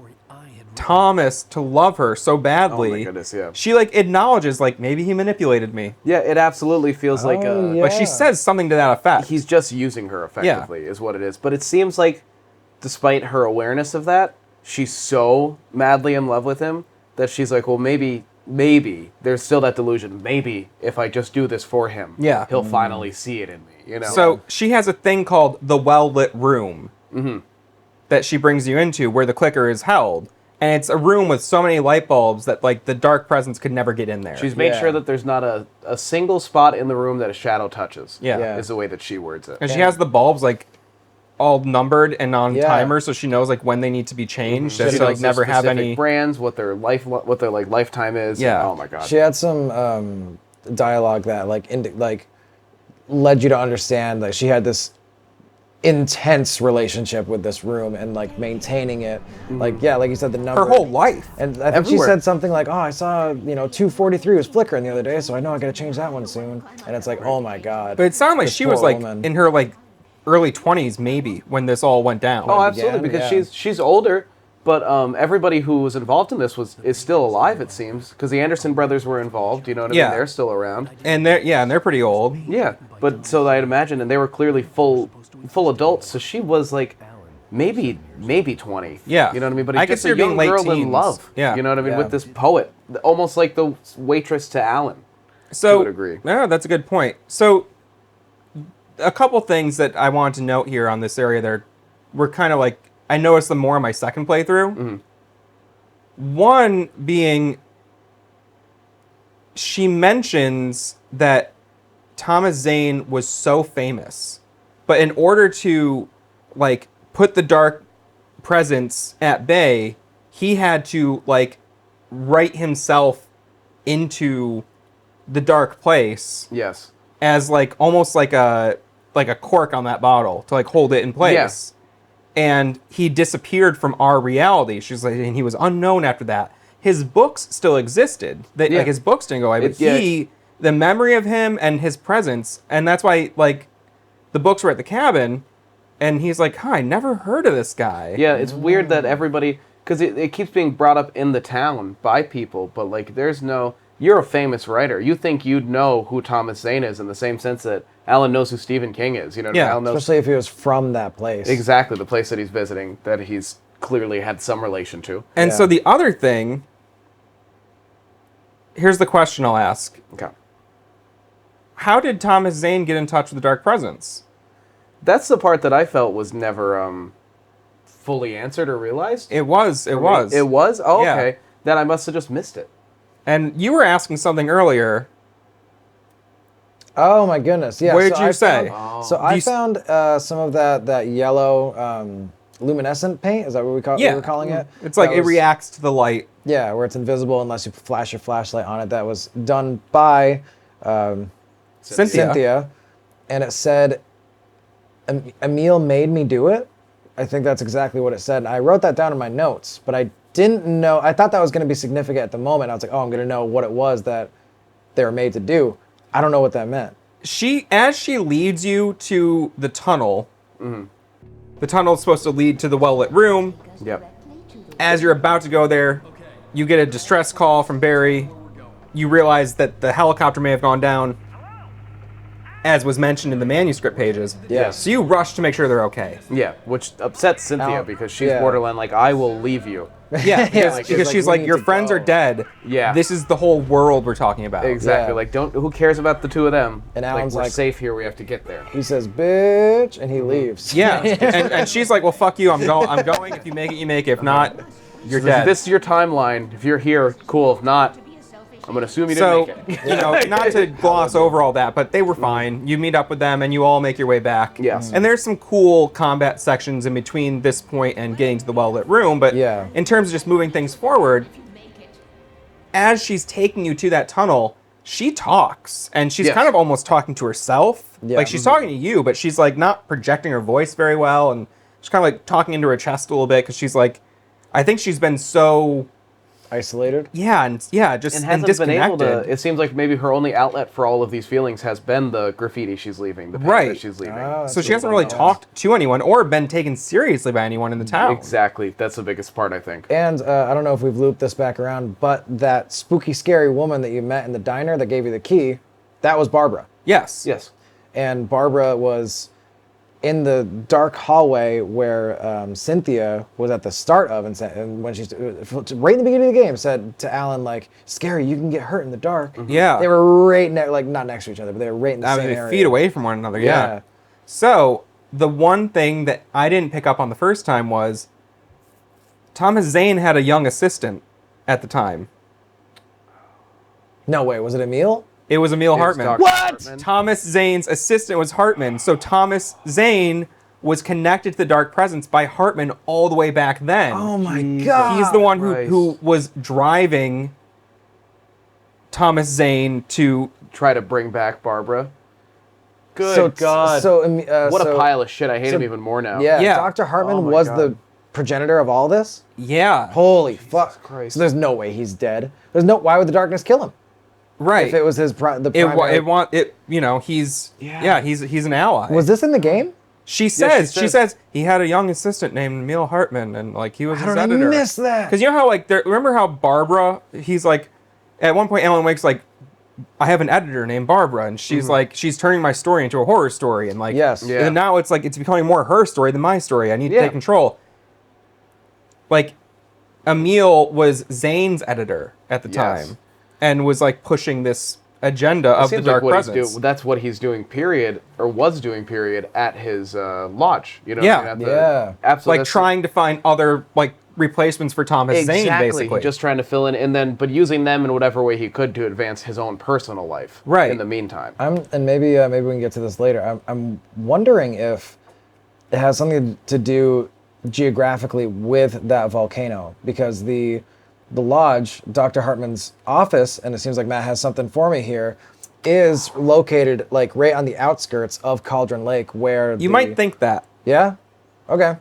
Thomas to love her so badly, Oh my goodness, yeah. she like acknowledges like maybe he manipulated me. Yeah, it absolutely feels like yeah. Like she says something to that effect. he's just using her effectively, is what it is. But it seems like, despite her awareness of that, she's so madly in love with him that she's like, well, maybe there's still that delusion. Maybe if I just do this for him, Yeah. he'll finally see it in me. So she has a thing called the well-lit room that she brings you into where the clicker is held. And it's a room with so many light bulbs that like the dark presence could never get in there. she's made Yeah. sure that there's not a single spot in the room that a shadow touches. Yeah. Yeah. Is the way that she words it. And she has the bulbs like all numbered and on Yeah. timer, so she knows like when they need to be changed. She Just to knows like their never have specific any. brands, what their like lifetime is. Yeah. Oh my god. She had some dialogue that like led you to understand that she had this intense relationship with this room and like maintaining it. Like you said, the number. Her whole life. And I think Everywhere. she said something like, "Oh, I saw 243 was flickering the other day, so I know I got to change that one soon." And it's like, "Oh my god!" But it sounded like This she was poor like woman. in her like early 20s maybe when this all went down. Oh, absolutely, began, because yeah. she's older, but everybody who was involved in this is still alive, it seems, because the Anderson brothers were involved. You know what I Yeah. mean? They're still around. And they're pretty old. Yeah, but so I'd imagine, and they were clearly full adults. So she was like maybe 20. Yeah. you know what I mean. But I it's guess just a you're being young late girl in teens. love. Yeah. you know what I mean, Yeah. with this poet, almost like the waitress to Alan. So would agree. Yeah, that's a good point. So a couple things that I wanted to note here on this area there were kind of like I noticed them more in my second playthrough. One being she mentions that Thomas Zane was so famous, but in order to like put the dark presence at bay, he had to like write himself into the dark place Yes. as like almost like a cork on that bottle to like hold it in place. And he disappeared from our reality. She's like, and he was unknown after that. His books still existed. That Yeah. like his books didn't go away, but Yeah. the memory of him and his presence, and that's why like the books were at the cabin, and he's like, "Huh, I never heard of this guy." Yeah, it's weird that everybody, because it keeps being brought up in the town by people, but like there's no, you're a famous writer. You think you'd know who Thomas Zane is in the same sense that Alan knows who Stephen King is. You know, Yeah, Alan knows Especially if he was from that place. exactly the place that he's visiting, that he's clearly had some relation to. And Yeah. so the other thing, here's the question I'll ask. Okay. How did Thomas Zane get in touch with the Dark Presence? That's the part that I felt was never fully answered or realized. It was. It was? Oh, Yeah. okay. Then I must have just missed it. And you were asking something earlier. Oh my goodness! Yeah. What did so you I say? Found, so I These- found some of that yellow luminescent paint. Is that what we were calling it? It's like That it was- reacts to the light. Yeah, where it's invisible unless you flash your flashlight on it. That was done by Cynthia, and it said, "Emil made me do it." I think that's exactly what it said. And I wrote that down in my notes, but I didn't know. I thought that was going to be significant at the moment. I was like, "Oh, I'm going to know what it was that they were made to do." I don't know what that meant. As she leads you to the tunnel, the tunnel is supposed to lead to the well-lit room. Yep. As you're about to go there, you get a distress call from Barry. You realize that the helicopter may have gone down, as was mentioned in the manuscript pages. Yeah. So you rush to make sure they're okay. Yeah, which upsets Cynthia Al- because she's yeah. borderline like, I will leave you. Yeah, because, like, because she's she's like, like, "We your need to friends go." are dead. Yeah. This is the whole world we're talking about. Exactly. Yeah. Like, who cares about the two of them? And like, Alan's we're like- safe here. We have to get there. He says, "Bitch," and he leaves. Yeah. and she's like, well, fuck you. I'm going. If you make it, you make it. If not, you're dead. This is your timeline. If you're here, cool. If not, I'm gonna assume you So, didn't make it. you know, not to gloss over all that, but they were fine. You meet up with them and you all make your way back. Yes. And there's some cool combat sections in between this point and getting to the well-lit room, but Yeah. in terms of just moving things forward, as she's taking you to that tunnel, she talks, and she's Yes. kind of almost talking to herself. Yeah. Like, she's talking to you, but she's, like, not projecting her voice very well, and she's kind of, like, talking into her chest a little bit, because she's, like, I think she's been so... Isolated. just And hasn't been able disconnected. to. It seems like maybe her only outlet for all of these feelings has been the graffiti she's leaving, the paint Right. that she's leaving. So she hasn't really talked to anyone or been taken seriously by anyone in the town. Exactly. That's the biggest part, I think. And I don't know if we've looped this back around, but that spooky, scary woman that you met in the diner that gave you the key, that was Barbara. Yes. Yes. And Barbara was in the dark hallway where Cynthia was at the start of, and when she's right in the beginning of the game, said to Alan, like, "Scary, you can get hurt in the dark." Yeah. They were right like not next to each other, but they were right in the I same mean, area. feet away from one another. Yeah. Yeah. So the one thing that I didn't pick up on the first time was Thomas Zane had a young assistant at the time. No way, was it Emil? It was Emil Hartman. Dr. What? Hartman. Thomas Zane's assistant was Hartman. So Thomas Zane was connected to the Dark Presence by Hartman all the way back then. Oh my Jesus. god. He's the one Christ. who was driving Thomas Zane to... Try to bring back Barbara. Good so, God. What so- a pile of shit. I hate him even more now. Yeah, Yeah. Dr. Hartman Oh my was God. the progenitor of all this? Yeah. Holy fuck. Christ. So there's no way he's dead. Why would the darkness kill him? Right. If it was his the primary. He's Yeah. he's an ally. Was this in the game? She says, she she says- says he had a young assistant named Emil Hartman, and like he was How his did I editor. miss that? Because you know how like remember how Barbara? He's like, at one point Alan Wake's like, I have an editor named Barbara, and she's like, she's turning my story into a horror story, and like, Yes. Yeah. And now it's like it's becoming more her story than my story. I need to Yeah. take control. Like, Emil was Zane's editor at the Yes. time, and was like pushing this agenda of the Seems Dark like what Presence. that's what he's doing, period, or was doing, period, at his lodge. You know Yeah. what I mean? Yeah. Absolutely. Like trying to find other like replacements for Thomas Zane, Exactly. basically. Just trying to fill in, and then, but using them in whatever way he could to advance his own personal life. Right. In the meantime. And maybe we can get to this later. I'm wondering if it has something to do geographically with that volcano, because the lodge, Dr. Hartman's office, and it seems like Matt has something for me here, is located like right on the outskirts of Cauldron Lake, where You might think that. yeah, okay,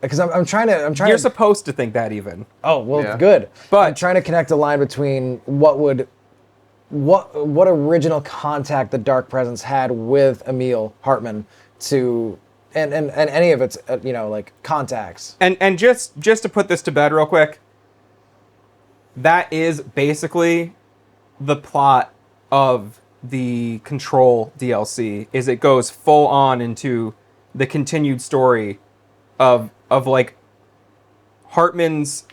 because I'm trying You're to. supposed to think that even. Oh well, Yeah. good. But- I'm trying to connect a line between what original contact the Dark Presence had with Emil Hartman to and any of its like contacts. And just to put this to bed real quick, that is basically the plot of the Control DLC. Is it goes full on into the continued story of like Hartman's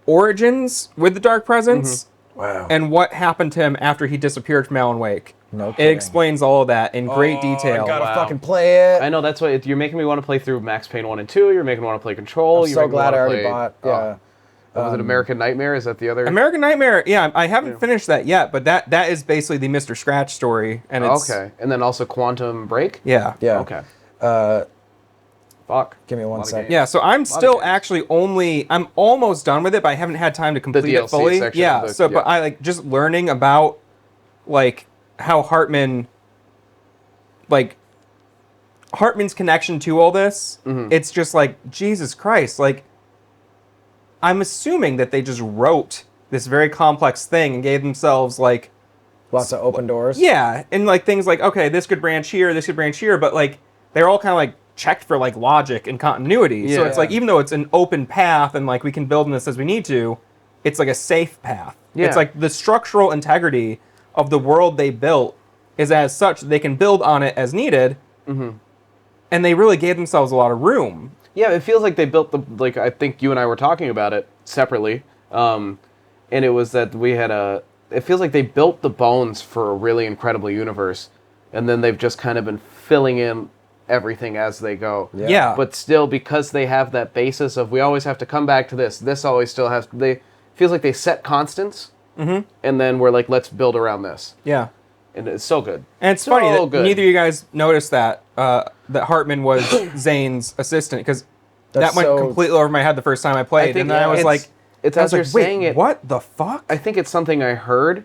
origins with the Dark Presence. Wow. And what happened to him after he disappeared from Alan Wake. No It kidding. explains all of that in great detail. I gotta Wow. fucking play it. I know that's what you're making me want to play through Max Payne 1 and 2. You're making me want to play Control. I'm You're so making me glad I wanna already play- bought. oh, Yeah. was it American Nightmare? Is that the other? American Nightmare, yeah, I haven't finished that yet, but that is basically the Mr. Scratch story, and it's Okay, and then also Quantum Break. yeah, Yeah. Okay. Uh, Fuck. give me A one lot of sec. games. yeah. So I'm still games. actually I'm almost done with it, but I haven't had time to complete it DLC fully. section Yeah. of the- So, yeah. but I like just learning about like how Hartman's connection to all this. Mm-hmm. It's just like Jesus Christ, like. I'm assuming that they just wrote this very complex thing and gave themselves like, Lots of open doors. yeah, and like things like, okay, this could branch here, this could branch here, but like they're all kind of like checked for like logic and continuity. So Yeah. it's like even though it's an open path and like we can build on this as we need to, it's like a safe path. Yeah. It's like the structural integrity of the world they built is as such that they can build on it as needed. Mm-hmm. And they really gave themselves a lot of room. Yeah, it feels like they built like I think you and I were talking about it separately, and it was that we had it feels like they built the bones for a really incredible universe, and then they've just kind of been filling in everything as they go. Yeah. But still, because they have that basis of we always have to come back to this always still has, feels like they set constants and then we're like, let's build around this, Yeah. and it's so good. And it's So funny that good. neither of you guys noticed that Hartman was Zane's assistant, because that That's went so- completely over my head the first time I played, think and then I was it's- like, it's I as was you're like, wait, saying it. what the fuck? I think it's something I heard,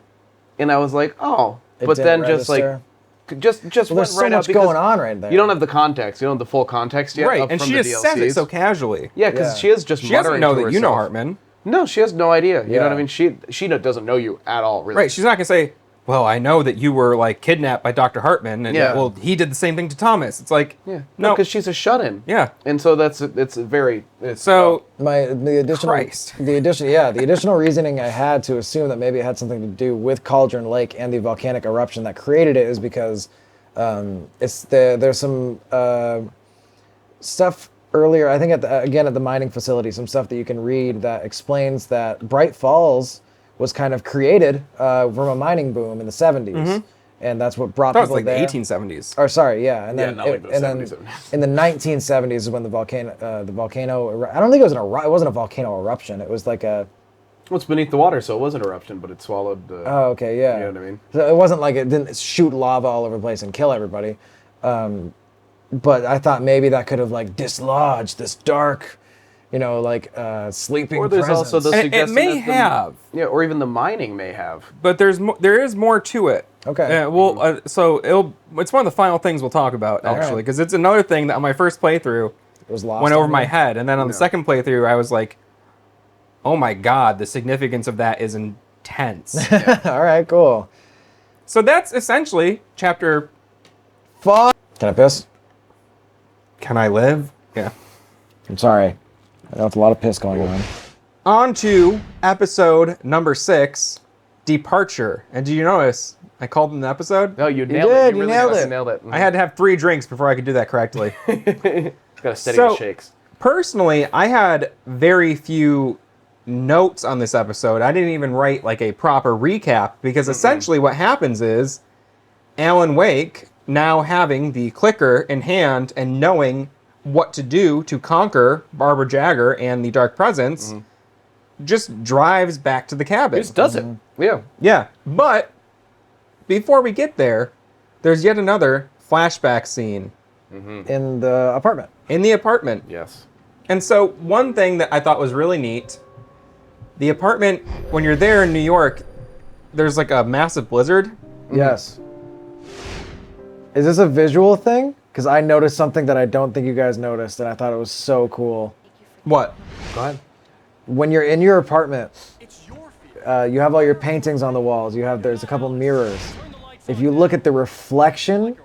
and I was like, oh, It but then didn't just like, register. just Well, went there's so right out much because going on right there. You don't have the context. You don't have the full context yet. Right, of- and from she the just says it DLCs. so casually. Yeah, because Yeah. she is just She doesn't muttering know to that you know herself. Hartman. No, she has no idea. You know what I Yeah. mean? She doesn't know you at all, really. Right, she's not going to say, well, I know that you were, like, kidnapped by Dr. Hartman, and, Yeah. well, he did the same thing to Thomas. It's like, Yeah. no. because she's a shut-in. Yeah. And so it's very. It's, So, The additional Christ. the additional reasoning I had to assume that maybe it had something to do with Cauldron Lake and the volcanic eruption that created it is because there's some stuff earlier, I think at the mining facility, some stuff that you can read that explains that Bright Falls was kind of created from a mining boom in the 70s, and that's what brought that was people like the there. 1870s. Or sorry, yeah, and Yeah, then not like the and then 70s. in the 1970s is when the volcano. I don't think it was it wasn't a volcano eruption. It was like a. well, it's beneath the water, so it was an eruption, but it swallowed. Oh, okay, yeah. You know what I mean? So it wasn't like it didn't shoot lava all over the place and kill everybody, but I thought maybe that could have like dislodged this dark, like sleeping Or there's presence. also the It suggestion may that the- have, Yeah, or even the mining may have. but there is more to it. Okay. Yeah, well, so it's one of the final things we'll talk about, actually, right. because it's another thing that on my first playthrough It was lost went over on my me. head, and then on the second playthrough, I was like, oh my god, the significance of that is intense. All right, cool. So that's essentially chapter. Fuck. Can I piss? Can I live? Yeah. I'm sorry. I know it's a lot of piss going on. On to episode number 6, Departure. And do you notice I called it an episode? No, you nailed did, it. you really nailed fucking it. nailed it. I had to have 3 drinks before I could do that correctly. got to steady So- the shakes. Personally, I had very few notes on this episode. I didn't even write like a proper recap because essentially what happens is Alan Wake, now having the clicker in hand and knowing what to do to conquer Barbara Jagger and the Dark Presence, just drives back to the cabin. He just does it. Yeah. Yeah, but before we get there, there's yet another flashback scene In the apartment. in the apartment. Yes. And so one thing that I thought was really neat, the apartment, when you're there in New York, there's like a massive blizzard. Yes. Is this a visual thing? Because I noticed something that I don't think you guys noticed, and I thought it was so cool. What? Go ahead. When you're in your apartment, you have all your paintings on the walls. There's a couple mirrors. If you look at the reflection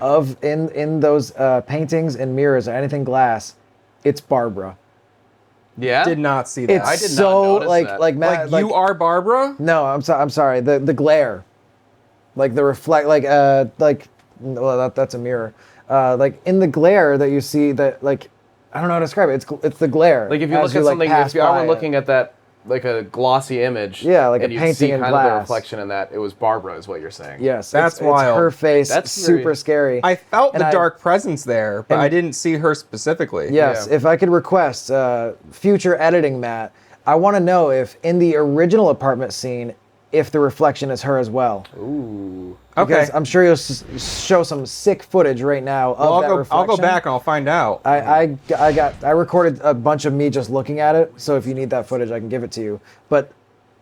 of in those paintings and mirrors or anything glass, it's Barbara. Yeah. Did not see that. It's I did not so notice like that. like like, Matt, you are Barbara? No, I'm sorry. The glare, like the reflect, well, that's a mirror. Like in the glare that you see, that like I don't know how to describe it. It's the glare. Like if you as look at something, pass if you by were it. looking at that, like a glossy image, Yeah, like a and you'd painting see in kind of the glass. reflection in that, it was Barbara, is what you're saying. Yes, That's it's wild. her face. That's super very- scary. I felt And the I- dark presence there, but and- I didn't see her specifically. Yes, Yeah. if I could request future editing, Matt, I want to know if in the original apartment scene, if the reflection is her as well. Ooh. Okay. Because I'm sure you'll show some sick footage right now of Well, that I'll reflection. go back and I'll find out. I recorded a bunch of me just looking at it, so if you need that footage, I can give it to you. But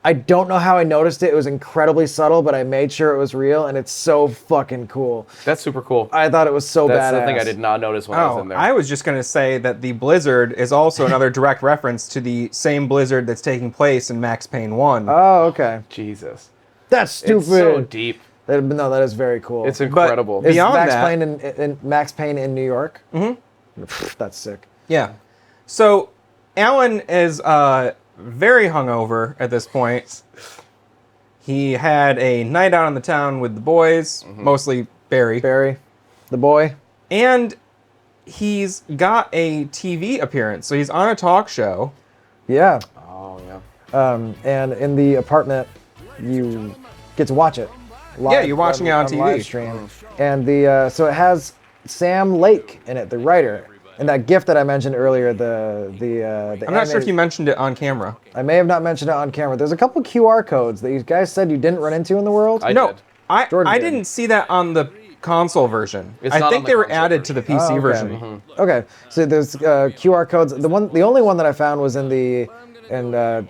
I don't know how I noticed it. It was incredibly subtle, but I made sure it was real, and it's so fucking cool. That's super cool. I thought it was so That's badass. the thing I did not notice when I was Oh, in there. I was just going to say that the blizzard is also another direct reference to the same blizzard that's taking place in Max Payne 1. Oh, okay. Jesus. That's stupid. It's so deep. No, that is very cool. It's incredible. Is beyond Max that- Payne in Max Payne in New York? Mm-hmm. That's sick. Yeah. So Alan is very hungover at this point. He had a night out on the town with the boys, mostly Barry. Barry, the boy. And he's got a TV appearance. So he's on a talk show. Yeah. Oh, yeah. And in the apartment, you get to watch it. Live, Yeah, you're watching it on TV. Live stream. And so it has Sam Lake in it, the writer. And that GIF that I mentioned earlier, the I'm not sure if you mentioned it on camera. I may have not mentioned it on camera. There's a couple QR codes that you guys said you didn't run into in the world. No, did. Jordan I did. didn't see that on the console version. It's I not think on the they were console added to the PC Oh, okay. version. Okay, so there's QR codes. The only one that I found was in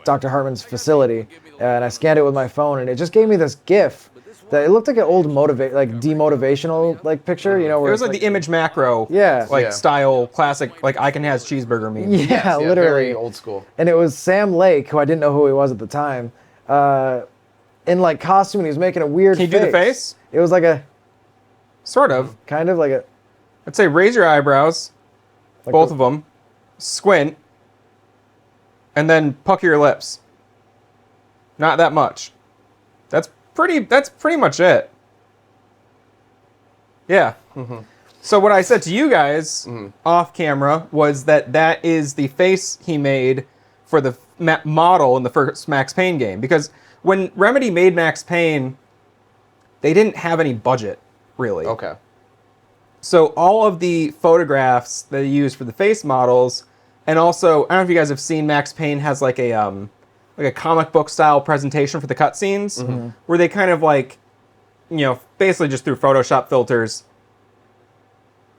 Dr. Hartman's facility, and I scanned it with my phone, and it just gave me this GIF that it looked like an old demotivational picture. You know, where It was it's like the image macro, Yeah. Yeah. style classic, like I Can Has Cheeseburger meme. Yeah, Yes, literally. very old school. And it was Sam Lake, who I didn't know who he was at the time, in like costume, and he was making a weird. Can you do the face? It was like a Sort of. kind of like a. I'd say raise your eyebrows, Like both the- of them, squint, and then pucker your lips. Not that much. That's pretty much it. Yeah. So what I said to you guys off camera was that is the face he made for the model in the first Max Payne game. Because when Remedy made Max Payne, they didn't have any budget, really. Okay. So all of the photographs that they used for the face models, and also, I don't know if you guys have seen Max Payne has like a comic book style presentation for the cutscenes, where they kind of like, basically just through Photoshop filters,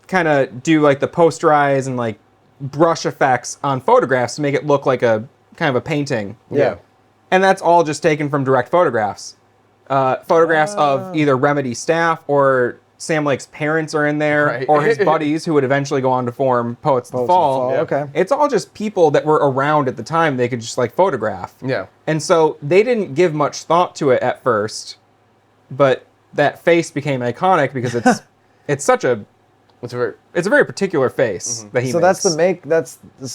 kind of do like the posterize and like brush effects on photographs to make it look like a kind of a painting. Yeah. And that's all just taken from direct photographs. Photographs of either Remedy staff or Sam Lake's parents are in there, Right. or his buddies who would eventually go on to form Poets of the Poets of the Fall. Fall, okay. It's all just people that were around at the time they could just like photograph. Yeah. And so they didn't give much thought to it at first, but that face became iconic because it's such a It's very. it's a very particular face that he So makes.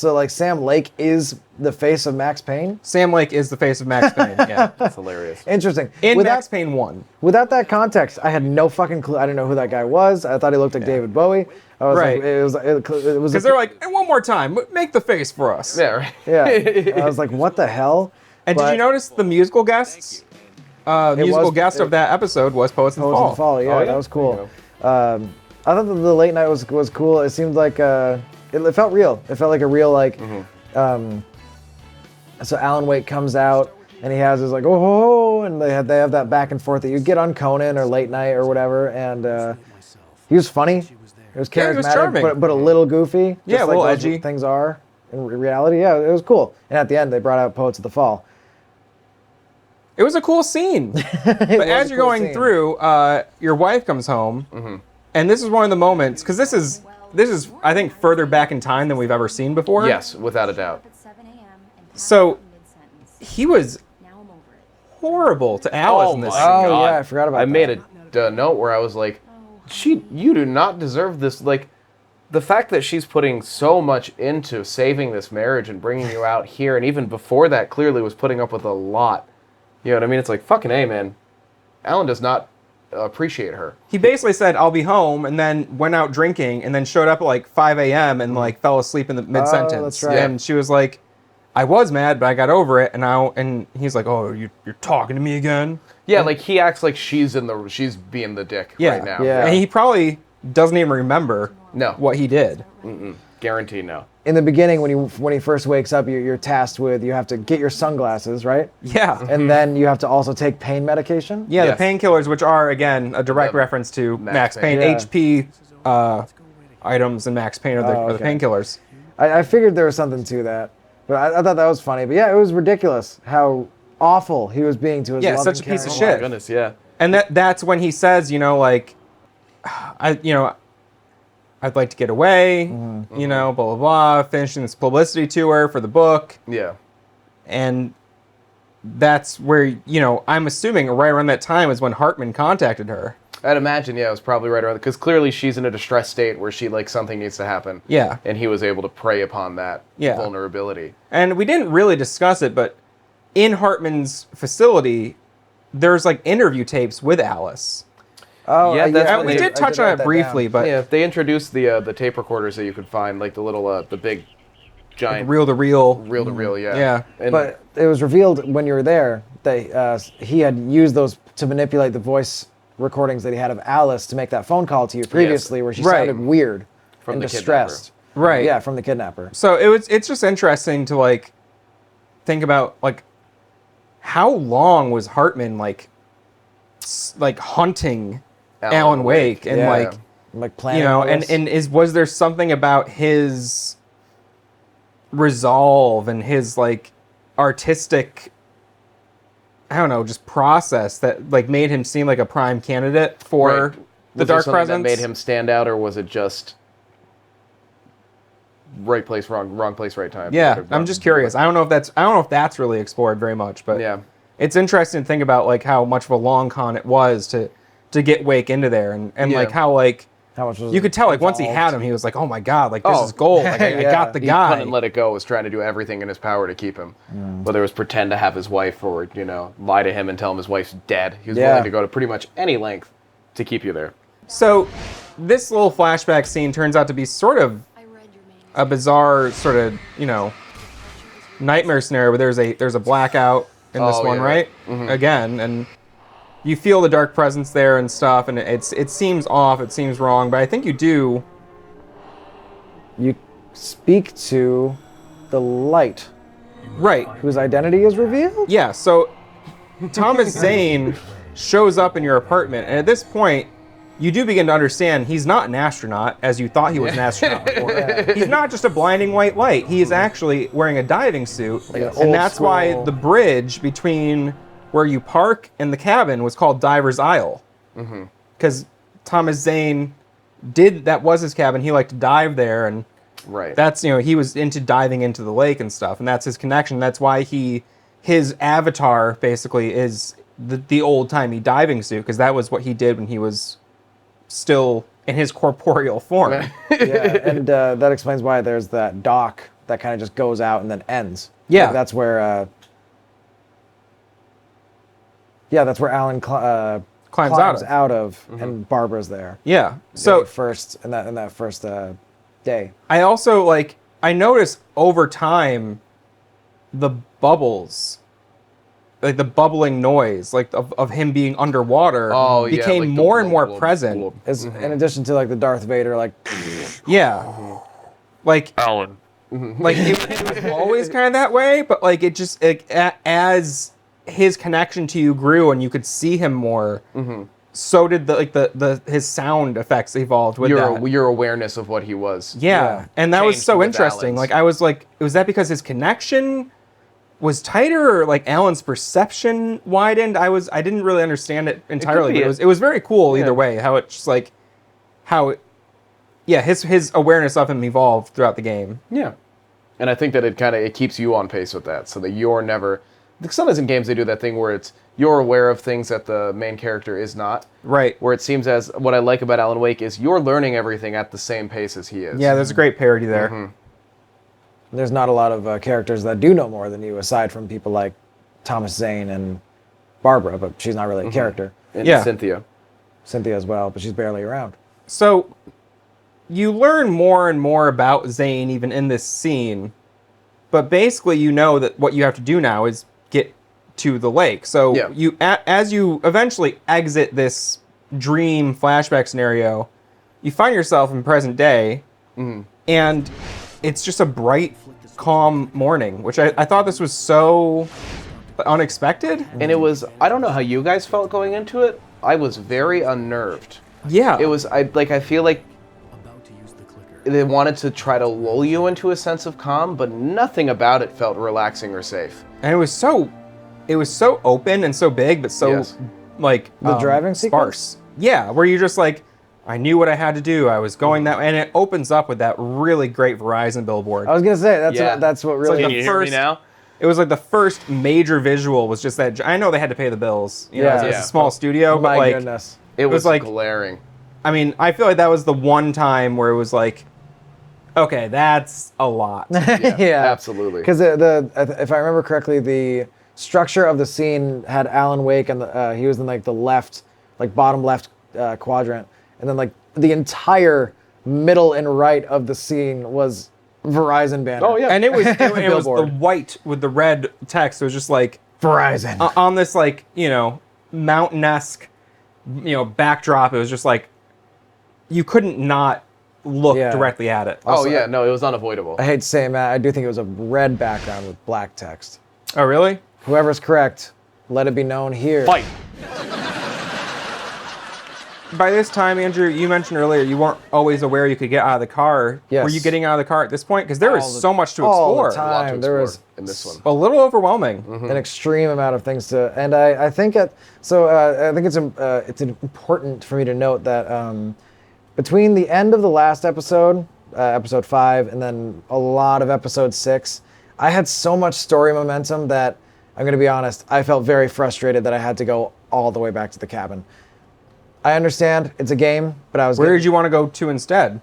like Sam Lake is the face of Max Payne. Sam Lake is the face of Max Payne. Yeah. That's hilarious. Interesting. In without, Max Payne 1. without that context, I had no fucking clue. I didn't know who that guy was. I thought he looked like David Bowie. I was Right. like, it was Because they're like, and one more time, make the face for us. Yeah. Right. yeah. I was like, what the hell? And did But- you notice the musical guests? Musical guest of that episode was Poets of the Poets Fall. of the Fall. Yeah, Oh, yeah? that was cool. I thought that the late night was cool. It seemed like it felt real. It felt like a real like. So Alan Wake comes out and he has his like oh, and they have that back and forth that you get on Conan or Late Night or whatever, and he was funny. He was Yeah, he charismatic, was charming. but a little goofy. Just Yeah, a like little those edgy. things are in reality. Yeah, it was cool. And at the end, they brought out Poets of the Fall. It was a cool scene. But as you're going through, your wife comes home, and this is one of the moments, because this is, I think, further back in time than we've ever seen before. Yes, without a doubt. So, he was horrible to Alice Oh in this my scene. Oh God. yeah, I forgot about I that. made a note where I was like, you do not deserve this. Like, the fact that she's putting so much into saving this marriage and bringing you out here, and even before that, clearly was putting up with a lot. You know what I mean? It's like, fucking A, man. Alan does not appreciate her. He basically said, I'll be home, and then went out drinking, and then showed up at like 5 a.m. and like fell asleep in the mid-sentence. that's right. And she was like, I was mad, but I got over it, and he's like, oh, you're talking to me again? Yeah, like, he acts like she's being the dick Yeah. right now. Yeah. And he probably doesn't even remember No. what he did. Guaranteed no. In the beginning, when he first wakes up, you're tasked with you have to get your sunglasses, right? Yeah. And then you have to also take pain medication. Yeah, Yes. the painkillers, which are, again, a direct The reference to Max Max Payne. Payne. Yeah. HP items in Max Payne are the, Oh, are the okay. painkillers. I figured there was something to that, but I thought that was funny. But yeah, it was ridiculous how awful he was being to his Yeah, loving, such a piece of caring shit. wife. My goodness, yeah. And that's when he says, like, I'd like to get away, blah, blah, blah, finishing this publicity tour for the book. Yeah. And that's where, I'm assuming right around that time is when Hartman contacted her. I'd imagine, yeah, it was probably right around, because clearly she's in a distressed state where something needs to happen. Yeah. And he was able to prey upon that Yeah. vulnerability. And we didn't really discuss it, but in Hartman's facility, there's like interview tapes with Alice. Oh, Yeah, that's And when we they- did touch on write it that briefly, down. but Yeah, they introduced the tape recorders that you could find, like the little, the big, giant, reel to reel. reel-to-reel, yeah. Yeah. And But it was revealed when you were there that he had used those to manipulate the voice recordings that he had of Alice to make that phone call to you previously, where she Right. sounded weird From and the distressed. Right. Yeah, from the kidnapper. So it's just interesting to like think about like how long was Hartman like hunting Alan Wake and Yeah. like Like planning you know all this. and was there something about his resolve and his like artistic, I don't know, just process that like made him seem like a prime candidate for Right. the Was there Dark something Presence? that made him stand out, or was it just right place, wrong place, right time? Yeah, Whatever. I'm just curious. I don't know if that's really explored very much, but Yeah. it's interesting to think about like how much of a long con it was to get Wake into there and Yeah. like how like How much was you could tell like once he involved. had him, he was like, oh my god, like this Oh. is gold. Like I Yeah. got the He guy. couldn't let it go. Was trying to do everything in his power to keep him. Whether it was pretend to have his wife or lie to him and tell him his wife's dead. He was Yeah. willing to go to pretty much any length to keep you there. So this little flashback scene turns out to be sort of a bizarre sort of nightmare scenario where there's a blackout in this Oh, one, yeah. right? Again, and you feel the dark presence there and stuff, and it seems off, it seems wrong, but I think you do. You speak to the light, Right. whose identity is revealed. Yeah, so Thomas Zane shows up in your apartment, and at this point, you do begin to understand he's not an astronaut, as you thought he was an astronaut before. He's not just a blinding white light. He is actually wearing a diving suit, an and old that's why school- the bridge between where you park and the cabin was called Diver's Isle. Because Thomas Zane that was his cabin. He liked to dive there, and Right. that's he was into diving into the lake and stuff, and that's his connection. That's why his avatar basically is the old timey diving suit, because that was what he did when he was still in his corporeal form. Yeah, and that explains why there's that dock that kind of just goes out and then ends. Yeah. Like, that's where. That's where Alan Climbs out of, and Barbara's there. Yeah. So So first in that first day. I also I noticed over time the bubbles, like the bubbling noise, like of him being underwater, Oh, yeah, became like the more and more blub, present. blub. Is in addition to like the Darth Vader like Yeah. Like Alan. like it was always kind of that way, but like it just as his connection to you grew and you could see him more, so did the his sound effects evolved with that. Your awareness of what he was. Yeah, and that was Changed so with interesting. Alan's. Like I was like, was that because his connection was tighter, or like Alan's perception widened? I didn't really understand it entirely, be but it was very cool either Yeah. way. How it just like his awareness of him evolved throughout the game. Yeah. And I think that it keeps you on pace with that, so that you're never. Sometimes in games they do that thing where you're aware of things that the main character is not. Right. Where it seems as what I like about Alan Wake is you're learning everything at the same pace as he is. Yeah, there's a great parody there. there's not a lot of characters that do know more than you aside from people like Thomas Zane and Barbara, but she's not really a character. And Yeah. Cynthia. Cynthia as well, but she's barely around. So you learn more and more about Zane even in this scene, but basically you know that what you have to do now is get to the lake. So Yeah. as you eventually exit this dream flashback scenario, you find yourself in present day, and it's just a bright, calm morning, which I thought this was so unexpected. And it was, I don't know how you guys felt going into it. I was very unnerved. Yeah. It was, I feel like they wanted to try to lull you into a sense of calm, but nothing about it felt relaxing or safe. And it was so open and so big, but so Yes. like The driving sparse. Yeah, where you're just like, I knew what I had to do. I was going that way, and it opens up with that really great Verizon billboard. I was gonna say that's Yeah. that's what really like Can the you hear me first- now? It was like the first major visual was just that. I know they had to pay the bills. You know, Yeah. it's Yeah. a small studio, but my like, goodness. It was was like- glaring. I mean, I feel like that was the one time where it was like, okay, that's a lot. Yeah, Absolutely. Because if I remember correctly, the structure of the scene had Alan Wake and he was in like the left, like bottom left quadrant, and then like the entire middle and right of the scene was Verizon banner. Oh, yeah. And it was the Billboard. white with the red text. It was just like Verizon. on this like mountain-esque backdrop. It was just like you couldn't not look Yeah. directly at it. Oh yeah, no, it was unavoidable. I hate to say it, Matt, I do think it was a red background with black text. Oh, really? Whoever's correct, let it be known here. Fight. By this time, Andrew, you mentioned earlier you weren't always aware you could get out of the car. Yes. Were you getting out of the car at this point? Because there was so much to all the explore. time. A lot to There explore was in this one. A little overwhelming. An extreme amount of things to, and I think I think it's important for me to note that between the end of the last episode, episode 5, and then a lot of episode 6, I had so much story momentum that I'm gonna be honest, I felt very frustrated that I had to go all the way back to the cabin. I understand it's a game, but I was Where did you want to go to instead?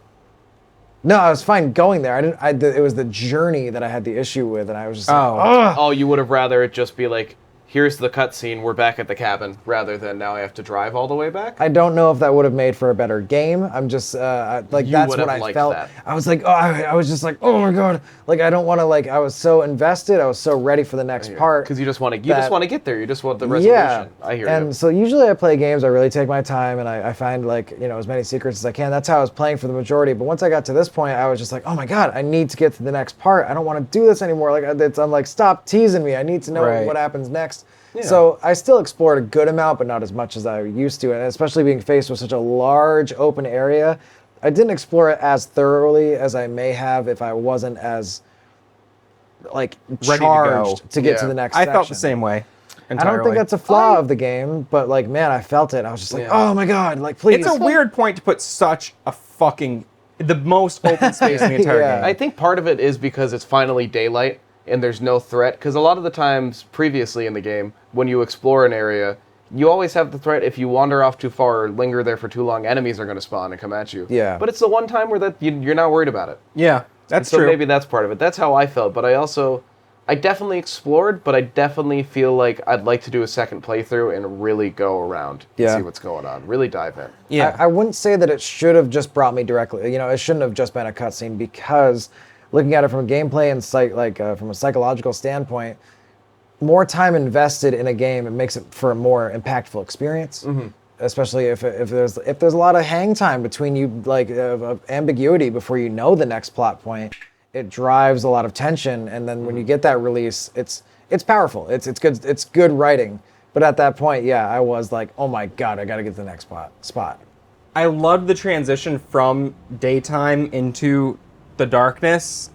No, I was fine going there. It was the journey that I had the issue with, and I was just like, Oh. ugh. Oh, you would have rather it just be like, here's the cutscene, we're back at the cabin, rather than now I have to drive all the way back? I don't know if that would have made for a better game. I'm just like You that's would what have I liked felt. that. I was like, I was just like, oh my god, like I don't want to like. I was so invested. I was so ready for the next part. Because you just want to that- get there. You just want the resolution. Yeah, I hear and you. so usually I play games. I really take my time, and I find like as many secrets as I can. That's how I was playing for the majority. But once I got to this point, I was just like, oh my god, I need to get to the next part. I don't want to do this anymore. Like I'm like, stop teasing me. I need to know Right. what happens next. So I still explored a good amount, but not as much as I used to, and especially being faced with such a large open area, I didn't explore it as thoroughly as I may have if I wasn't as like Ready to go. charged to get to Yeah. the next I felt the section. same way. I Entirely. don't think that's a flaw of the game, but like, man, I felt it. I was just like, Yeah. oh my god, like, please. It's a weird point to put such a fucking the most open space in the entire Yeah. game. I think part of it is because it's finally daylight and there's no threat. Because a lot of the times previously in the game, when you explore an area, you always have the threat if you wander off too far or linger there for too long, enemies are going to spawn and come at you. Yeah. But it's the one time where you're not worried about it. Yeah, that's So true. maybe that's part of it. That's how I felt. But I definitely explored, but I definitely feel like I'd like to do a second playthrough and really go around and Yeah. see what's going on. Really dive in. yeah. I wouldn't say that it should have just brought me directly. It shouldn't have just been a cutscene because looking at it from a gameplay and from a psychological standpoint, more time invested in a game, it makes it for a more impactful experience. Especially if there's a lot of hang time between you, like of ambiguity before you know the next plot point, it drives a lot of tension. And then when you get that release, it's powerful. It's good writing. But at that point, yeah, I was like, oh my god, I got to get to the next spot. I loved the transition from daytime into the darkness.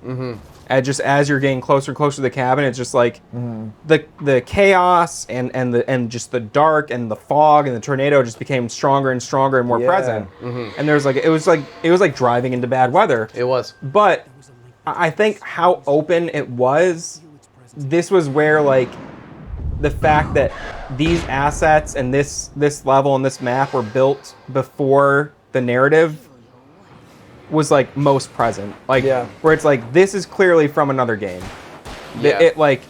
And just as you're getting closer and closer to the cabin, it's just like the chaos and just the dark and the fog and the tornado just became stronger and stronger and more Yeah. present. And there's like it was like driving into bad weather. It was. But I think how open it was, this was where like the fact that these assets and this level and this map were built before the narrative was like most present. Like Yeah. where it's like this is clearly from another game. Yeah. It like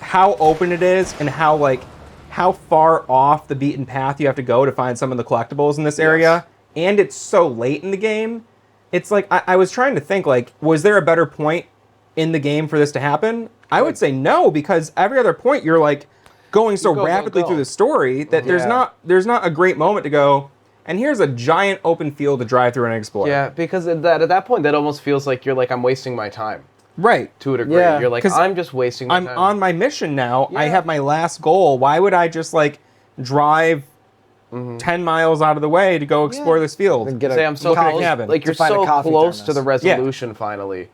how open it is and how far off the beaten path you have to go to find some of the collectibles in this area. And it's so late in the game. It's like I was trying to think like, was there a better point in the game for this to happen? I would say no, because every other point you're like going so Go, go, rapidly go. through the story that there's Yeah. not a great moment to go, and here's a giant open field to drive through and explore. Yeah, because at that point, that almost feels like you're like, I'm wasting my time Right. to a degree. Yeah, You're like, 'cause I'm just wasting my I'm time. on my mission now. I Yeah. have my last goal. Why would I just like drive 10 miles out of the way to go explore this field? And get a Say I'm so look at a close, cabin. like To you're find a so coffee close to thermos. the resolution finally.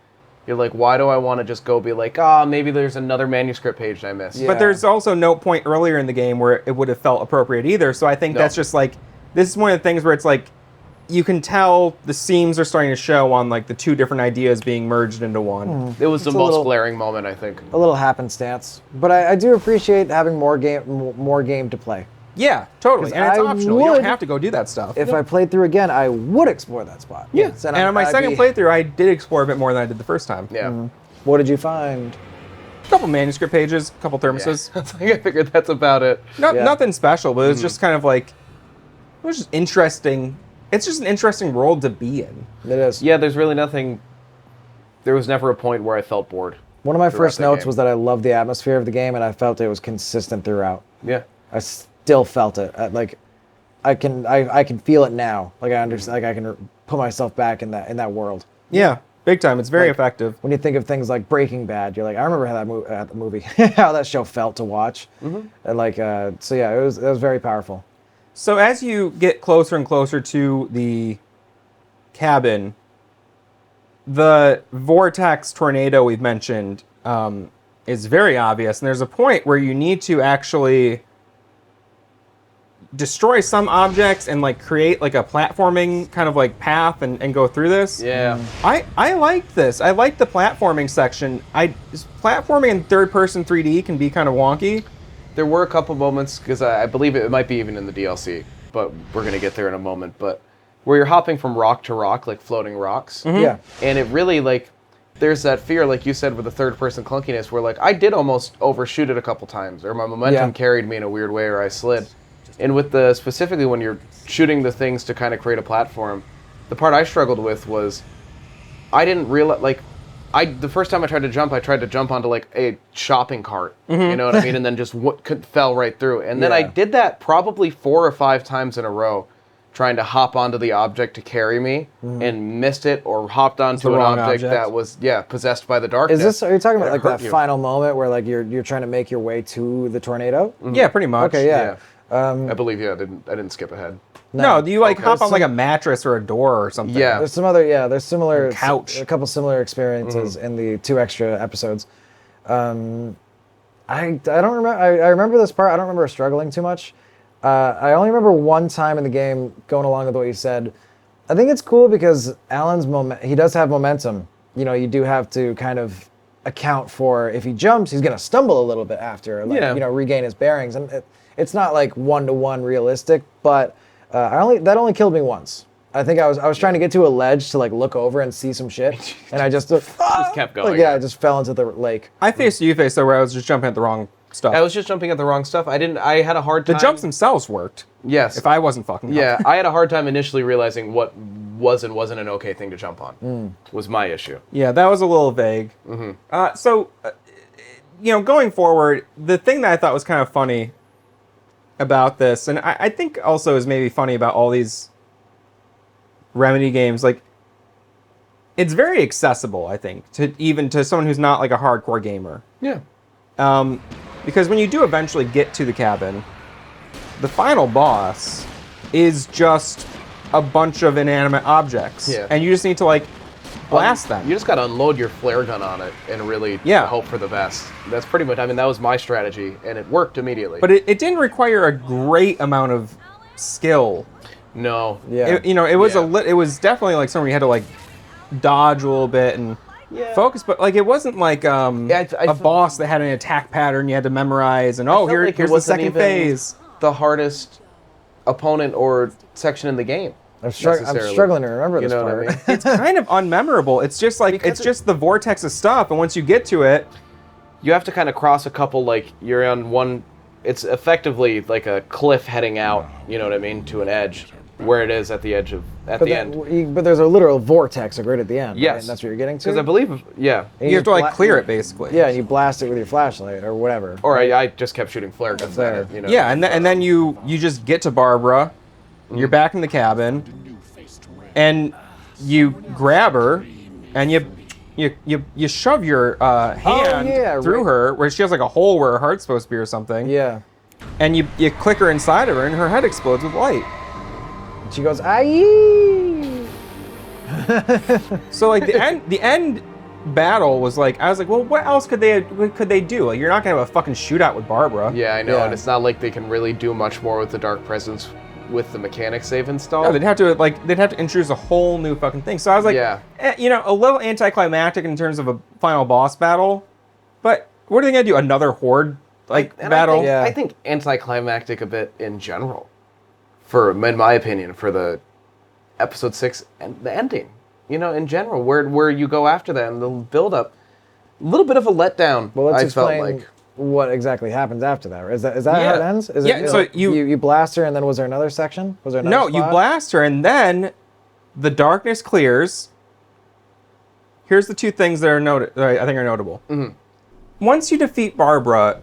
You're like, why do I want to just go be like, maybe there's another manuscript page I missed. Yeah. But there's also no point earlier in the game where it would have felt appropriate either. So I think No. that's just like, this is one of the things where it's like, you can tell the seams are starting to show on like the two different ideas being merged into one. It was the It's a most little- glaring moment, I think. A little happenstance, but I do appreciate having more game to play. Yeah, totally. 'Cause And it's I optional. You would- don't have to go do that stuff. If I played through again, I would explore that spot. Yes, and on my second playthrough, I did explore a bit more than I did the first time. Yeah. What did you find? A couple manuscript pages, a couple thermoses. I figured that's about it. No, Yeah. Nothing special, but it was just kind of like, it was just interesting. It's just an interesting world to be in. It is. Yeah, there's really nothing. There was never a point where I felt bored. One of my throughout first the notes game. was that I loved the atmosphere of the game, and I felt it was consistent throughout. Yeah. I still felt it. I can feel it now. Like I understand. Like I can put myself back in that world. Yeah, big time. It's very Like, effective. When you think of things like Breaking Bad, you're like, I remember how that movie, how that show felt to watch, and like, so yeah, it was very powerful. So as you get closer and closer to the cabin, the vortex tornado we've mentioned is very obvious, and there's a point where you need to actually destroy some objects and like create like a platforming kind of like path and go through this. Yeah. I like this. I like the platforming section. Platforming in third-person 3D can be kind of wonky. There were a couple moments, because I believe it might be even in the DLC, but we're going to get there in a moment, but where you're hopping from rock to rock, like floating rocks. Yeah. And it really, like, there's that fear, like you said, with the third-person clunkiness, where, like, I did almost overshoot it a couple times, or my momentum carried me in a weird way, or I slid. And with specifically when you're shooting the things to kind of create a platform, the part I struggled with was, I didn't realize, like, the first time I tried to jump onto like a shopping cart, you know what I mean, and then just fell right through. And then I did that probably 4 or 5 times in a row, trying to hop onto the object to carry me, and missed it, or hopped onto an object that was possessed by the darkness. Are you talking about like hurt that you. final moment where like you're trying to make your way to the tornado? Yeah, pretty much. Okay, yeah. I believe I didn't skip ahead. No, you like hop on So- like a mattress or a door or something. Yeah. There's some other, there's similar, Couch. a couple similar experiences in the 2 extra episodes. I don't remember, I remember this part, I don't remember struggling too much. I only remember one time in the game, going along with what you said. I think it's cool because Alan's he does have momentum. You know, you do have to kind of account for, if he jumps, he's going to stumble a little bit after, like, Yeah. you know, regain his bearings. And it's not like 1-to-1 realistic, but that only killed me once. I think I was trying to get to a ledge to like look over and see some shit, and I just kept going. Like, I just fell into the lake. I faced you though, where I was just jumping at the wrong stuff. I was just jumping at the wrong stuff. I had a hard the time. jumps themselves worked. Yes. If I wasn't fucking up. Yeah, I had a hard time initially realizing what was and wasn't an okay thing to jump on. Was my issue. Yeah, that was a little vague. So, you know, going forward, the thing that I thought was kind of funny about this, and I think also is maybe funny about all these Remedy games, like, it's very accessible, I think, to someone who's not like a hardcore gamer. Yeah. Because when you do eventually get to the cabin, the final boss is just a bunch of inanimate objects. Yeah. And you just need to like blast them. You just gotta unload your flare gun on it and really hope for the best. That's pretty much, I mean, that was my strategy, and it worked immediately. But it didn't require a great amount of skill. No. Yeah. It was Yeah. it was definitely like something you had to like dodge a little bit and focus, but like it wasn't like a boss that had an attack pattern you had to memorize and felt here's like it the wasn't second even phase. the hardest opponent or section in the game. I'm necessarily. struggling to remember You this know what I part. mean? It's kind of unmemorable. It's just like Because it's just the vortex of stuff, and once you get to it, You have to kind of cross a couple, like, you're on one, it's effectively like a cliff heading out, you know what I mean, to an edge, where it is at the edge of, at the end. But there's a literal vortex like right at the end. Yes. Right? And that's what you're getting to. Because I believe, yeah. And you have to like bla- clear it basically. Yeah, and you blast it with your flashlight or whatever. Or I just kept shooting flare guns at it, you know. Yeah, and then you just get to Barbara, you're back in the cabin, and you grab her, and you shove your hand through her, where she has like a hole where her heart's supposed to be or something. Yeah. And you click her inside of her, and her head explodes with light. She goes, aye. So like the end battle was like, I was like, well, what else could they do? Like, you're not gonna have a fucking shootout with Barbara. Yeah, I know, Yeah. and it's not like they can really do much more with the Dark Presence with the mechanics they've installed. No, they'd have to introduce a whole new fucking thing. So I was like, Yeah. a little anticlimactic in terms of a final boss battle, but what are they gonna do? Another horde And battle? I think anticlimactic a bit in general, in my opinion, for the episode 6 and the ending. You know, in general, where you go after that and the build up, a little bit of a letdown. Well, let's I felt explain like. what exactly happens after that. Is that how it Yeah. ends? Is Yeah, it, so like, you- you blast her, and then was there another section? Was there another No, you spot? blast her, and then the darkness clears. Here's the two things that I think are notable. Mm-hmm. Once you defeat Barbara,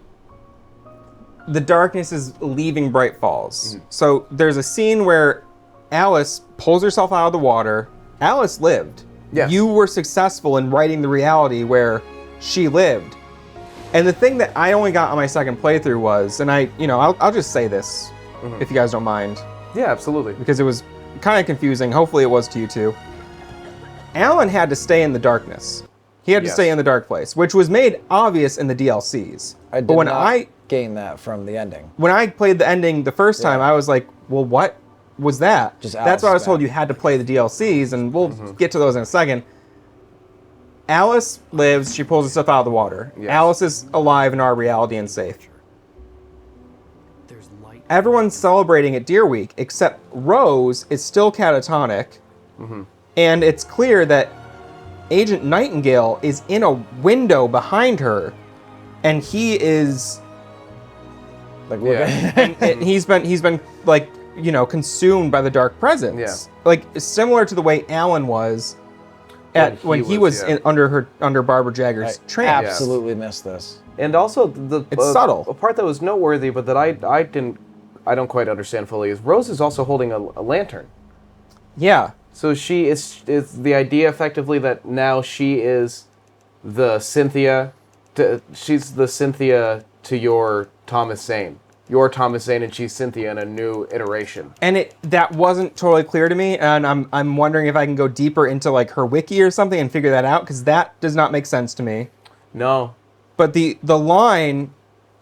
the darkness is leaving Bright Falls. Mm-hmm. So there's a scene where Alice pulls herself out of the water. Alice lived. Yes. You were successful in writing the reality where she lived. And the thing that I only got on my second playthrough was, and I'll just say this, Mm-hmm. if you guys don't mind, Yeah, absolutely. because it was kind of confusing. Hopefully it was to you too. Alan had to stay in the darkness. He had to Yes. stay in the dark place, which was made obvious in the DLCs. I did but when not gain that from the ending. when I played the ending the first time, Yeah. I was like, well, what was that? Just That's why I was Alice's told back. you had to play the DLCs, and we'll Mm-hmm. get to those in a second. Alice lives, she pulls herself out of the water. Yes. Alice is alive in our reality and safe. There's light. Everyone's celebrating at Deer Week, except Rose is still catatonic. Mm-hmm. And it's clear that Agent Nightingale is in a window behind her, and he is Like, look Yeah. and he's been like, consumed by the dark presence. Yeah. Like similar to the way Alan was when he was yeah. under Barbara Jagger's I trance. absolutely missed this. And also the It's subtle. A part that was noteworthy, but that I don't quite understand fully is Rose is also holding a lantern. Yeah. So she is the idea effectively that now she is the Cynthia. She's the Cynthia to your Thomas Zane. You're Thomas Zane and she's Cynthia in a new iteration. And that wasn't totally clear to me, and I'm wondering if I can go deeper into like her wiki or something and figure that out, because that does not make sense to me. No. But the line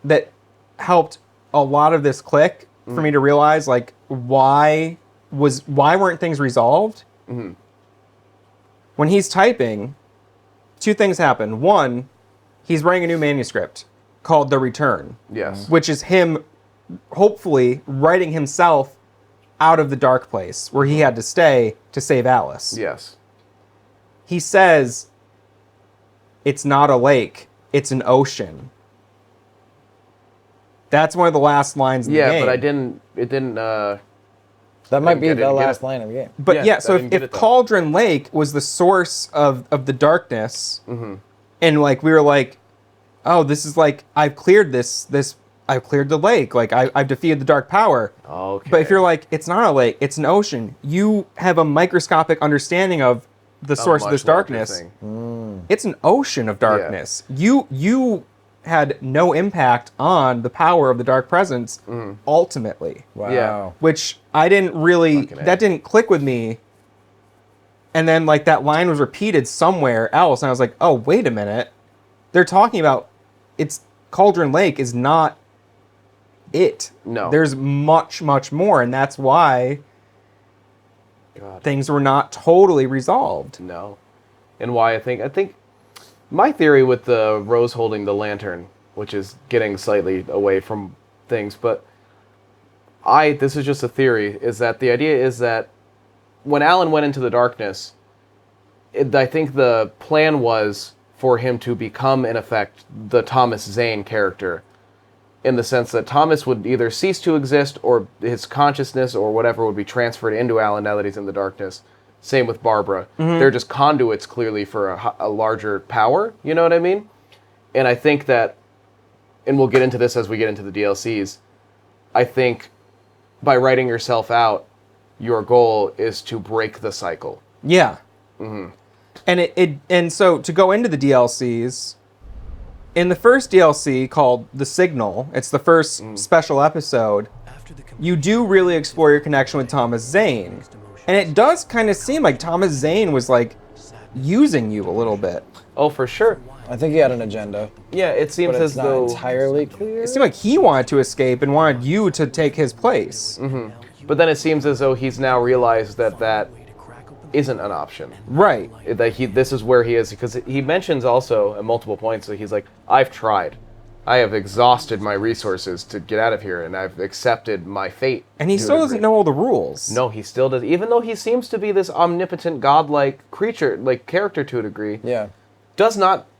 that helped a lot of this click for me to realize like why weren't things resolved? Mm-hmm. When he's typing, two things happen. One, he's writing a new manuscript called The Return, Yes. which is him hopefully writing himself out of the dark place where he had to stay to save Alice. Yes. He says, it's not a lake, it's an ocean. That's one of the last lines in the game. Yeah, but it didn't. That might didn't be get it, the get last it. line of the game. But Yeah, yeah, I so didn't get if it, though. Cauldron Lake was the source of the darkness, Mm-hmm. and like we were like, oh, this is like I've cleared this I've cleared the lake, like I've defeated the dark power. Okay. But if you're like, it's not a lake, it's an ocean, you have a microscopic understanding of the source of this much larger darkness. thing. It's an ocean of darkness. You had no impact on the power of the dark presence ultimately. Wow. Yeah. Which I didn't really, Fucking A. that didn't click with me. And then like that line was repeated somewhere else, and I was like, oh, wait a minute. They're talking about, it's Cauldron Lake is not it. No. There's much, much more, and that's why God. things were not totally resolved. No. And why I think my theory with the Rose holding the lantern, which is getting slightly away from things, but this is just a theory, is that the idea is that when Alan went into the darkness, I think the plan was for him to become, in effect, the Thomas Zane character, in the sense that Thomas would either cease to exist or his consciousness or whatever would be transferred into Alan now that he's in the darkness. Same with Barbara. They're just conduits, clearly, for a larger power, you know what I mean? And I think that, and we'll get into this as we get into the DLCs, I think by writing yourself out, your goal is to break the cycle. Yeah. And so to go into the DLCs, in the first DLC called The Signal, it's the first special episode, After the you do really explore your connection with Thomas Zane. And it does kind of seem like Thomas Zane was like using you a little bit. Oh, for sure. I think he had an agenda, Yeah, it seems but as it's not though... entirely clear. It seemed like he wanted to escape and wanted you to take his place. But then it seems as though he's now realized that isn't an option. Right. That this is where he is, because he mentions also at multiple points that he's like, I've tried. I have exhausted my resources to get out of here, and I've accepted my fate. And he to a still doesn't degree." know all the rules. No, he still does. Even though he seems to be this omnipotent, godlike creature, like character to a degree, Yeah.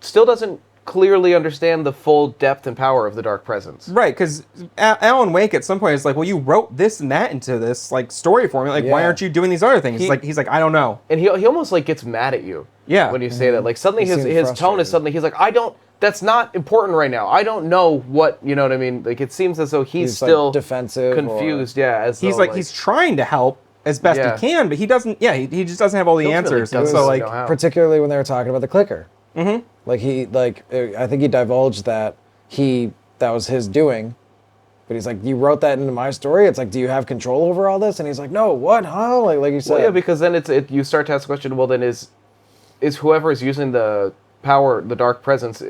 still doesn't clearly understand the full depth and power of the dark presence. Right, because Alan Wake at some point is like, well, you wrote this and that into this like story for me. Like, why Yeah. aren't you doing these other things? He- He's like, I don't know. And he almost like gets mad at you. Yeah. When you say that, like suddenly He his seemed his tone frustrated. is suddenly he's like, I don't. That's not important right now. I don't know what you know what I mean. Like it seems as though he's like, still defensive or- confused. Yeah, as He's though, like he's trying to help as best Yeah. he can, but he doesn't. Yeah, he just doesn't have all the Ultimately answers. doesn't So like, know how. particularly when they were talking about the clicker. Mm-hmm. I think he divulged that that was his doing, but he's like, you wrote that into my story. It's like, do you have control over all this? And he's like, no, what, huh? Like you said. Well, yeah, because then you start to ask the question. Well, then is whoever is using the power, the dark presence,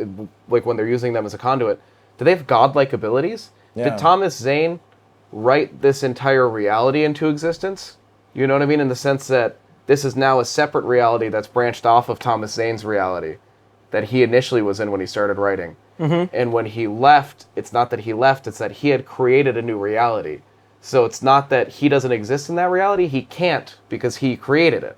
like when they're using them as a conduit, do they have godlike abilities? Yeah. Did Thomas Zane write this entire reality into existence? You know what I mean? In the sense that this is now a separate reality that's branched off of Thomas Zane's reality that he initially was in when he started writing. Mm-hmm. And when he left, it's not that he left, it's that he had created a new reality. So it's not that he doesn't exist in that reality, he can't because he created it.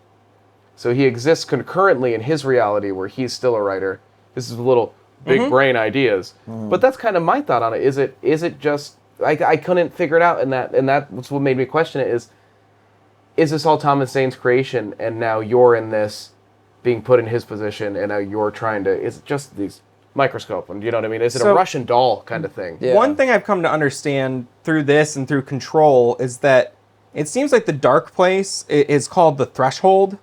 So he exists concurrently in his reality where he's still a writer. This is a little big brain ideas. But that's kind of my thought on it. Is it just I couldn't figure it out, and that's what made me question it is this all Thomas Zane's creation and now you're in this being put in his position and now you're trying to is it just these microscope and you know what I mean? Is it a So- Russian doll kind of thing? Yeah. one thing I've come to understand through this and through Control is that it seems like the dark place is called the Threshold,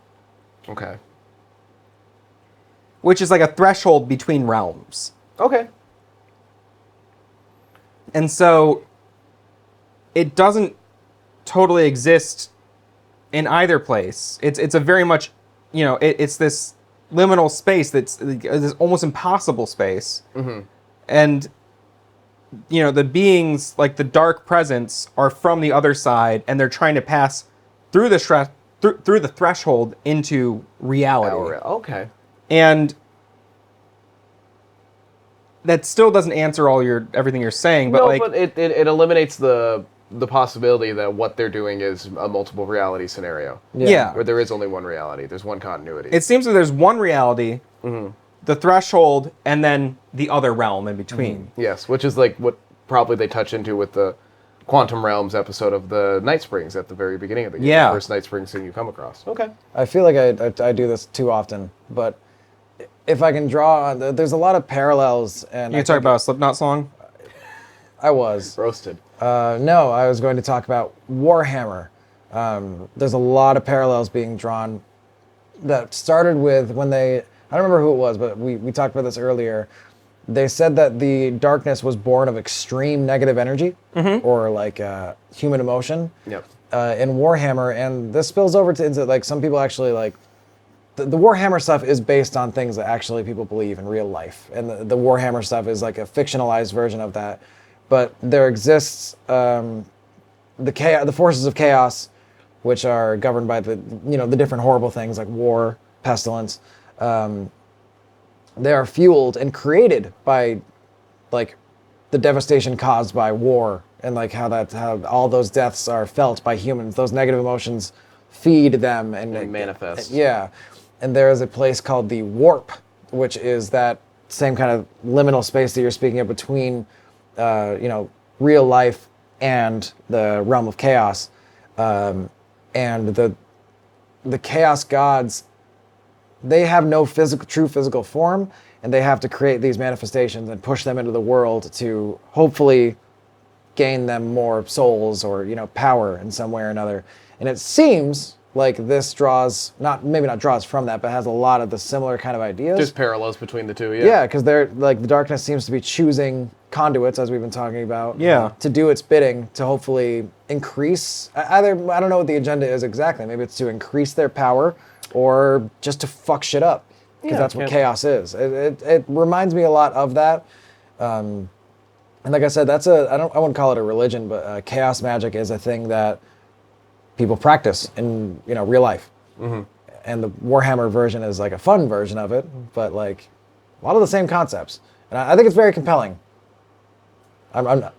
Okay. which is like a threshold between realms. Okay. And so it doesn't totally exist in either place. It's a very much, it's this liminal space that's this almost impossible space. Mm-hmm. And, the beings, like the dark presence, are from the other side, and they're trying to pass through the through the threshold into reality. Okay. And that still doesn't answer everything you're saying, but No, like but it eliminates the possibility that what they're doing is a multiple reality scenario. yeah. Where there is only one reality. There's one continuity. It seems that there's one reality, Mm-hmm. the threshold, and then the other realm in between. Yes, which is like what probably they touch into with the Quantum Realms episode of the Night Springs at the very beginning of the game. Yeah. The first Night Springs thing you come across. Okay. I feel like I do this too often, but if I can draw, there's a lot of parallels. And You can talk about a Slipknot song? I was. Roasted. No, I was going to talk about Warhammer. There's a lot of parallels being drawn that started with when I don't remember who it was, but we talked about this earlier. They said that the darkness was born of extreme negative energy or like human emotion Yep. in Warhammer. And this spills over into like some people actually like the Warhammer stuff is based on things that actually people believe in real life. And the Warhammer stuff is like a fictionalized version of that. But there exists the forces of chaos, which are governed by the different horrible things like war, pestilence. They are fueled and created by like the devastation caused by war and like how all those deaths are felt by humans. Those negative emotions feed them and manifest. Yeah. And there is a place called the Warp, which is that same kind of liminal space that you're speaking of between real life and the realm of chaos. And the chaos gods, they have no true physical form, and they have to create these manifestations and push them into the world to hopefully gain them more souls or power in some way or another. And it seems like this maybe not draws from that, but has a lot of the similar kind of ideas. There's parallels between the two, Yeah, because they're like the darkness seems to be choosing conduits, as we've been talking about, Yeah. to do its bidding to hopefully increase. Either I don't know what the agenda is exactly. Maybe it's to increase their power, or just to fuck shit up, because that's what chaos is. It reminds me a lot of that. And like I said, I wouldn't call it a religion, but chaos magic is a thing that people practice in real life. Mm-hmm. And the Warhammer version is like a fun version of it, but like a lot of the same concepts. And I think it's very compelling. I'm not,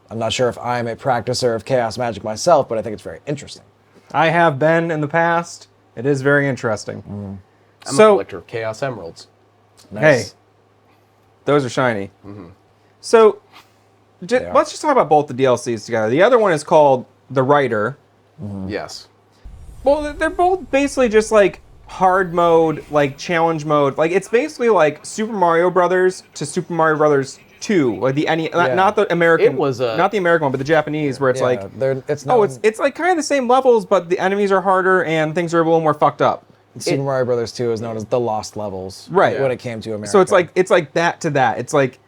I'm not sure if I'm a practicer of chaos magic myself, but I think it's very interesting. I have been in the past. It is very interesting. I'm a So, collector of Chaos Emeralds. Nice. hey, those are shiny. So, are. let's just talk about both the DLCs together. The other one is called The Writer. Yes. Well, they're both basically just like hard mode, like challenge mode. Like it's basically like Super Mario Brothers to Super Mario Brothers 2, like the not the American, It was not the American one, but the Japanese, where it's like, it's it's like kind of the same levels, but the enemies are harder and things are a little more fucked up. Super Mario Brothers 2 is known as the Lost Levels, Right. when it came to America. So it's like that to that. It's like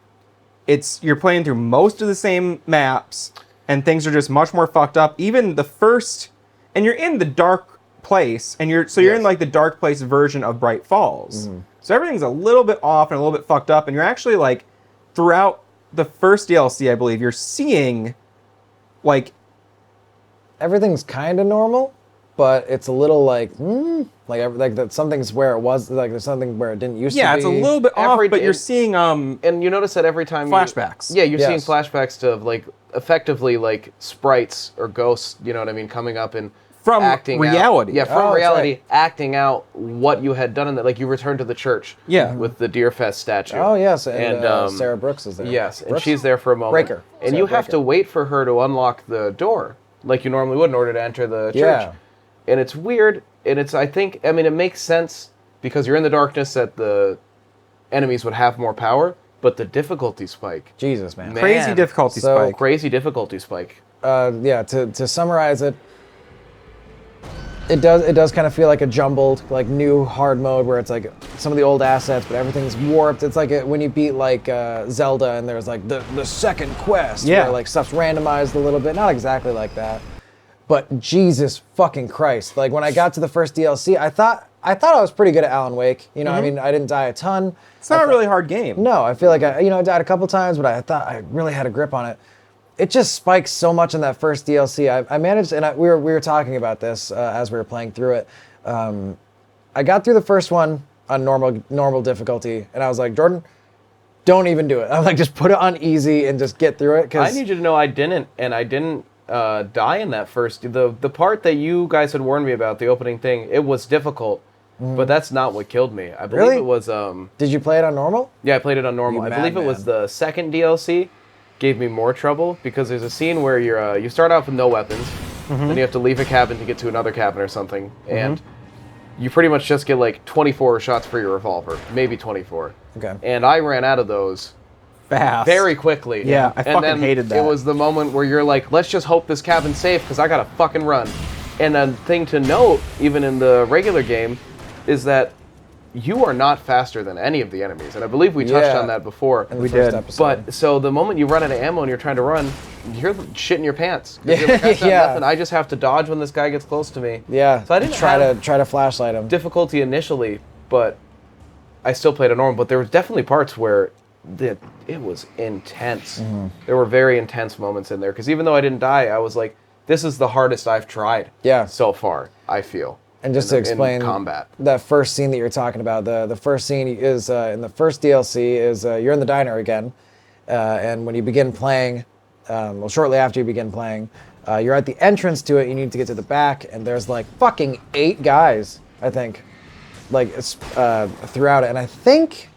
you're playing through most of the same maps, and things are just much more fucked up. Even the first, and you're in the dark place, and you're in like the dark place version of Bright Falls. So everything's a little bit off and a little bit fucked up, and you're actually like throughout the first DLC, I believe, you're seeing like everything's kind of normal, but it's a little like that something's where it was, like there's something where it didn't used to be. yeah, it's a little bit off, Every but day- you're seeing And you notice that every time Flashbacks. you're seeing Yes. flashbacks to like effectively like sprites or ghosts, you know what I mean, coming up and From acting reality. Out, yeah, Oh, from that's reality, right. acting out what you had done in that. Like you returned to the church, Yeah. with the Deerfest statue. Oh yes, and Sarah Brooks is there. Yes, and Brooks? she's there for a moment. Breaker. And Sarah you have Breaker. to wait for her to unlock the door, like you normally would in order to enter the church. Yeah. And it's weird, and it makes sense because you're in the darkness that the enemies would have more power, but the difficulty spike. Jesus, man. Man. crazy difficulty So spike. Crazy difficulty spike. Yeah, to summarize it, it does kind of feel like a jumbled, like new hard mode where it's like some of the old assets, but everything's warped. It's like when you beat like Zelda and there's like the second quest, Yeah. where like stuff's randomized a little bit. Not exactly like that, but Jesus fucking Christ! Like when I got to the first DLC, I thought I was pretty good at Alan Wake. You know, I mean, I didn't die a ton. It's not a really hard game. No, I feel like I died a couple times, but I thought I really had a grip on it. It just spikes so much in that first DLC. I managed, and we were talking about this as we were playing through it. I got through the first one on normal difficulty, and I was like, Jordan, don't even do it. I'm like, just put it on easy and just get through it. I need you to know I didn't die in that first. The part that you guys had warned me about, the opening thing, it was difficult, but that's not what killed me. I believe Really? it was. Did you play it on normal? Yeah, I played it on normal. You I believe it was madman. the second DLC gave me more trouble because there's a scene where you start off with no weapons, then you have to leave a cabin to get to another cabin or something, and you pretty much just get like 24 shots for your revolver, maybe 24. Okay. And I ran out of those Fast. very quickly. Yeah, I And fucking then hated that. It was the moment where you're like, let's just hope this cabin's safe because I gotta fucking run. And a thing to note, even in the regular game, is that you are not faster than any of the enemies. And I believe we touched Yeah. on that before. In the We first did. episode. But so the moment you run out of ammo and you're trying to run, you're shitting your pants. 'Cause you're like, I got Yeah. nothing. I just have to dodge when this guy gets close to me. Yeah. So I didn't try have to flashlight him. difficulty initially, but I still played it normal. But there was definitely parts where it was intense. Mm-hmm. There were very intense moments in there because even though I didn't die, I was like, this is the hardest I've tried. Yeah. So far, I feel. And just in- to explain in combat. that first scene that you're talking about, the first scene is in the first DLC is you're in the diner again, and when you begin playing, well, shortly after you begin playing, you're at the entrance to it. You need to get to the back, and there's like fucking 8 guys, I think, like it's throughout it, and I think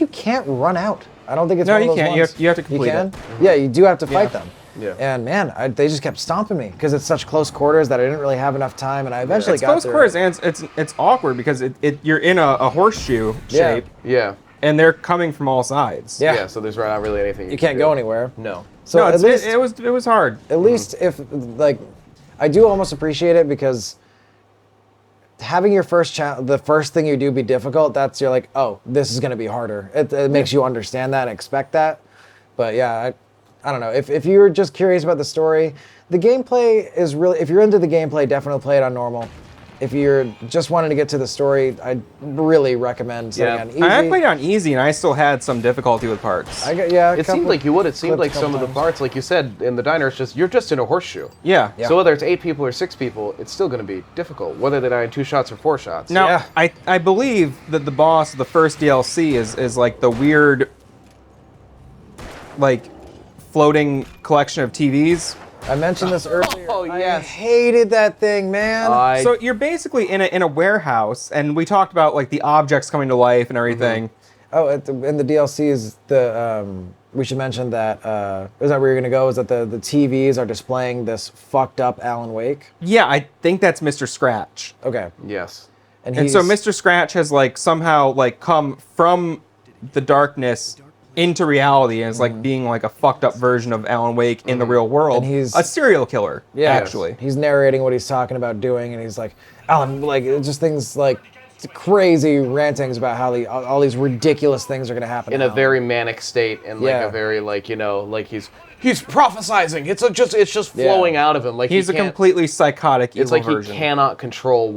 you can't run out. I don't think it's No, one of you those can't. ones. You have to complete You can? it. Yeah, you do have to fight them. Yeah. And man, they just kept stomping me because it's such close quarters that I didn't really have enough time, and I eventually It's got close through quarters, it. and it's awkward because you're in a horseshoe Yeah. shape, Yeah. and they're coming from all sides. Yeah. Yeah. So there's not really anything You can't can go do. anywhere. No. So No, at least, it was hard. at least if like, I do almost appreciate it because having your the first thing you do be difficult, you're like, oh, this is gonna be harder. It makes you understand that and expect that. But yeah, I don't know. If you're just curious about the story, the gameplay is really. If you're into the gameplay, definitely play it on normal. If you're just wanting to get to the story, I'd really recommend setting Yeah. on easy. I played it on easy, and I still had some difficulty with parts. I got, yeah, a It seemed couple- like you would. It seemed clipped like a some of couple the times. parts, like you said in the diner, you're just in a horseshoe. Yeah. Yeah. So whether it's 8 people or 6 people, it's still going to be difficult. Whether they die in 2 shots or 4 shots. Now, Yeah. I believe that the boss of the first DLC is like the weird, like, floating collection of TVs. I mentioned this earlier. Oh, I yes. hated that thing, man. So you're basically in a warehouse, and we talked about like the objects coming to life and everything. Oh, in the DLCs, we should mention that is that where you're gonna go? Is that the TVs are displaying this fucked up Alan Wake? Yeah, I think that's Mr. Scratch. Okay, Yes. and And so Mr. Scratch has like somehow like come from the darkness into reality and is like being like a fucked up version of Alan Wake in the real world. And he's- a serial killer, Yeah, actually. he's narrating what he's talking about doing, and he's like, Alan, like it's just things like crazy rantings about how all these ridiculous things are gonna happen In to a Alan. very manic state and like Yeah. a very like, you know, like he's prophesizing. It's just Yeah. flowing out of him. Like He's he a can't- completely psychotic It's evil like version. he cannot control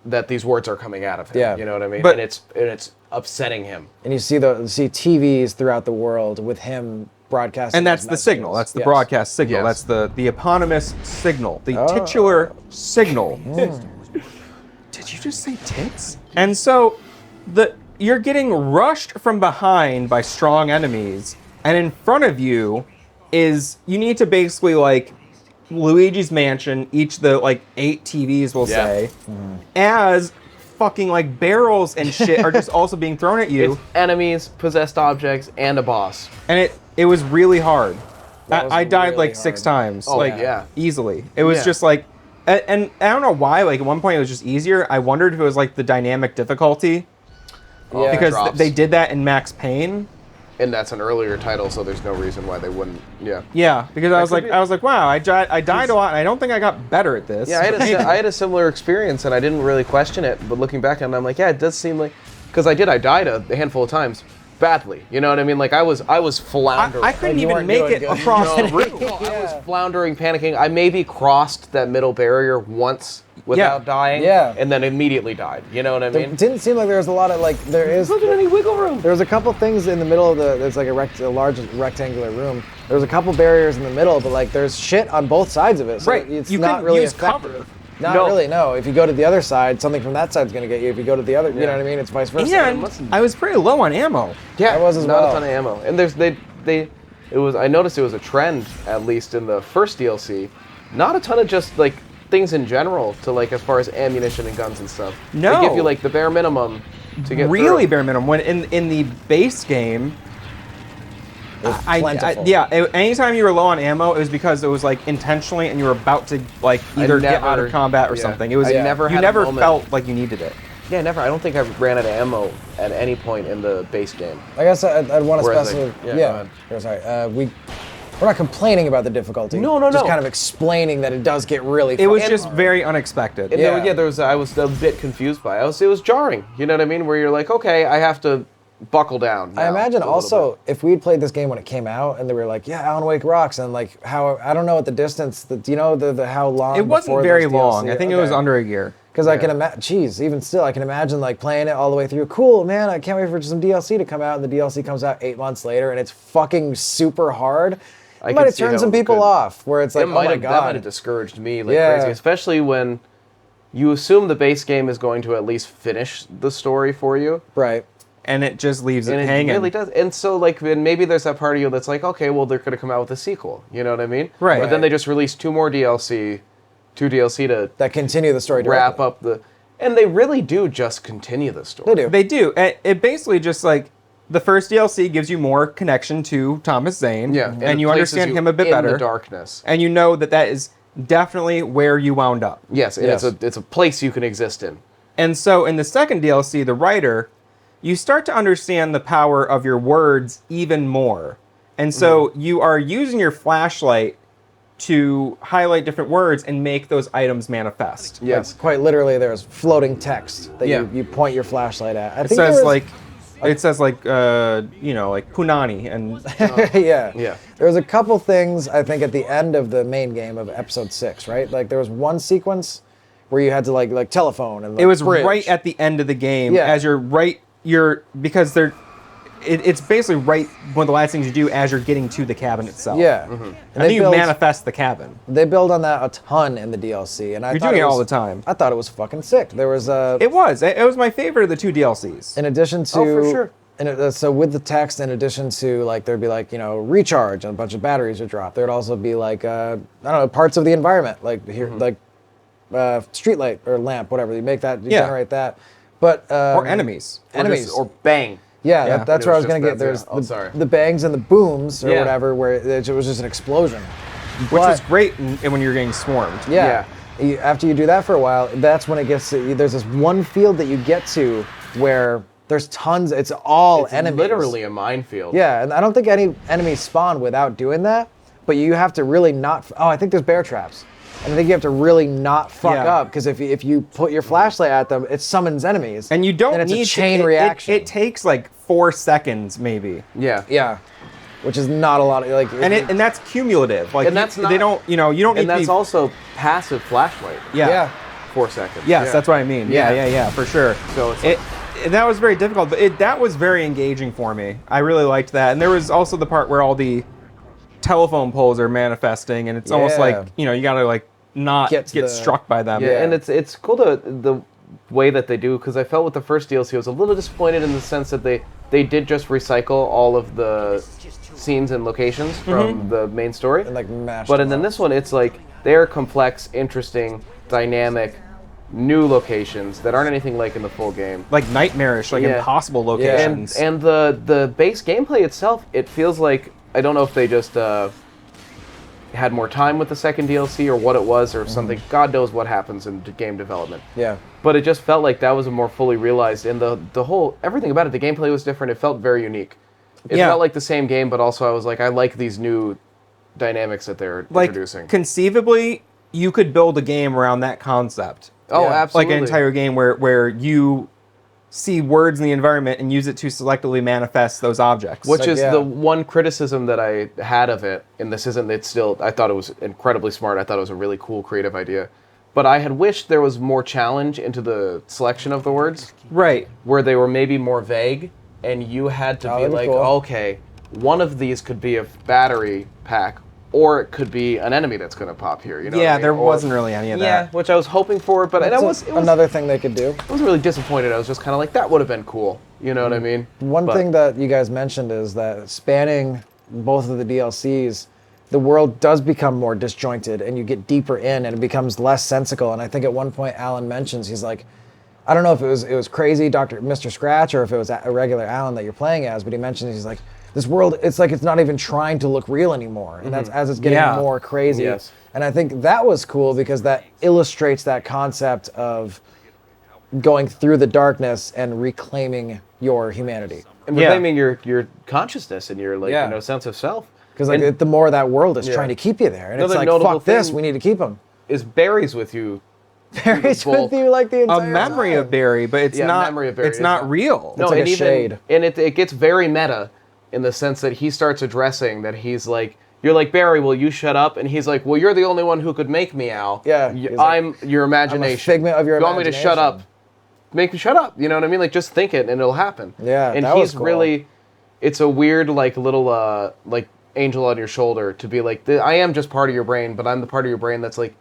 that these words are coming out of him. Yeah. You know what I mean? But- and it's upsetting him. And you see TVs throughout the world with him broadcasting. And that's those the signal. messages. That's the Yes. broadcast signal. Yes. That's the eponymous signal. The titular signal. Did you just say tits? And so you're getting rushed from behind by strong enemies, and in front of you you need to basically like Luigi's Mansion, each the like 8 TVs will Yeah. say, as fucking like barrels and shit are just also being thrown at you. It's enemies, possessed objects, and a boss. And it was really hard. That was I died really like 6 hard. times. Oh, like yeah. easily. It was Yeah. just like and I don't know why, like at one point it was just easier. I wondered if it was like the dynamic difficulty. Yeah. Because drops. they did that in Max Payne. And that's an earlier title, so there's no reason why they wouldn't. Yeah. Yeah, because I was could like, be- wow, I died a lot and I don't think I got better at this. Yeah, I had a similar experience, and I didn't really question it. But looking back on it, I'm like, yeah, it does seem like, because I died a handful of times, badly. You know what I mean? Like I was floundering. I couldn't Like, you even weren't make doing it good. across the room. I was floundering, panicking. I maybe crossed that middle barrier once without Yeah. dying, Yeah. and then immediately died. You know what I mean? It didn't seem like there was a lot of like there is. Wasn't any wiggle room. There was a couple things in the middle of there's like a large rectangular room. There was a couple barriers in the middle, but like there's shit on both sides of it. So Right. It's You not couldn't really use effective. cover. Not No. really, no. If you go to the other side, something from that side's gonna get you. If you go to the other, you know what I mean? It's vice versa. And I was pretty low on ammo. Yeah, I was as not well. a ton of ammo. And I noticed it was a trend, at least in the first DLC, not a ton of just like things in general to like as far as ammunition and guns and stuff. No. They give you like the bare minimum to get Really through. bare minimum. When in the base game, plentiful. anytime you were low on ammo, it was because it was like intentionally, and you were about to like either get out of never- combat or yeah. something. It was I never you had a never moment- felt like you needed it. Yeah, never. I don't think I ran out of ammo at any point in the base game. I guess I'd want to Whereas, specify. like, yeah, go yeah. ahead. Oh, sorry. We're not complaining about the difficulty. No, no, Just no. kind of explaining that it does get really. It was fucking just hard. very unexpected. And Yeah. I was a bit confused by it. It was jarring. You know what I mean? Where you're like, okay, I have to buckle down. I now imagine a little also if we'd played this game when it came out and they were like, yeah, Alan Wake rocks, and like how I don't know what the distance. Do you know the how long? It wasn't before very those long. DLC I think it was under a year. Because I can imagine, geez, even still, I can imagine like playing it all the way through. Cool, man, I can't wait for some DLC to come out, and the DLC comes out 8 months later, and it's fucking super hard. I It might could have see how turned some it people could. off, where it's like, It oh might my have, that might god. have discouraged me like Yeah. crazy, especially when you assume the base game is going to at least finish the story for you. Right. And it just leaves And it it hanging. really does. And so, like, and maybe there's that part of you that's like, okay, well, they're going to come out with a sequel. You know what I mean? Right. But then they just released two DLC to That continue the story wrap directly. up the. And they really do just continue the story. They do. They do. It basically just like the first DLC gives you more connection to Thomas Zane. Yeah. And it you places understand you him a bit in better. the darkness. And you know that is definitely where you wound up. Yes, and Yes. it's a place you can exist in. And so in the second DLC, The Writer, you start to understand the power of your words even more. And so you are using your flashlight to highlight different words and make those items manifest. Yes. Quite literally, there's floating text that Yeah. you point your flashlight at. I It think there says was- like like Punani and yeah. Yeah. There was a couple things I think at the end of the main game of episode 6, right? Like there was one sequence where you had to like telephone and like, it was bridge. right at the end of the game Yeah. as because it's basically right one of the last things you do as you're getting to the cabin itself. Yeah. And then you manifest the cabin. They build on that a ton in the DLC, and I You're thought doing it was- all the time. I thought it was fucking sick. There was It was my favorite of the two DLCs. in addition to Oh, for sure. so with the text, in addition to like there'd be like recharge and a bunch of batteries would drop. There'd also be like I don't know, parts of the environment like here like street light or lamp, whatever. You make that, you Yeah. generate that. But or enemies. enemies. Or bang. Yeah, Yeah. that's It where I was was gonna just get. There's that, yeah. Oh, sorry. the bangs and the booms or Yeah. whatever, where it was just an explosion. Which But- was great when you're getting swarmed. Yeah. After you do that for a while, that's when it gets. There's this one field that you get to where there's tons. It's all It's enemies. literally a minefield. Yeah, and I don't think any enemies spawn without doing that. But you have to really not. Oh, I think there's bear traps. And I think you have to really not fuck Yeah. up because if you put your flashlight at them, it summons enemies. And you don't and it's need a chain to, reaction. It takes like 4 seconds maybe. Yeah. Yeah, which is not a lot. Like, And that's cumulative. Like And that's they not- don't, you don't need And to that's be, also passive flashlight. yeah. yeah, 4 seconds. Yes, Yeah. that's what I mean. Yeah, for sure. So it's that was very difficult, but that was very engaging for me. I really liked that. And there was also the part where all the telephone poles are manifesting, and it's almost Yeah. like, you gotta like not Get get, to the- struck by them. Yeah, and it's cool the way that they do, because I felt with the first DLC I was a little disappointed in the sense that they did just recycle all of the scenes and locations from the main story. and like mash. But them in up. this one, it's like they're complex, interesting, dynamic, new locations that aren't anything like in the full game. Like nightmarish, like Yeah. impossible Yeah. locations. And the base gameplay itself, it feels like, I don't know if they just had more time with the second DLC or what it was or something. God knows what happens in game development. yeah, But it just felt like that was a more fully realized, and the whole, everything about it, the gameplay was different. It felt very unique. It Yeah. felt like the same game, but also I was like, I like these new dynamics that they're like introducing. conceivably, you could build a game around that concept. Oh, Yeah. absolutely. Like an entire game where you see words in the environment and use it to selectively manifest those objects. Which Like, is yeah. the one criticism that I had of it, and this isn't, it's still, I thought it was incredibly smart. I thought it was a really cool, creative idea. But I had wished there was more challenge into the selection of the words, right. where they were maybe more vague, and you had to Oh, be that'd be like, cool. okay, one of these could be a battery pack, or it could be an enemy that's going to pop here. You know? what I Yeah, mean? there Or- wasn't really any of Yeah, that. which I was hoping for, but That's it was another thing they could do. I wasn't really disappointed. I was just kind of like, that would have been cool. You know what I mean? One But- thing that you guys mentioned is that spanning both of the DLCs, the world does become more disjointed and you get deeper in and it becomes less sensical. And I think at one point Alan mentions, he's like, I don't know if it was crazy Mr. Scratch or if it was a regular Alan that you're playing as, but he mentions, he's like, this world, it's like it's not even trying to look real anymore. And that's as it's getting Yeah. more crazy. Yes. And I think that was cool because that illustrates that concept of going through the darkness and reclaiming your humanity. And Yeah. reclaiming your consciousness and your Yeah. sense of self. Because like And the more that world is Yeah. trying to keep you there, and it's Another like notable fuck this, thing- we need to keep them. is Barry's with you. Barry's bulk. with you like the A entire memory time. of Barry, but it's Yeah, not. memory of Barry It's is not not- real. No. like a shade. And it gets very meta in the sense that he starts addressing that he's like, you're like, Barry, will you shut up? And he's like, well, you're the only one who could make me, Al. Yeah, Y- he's like, I'm your imagination. figment of your If you want me to shut up, imagination. make me shut up. You know what I mean? Like, just think it and it'll happen. Yeah, And that was he's cool. really, it's a weird, like, little, like, angel on your shoulder to be like, I am just part of your brain, but I'm the part of your brain that's like,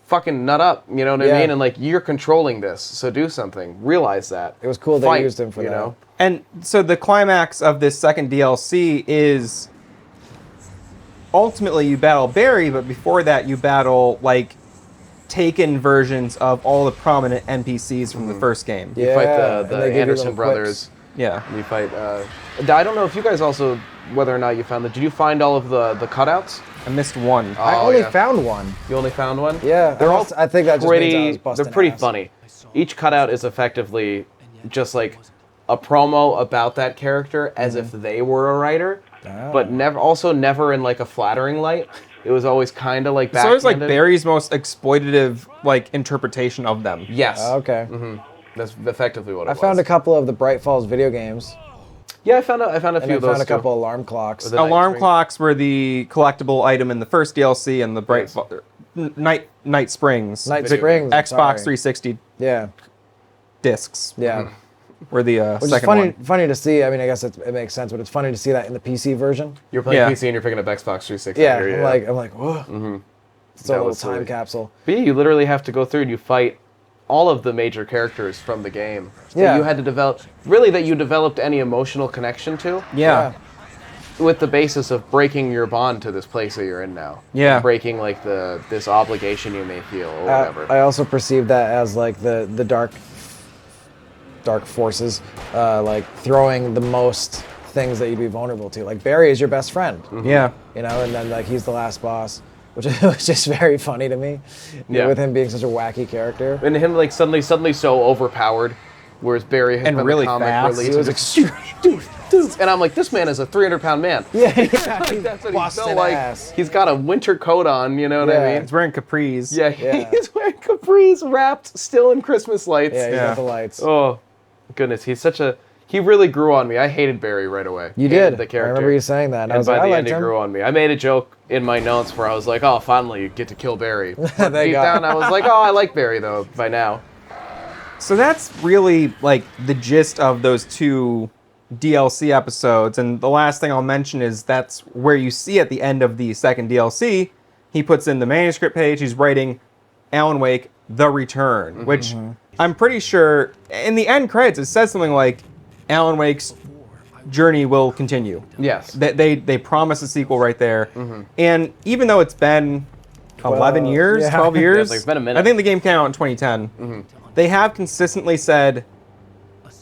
fucking nut up. You know what Yeah. I mean? And like, you're controlling this, so do something. Realize that. It was cool they Fight, used him for you that. know? And so the climax of this second DLC is ultimately you battle Barry, but before that you battle like taken versions of all the prominent NPCs from the first game. Yeah, Fight and the they give you Anderson little brothers. quips. Yeah. You fight. I don't know if you guys also, whether or not you found that. Did you find all of the cutouts? I missed one. I Oh, only yeah. found one. You only found one? Yeah, They're all I think that just means I was pretty. busting They're pretty ass. funny. Each cutout is effectively just like a promo about that character, as if they were a writer, but never in like a flattering light. It was always kind of like So it was like backhanded. Barry's most exploitative like interpretation of them. Yes. Okay. That's effectively what it I was. found a couple of the Bright Falls video games, Yeah, I found a and few I of those found a too. couple alarm clocks. The night Alarm spring. clocks were the collectible item in the first DLC, and the Yes. Night Springs. Night Video Springs. Xbox sorry. 360 Yeah, discs yeah. were the Which is second funny, one. funny to see. I mean, I guess it makes sense, but it's funny to see that in the PC version. You're playing Yeah. PC and you're picking up Xbox 360. Yeah, here, I'm like, whoa. It's a That little was time silly. capsule. But yeah, you literally have to go through and you fight all of the major characters from the game. That Yeah. you had to develop, really that you developed any emotional connection to, Yeah. with the basis of breaking your bond to this place that you're in now. Yeah. Breaking like this obligation you may feel or whatever. I also perceive that as like the dark dark forces, like throwing the most things that you'd be vulnerable to. Like Barry is your best friend. Yeah. You know, and then like he's the last boss, which was just very funny to me. Yeah. With him being such a wacky character. And him like suddenly so overpowered, whereas Barry has And been really the comic fast. relief. He was extreme. dude. And I'm like, this man is a 300-pound man. Yeah, Like, that's what he's busting built like. ass. He's got a winter coat on, you know what I Yeah. mean? He's wearing capris. Yeah, Yeah. he's wearing capris wrapped still in Christmas lights. Yeah, he's Yeah. got the lights. Oh, goodness, he really grew on me. I hated Barry right away. You Hated did. the I character. remember you saying that. And I And was by like, I the liked end, it him. grew on me. I made a joke in my notes where I was like, "Oh, finally, you get to kill Barry." But Thank deep God. down, I was like, "Oh, I like Barry though." By now, So that's really like the gist of those 2 DLC episodes. And the last thing I'll mention is that's where you see at the end of the second DLC, he puts in the manuscript page, he's writing Alan Wake, The Return, which I'm pretty sure in the end credits, it says something like Alan Wake's journey will continue. yes, They promise a sequel right there. And even though it's been 11 years, yeah. 12 years, it's like, it's been a minute. I think the game came out in 2010. They have consistently said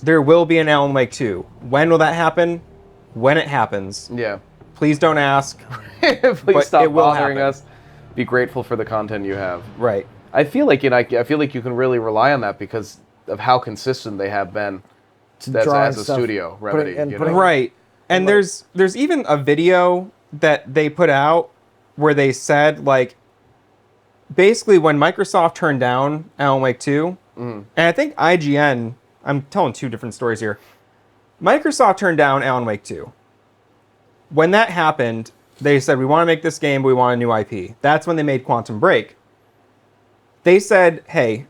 there will be an Alan Wake 2. When will that happen? When it happens. yeah. Please don't ask. Please But stop it will bothering happen. us. Be grateful for the content you have. Right. I feel like I feel like you can really rely on that because of how consistent they have been drawing as a stuff, studio putting- Remedy. and you putting- know? Right. And there's even a video that they put out where they said like basically when Microsoft turned down Alan Wake 2, and I think IGN, I'm telling 2 different stories here. Microsoft turned down Alan Wake 2. When that happened, they said we want to make this game, but we want a new IP. That's when they made Quantum Break. They said, "Hey,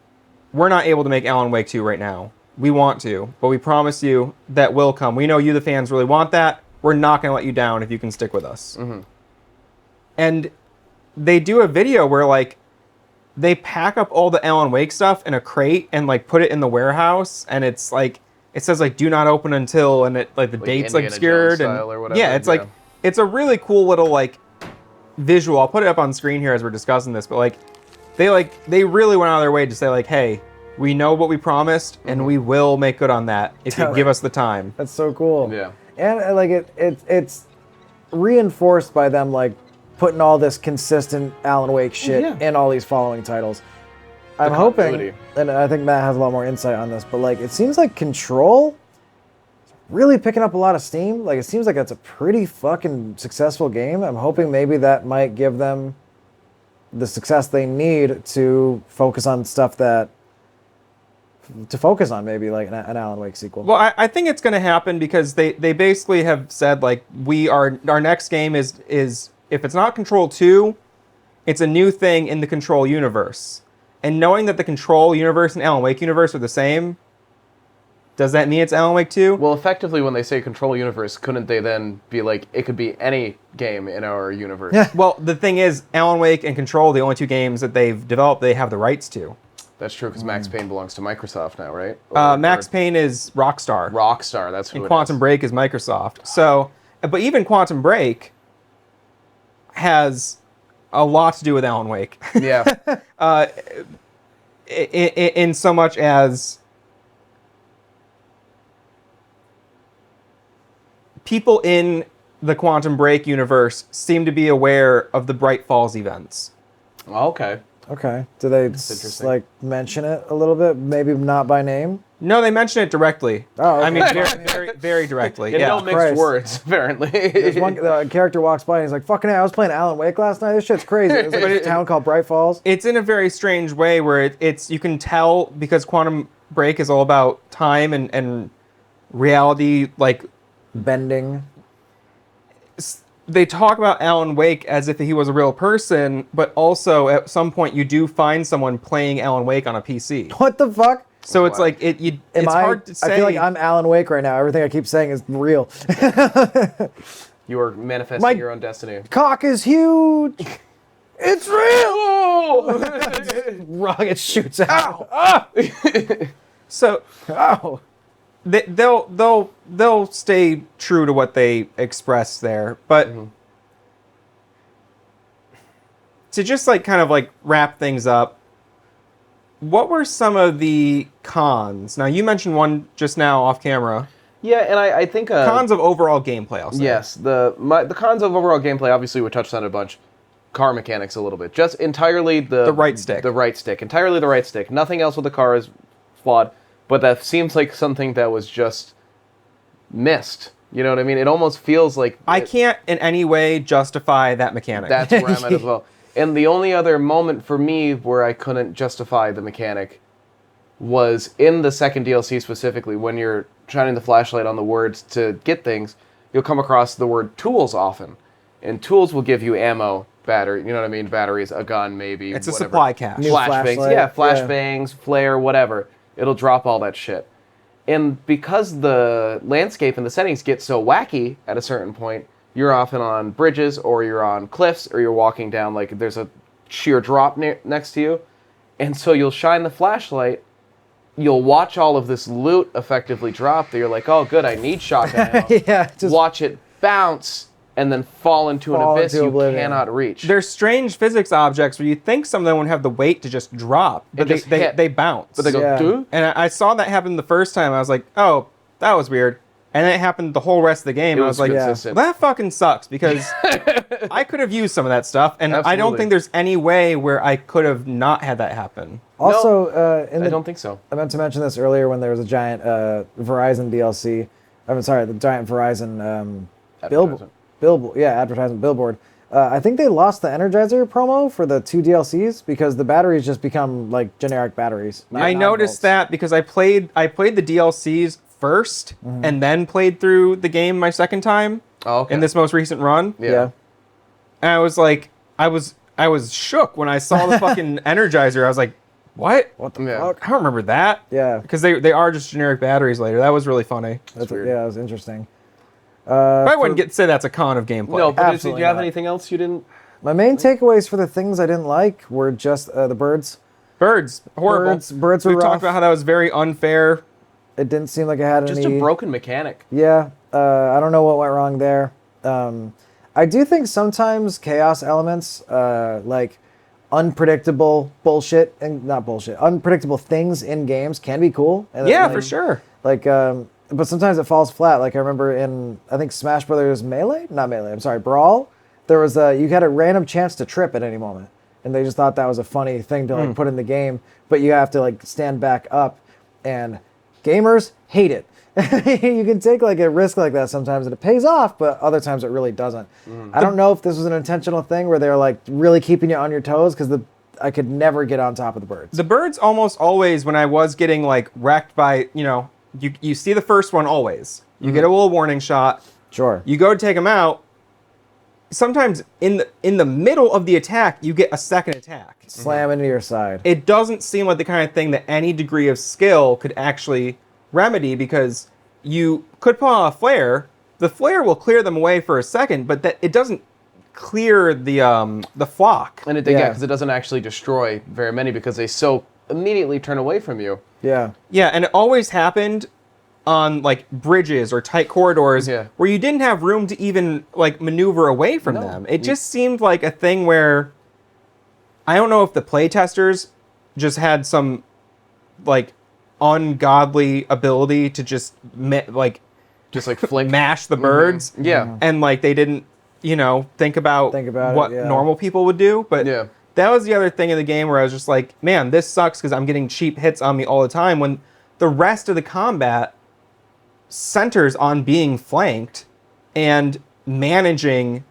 we're not able to make Alan Wake 2 right now. We want to, but we promise you that will come. We know you, the fans, really want that. We're not going to let you down if you can stick with us." And they do a video where, like, they pack up all the Alan Wake stuff in a crate and, like, put it in the warehouse. And it's, like, it says, like, do not open until, and it, like, the date's, like, Indiana obscured. Jones And style or whatever, yeah, it's, yeah. like, it's a really cool little, like, visual. I'll put it up on screen here as we're discussing this. But, like, they really went out of their way to say, like, hey, we know what we promised, and we will make good on that if you give us the time. That's so cool. Yeah. And like it's reinforced by them like putting all this consistent Alan Wake shit Yeah. in all these following titles. I'm hoping, continuity. and I think Matt has a lot more insight on this, but like it seems like Control is really picking up a lot of steam. Like it seems like that's a pretty fucking successful game. I'm hoping maybe that might give them the success they need to focus on stuff maybe like an Alan Wake sequel. Well, I think it's going to happen because they basically have said like our next game is if it's not Control 2, it's a new thing in the Control universe. And knowing that the Control universe and Alan Wake universe are the same, does that mean it's Alan Wake 2? Well, effectively, when they say Control Universe, couldn't they then be like, it could be any game in our universe? Yeah. Well, the thing is, Alan Wake and Control, the only 2 games that they've developed, they have the rights to. That's true, because Max Payne belongs to Microsoft now, right? Max Payne is Rockstar. Rockstar, that's who And it Quantum is. Break is Microsoft. So, but even Quantum Break has a lot to do with Alan Wake. Yeah. in so much as people in the Quantum Break universe seem to be aware of the Bright Falls events. Okay. Okay. Do they interesting. like mention it a little bit? Maybe not by name. No, they mention it directly. Oh, okay. I mean, very directly. In yeah. no mixed Christ. words, apparently. There's one the character walks by and he's like, "Fucking hell, I was playing Alan Wake last night. This shit's crazy." It was like a town called Bright Falls. It's in a very strange way where it's you can tell because Quantum Break is all about time and reality. Like Bending. they talk about Alan Wake as if he was a real person, but also at some point you do find someone playing Alan Wake on a PC. What the fuck? So it's Wow. like it's hard to say. I feel like I'm Alan Wake right now. Everything I keep saying is real. You are manifesting My- your own destiny. Cock is huge. It's real. Oh! Rocket shoots out. so. Oh. They'll stay true to what they express there, but to just like kind of like wrap things up, what were some of the cons? Now, you mentioned one just now off camera. Yeah, and I think Cons of overall gameplay, I'll say. yes, the cons of overall gameplay. Obviously, we touched on it a bunch. Car mechanics a little bit. Just entirely The right stick. The right stick. Entirely the right stick. Nothing else with the car is flawed. But that seems like something that was just missed. You know what I mean? It almost feels like I can't in any way justify that mechanic. that's where I'm at as well. And the only other moment for me where I couldn't justify the mechanic was in the second DLC specifically. When you're shining the flashlight on the words to get things, you'll come across the word tools often. And tools will give you ammo, battery, you know what I mean? Batteries, a gun maybe, It's a whatever. supply cache. New Flashbangs, flashlight, yeah, yeah. flashbangs, flare, whatever. It'll drop all that shit. And because the landscape and the settings get so wacky at a certain point, you're often on bridges or you're on cliffs or you're walking down like there's a sheer drop next to you. And so you'll shine the flashlight, you'll watch all of this loot effectively drop that you're like, oh good, I need shotgun ammo. Yeah, just Watch it bounce and then fall into an Fall abyss into you oblivion. cannot reach. There's strange physics objects where you think some of them would have the weight to just drop, but It just they hit. bounce. But they go, Yeah. dude. And I saw that happen the first time. I was like, oh, that was weird. And then it happened the whole rest of the game. It I was was like, consistent. well, that fucking sucks because I could have used some of that stuff. And I don't Absolutely. think there's any way where I could have not had that happen. also in I the don't think so. I meant to mention this earlier when there was a giant Verizon DLC. I'm sorry, the giant Verizon Advertisement. advertisement billboard. I think they lost the Energizer promo for the 2 DLCs because the batteries just become like generic batteries. I noticed that because I played the DLCs 1st Mm-hmm. and then played through the game my second time Oh, okay. in this most recent run. Yeah. And I was like, I was shook when I saw the fucking Energizer. I was like, what? What the Yeah. fuck? I don't remember that. Yeah. Because they are just generic batteries later. That was really funny. That's weird. Yeah, it was interesting. I wouldn't say that's a con of gameplay. No, but did Absolutely you have not. anything else you didn't? My main takeaways for the things I didn't like were just the birds. Birds, horrible. Birds were We've talked rough. about how that was very unfair. It didn't seem like it had Just any. a broken mechanic. Yeah, I don't know what went wrong there. I do think sometimes chaos elements, like unpredictable bullshit and not bullshit, unpredictable things in games can be cool. And Yeah, like, for sure. Like, but sometimes it falls flat. Like I remember in I think Smash Brothers Melee, not Melee. I'm sorry, Brawl. There was you had a random chance to trip at any moment, and they just thought that was a funny thing to like put in the game. But you have to like stand back up, and gamers hate it. You can take like a risk like that sometimes and it pays off, but other times it really doesn't. I don't know if this was an intentional thing where they're like really keeping you on your toes because I could never get on top of the birds. The birds almost always, when I was getting like wrecked by, you see the first one always. You get a little warning shot. Sure. You go to take them out. Sometimes in the middle of the attack, you get a second attack. Slam into your side. It doesn't seem like the kind of thing that any degree of skill could actually remedy because you could pull out a flare. The flare will clear them away for a second, but that it doesn't clear the flock. And Yeah. because it doesn't actually destroy very many because they so immediately turn away from you. Yeah. Yeah, and it always happened on like bridges or tight corridors Yeah. where you didn't have room to even like maneuver away from No. them. It just seemed like a thing where I don't know if the playtesters just had some like ungodly ability to just Just like flick. mash the birds. Yeah. And like they didn't, think about Think about what it, yeah. normal people would do. But Yeah. that was the other thing in the game where I was just like, man, this sucks because I'm getting cheap hits on me all the time when the rest of the combat centers on being flanked and managing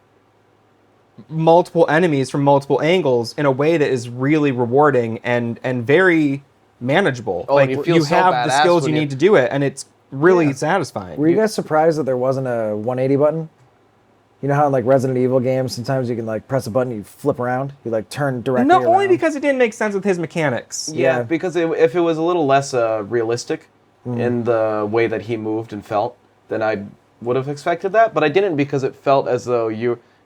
multiple enemies from multiple angles in a way that is really rewarding and very manageable. Oh, like and you feel so have the badass skills when you you- need to do it, and it's really Yeah. satisfying. Were you guys surprised that there wasn't a 180 button? You know how in like Resident Evil games, sometimes you can like press a button, you flip around, you like turn directly No, only around? because it didn't make sense with his mechanics. Yeah, Yeah. because if it was a little less realistic in the way that he moved and felt, then I would have expected that. But I didn't because it felt as though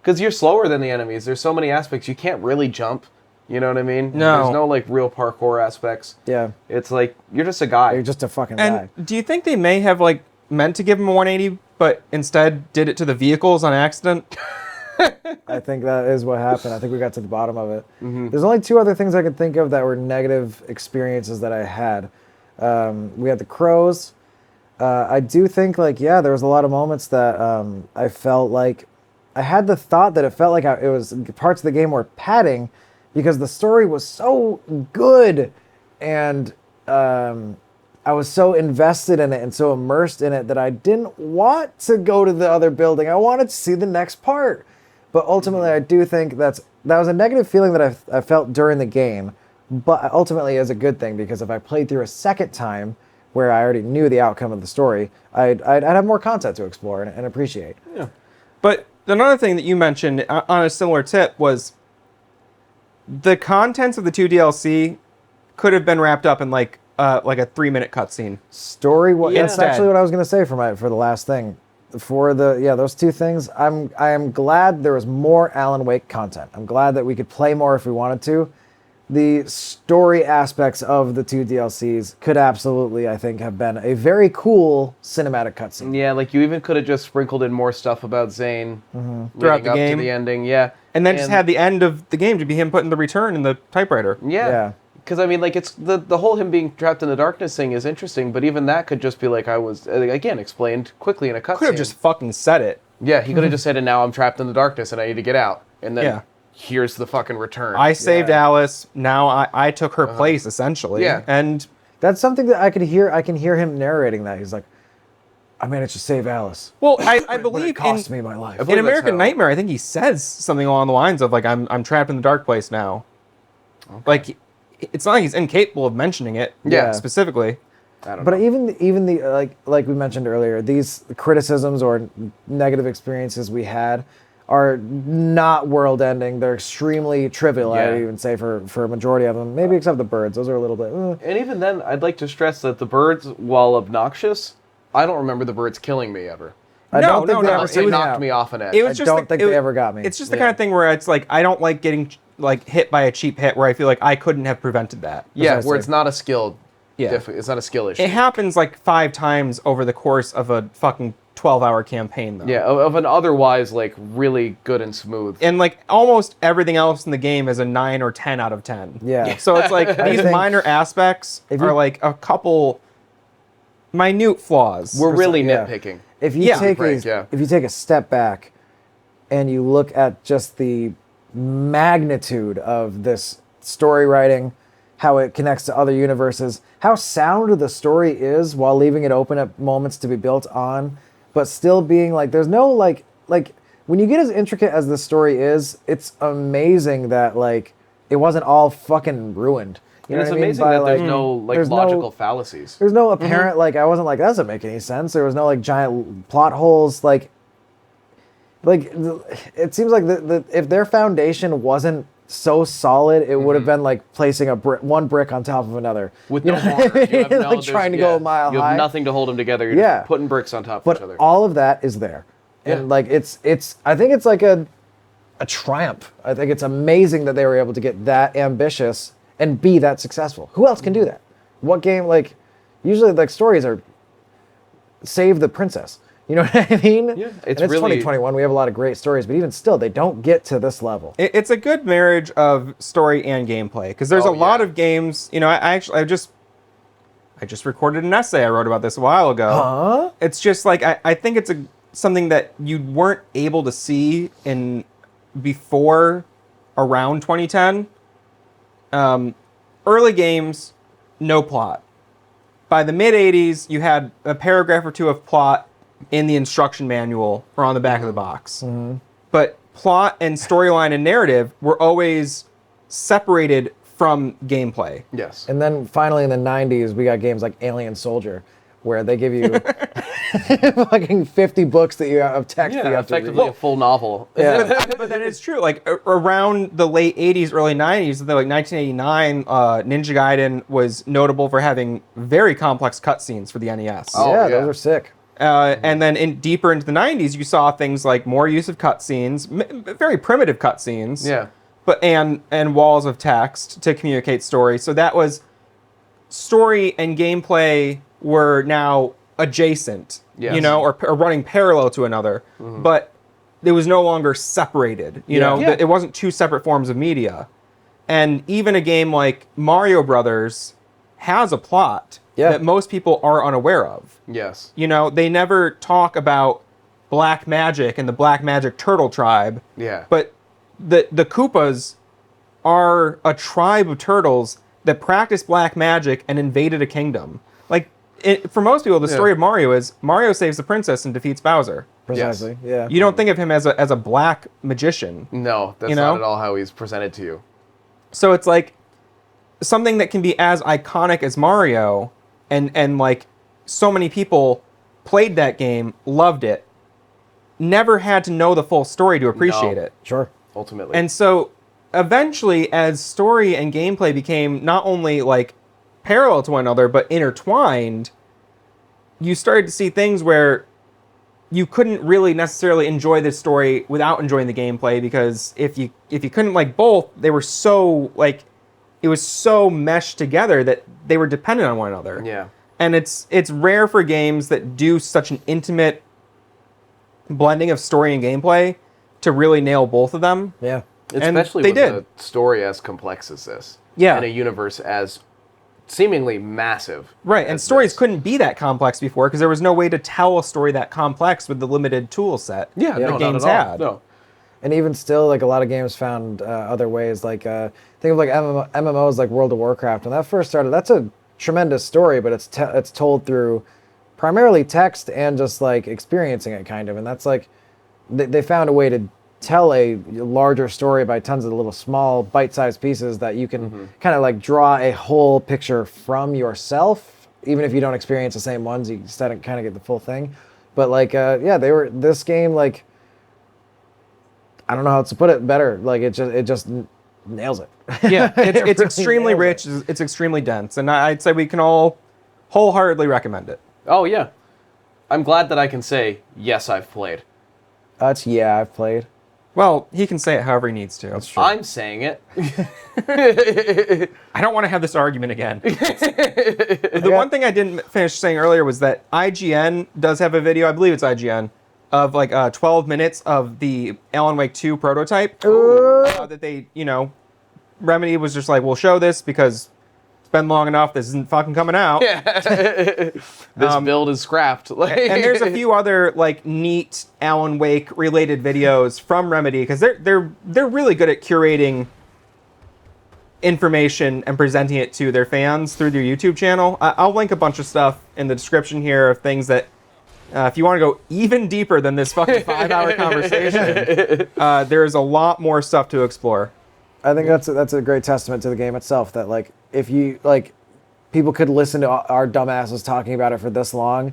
because you're slower than the enemies. There's so many aspects you can't really jump. You know what I mean? No. There's no like real parkour aspects. Yeah, It's like you're just a guy. you're just a fucking guy. And do you think they may have like meant to give him a 180, but instead did it to the vehicles on accident? I think that is what happened. I think we got to the bottom of it. There's only 2 other things I could think of that were negative experiences that I had. We had the crows. I do think, like, yeah, there was a lot of moments that I felt like I had the thought that it felt like it was parts of the game were padding because the story was so good and I was so invested in it and so immersed in it that I didn't want to go to the other building. I wanted to see the next part. But ultimately, I do think that was a negative feeling that I felt during the game, but ultimately is a good thing because if I played through a second time where I already knew the outcome of the story, I'd have more content to explore and appreciate. Yeah. But another thing that you mentioned on a similar tip was the contents of the 2 DLC could have been wrapped up in like a 3-minute cutscene. Story, that's Instead. actually what I was going to say for the last thing. For those 2 things, I am glad there was more Alan Wake content. I'm glad that we could play more if we wanted to. The story aspects of the 2 DLCs could absolutely, I think, have been a very cool cinematic cutscene. Yeah, like you even could have just sprinkled in more stuff about Zane Throughout leading the up game. to the ending. Yeah, And then just had the end of the game to be him putting the return in the typewriter. Yeah. Yeah. Because I mean, like it's the whole him being trapped in the darkness thing is interesting, but even that could just be like I was again explained quickly in a cutscene. Could have just fucking said it. Yeah, he could have just said, "And now I'm trapped in the darkness, and I need to get out." And then Yeah. here's the fucking return. I saved Alice. Now I took her place, essentially. Yeah. And That's something that I could hear. I can hear him narrating that. He's like, I managed to save Alice. well, I But believe it cost in, me my life. believe in that's American how- Nightmare, I think he says something along the lines of like, "I'm trapped in the dark place now." Like, it's not like he's incapable of mentioning it. Yeah. Specifically. I don't But know. even the like we mentioned earlier, these criticisms or negative experiences we had are not world ending. They're extremely trivial. I Yeah. would even say for a majority of them, maybe except the birds. Those are a little bit. And even then, I'd like to stress that the birds, while obnoxious, I don't remember the birds killing me ever. I No, don't think no, they no, ever Unless they it was- knocked me off an edge. It was I just don't like, think it they was- ever got me. It's just the kind of thing where it's like I don't like getting like hit by a cheap hit where I feel like I couldn't have prevented that. yeah, precisely. where it's not a skill. Yeah. It's not a skill issue. It happens like 5 times over the course of a fucking 12-hour campaign, though. Yeah, of an otherwise like really good and smooth. And like almost everything else in the game is a 9 or 10 out of 10. Yeah. So it's like I these think minor aspects if are you- like a couple minute flaws. We're really yeah. nitpicking. If you Yeah. take Frank, yeah. if you take a step back and you look at just the magnitude of this story writing, how it connects to other universes, how sound the story is while leaving it open at moments to be built on, but still being like there's no like when you get as intricate as the story is, it's amazing that like it wasn't all fucking ruined. You And know it's what I mean? amazing By, that there's like, no like there's no- logical fallacies. there's no apparent like I wasn't like that doesn't make any sense. There was no like giant plot holes. Like it seems like the if their foundation wasn't so solid, it would have been like placing one brick on top of another. With You no know what I mortar. You mean? have no, Like there's- trying to go a mile You high. have nothing to hold them together. You're Yeah. just putting bricks on top of But each other. all of that is there, and Yeah. like it's I think it's like a triumph. I think it's amazing that they were able to get that ambitious and be that successful. Who else can do that? What game like usually like stories are save the princess. You know what I mean? Yeah, And it's it's really- 2021. We have a lot of great stories, but even still, they don't get to this level. It's a good marriage of story and gameplay because there's Oh, a lot yeah. of games. You know, I just recorded an essay I wrote about this a while ago. Huh? It's just like I think it's something that you weren't able to see in before around 2010. Early games, no plot. By the mid 80s, you had a paragraph or two of plot in the instruction manual or on the back of the box. But plot and storyline and narrative were always separated from gameplay. Yes. And then finally in the 90s, we got games like Alien Soldier, where they give you fucking 50 books that you of text that you Yeah, have to read. effectively a full novel. Yeah. But then it's true. Like around the late 80s, early 90s, like 1989, Ninja Gaiden was notable for having very complex cutscenes for the NES. Oh, yeah, yeah. those are sick. And then deeper into the 90s, you saw things like more use of cutscenes, very primitive cutscenes. Yeah. But and walls of text to communicate story. So that was story and gameplay were now adjacent, Yes. you know, or running parallel to another. But it was no longer separated. You know, Yeah. it wasn't two separate forms of media. And even a game like Mario Brothers has a plot Yeah. that most people are unaware of. Yes. You know, they never talk about black magic and the black magic turtle tribe. Yeah. But the Koopas are a tribe of turtles that practice black magic and invaded a kingdom. Like, for most people, the story of Mario is Mario saves the princess and defeats Bowser. Precisely. Yeah. You don't think of him as a black magician. No, that's You know? not at all how he's presented to you. So it's like something that can be as iconic as Mario, and like so many people played that game, loved it, never had to know the full story to appreciate No. it. Sure. Ultimately. And so eventually, as story and gameplay became not only like parallel to one another, but intertwined, you started to see things where you couldn't really necessarily enjoy the story without enjoying the gameplay, because if you couldn't like both, they were so like, it was so meshed together that they were dependent on one another. yeah. And it's rare for games that do such an intimate blending of story and gameplay to really nail both of them. Yeah. And Especially they with did. a story as complex as this. Yeah. And a universe as seemingly massive. Right, and as stories this. couldn't be that complex before because there was no way to tell a story that complex with the limited tool set Yeah, that no, games not at all. had. No. And even still, like a lot of games found other ways. Like think of like MMOs like World of Warcraft. When that first started, that's a tremendous story, but it's told through primarily text and just like experiencing it, kind of. And that's like they found a way to tell a larger story by tons of little small bite-sized pieces that you can kind of like draw a whole picture from yourself, even if you don't experience the same ones. You kind of get the full thing. But like this game, like, I don't know how else to put it better. Like it just nails it. Yeah, it's It really extremely nails rich, it. it's extremely dense, and I'd say we can all wholeheartedly recommend it. Oh, yeah. I'm glad that I can say, yes, I've played. I've played. Well, he can say it however he needs to. I'm saying it. I don't want to have this argument again. The one thing I didn't finish saying earlier was that IGN does have a video, I believe it's IGN, of like 12 minutes of the Alan Wake 2 prototype. That they, Remedy was just like, we'll show this because it's been long enough, this isn't fucking coming out. This build is scrapped. Like, And there's a few other like neat Alan Wake related videos from Remedy because they're really good at curating information and presenting it to their fans through their YouTube channel. I'll link a bunch of stuff in the description here of things that if you want to go even deeper than this fucking 5-hour conversation, there's a lot more stuff to explore. I think that's a great testament to the game itself. That like if you like, people could listen to our dumbasses talking about it for this long,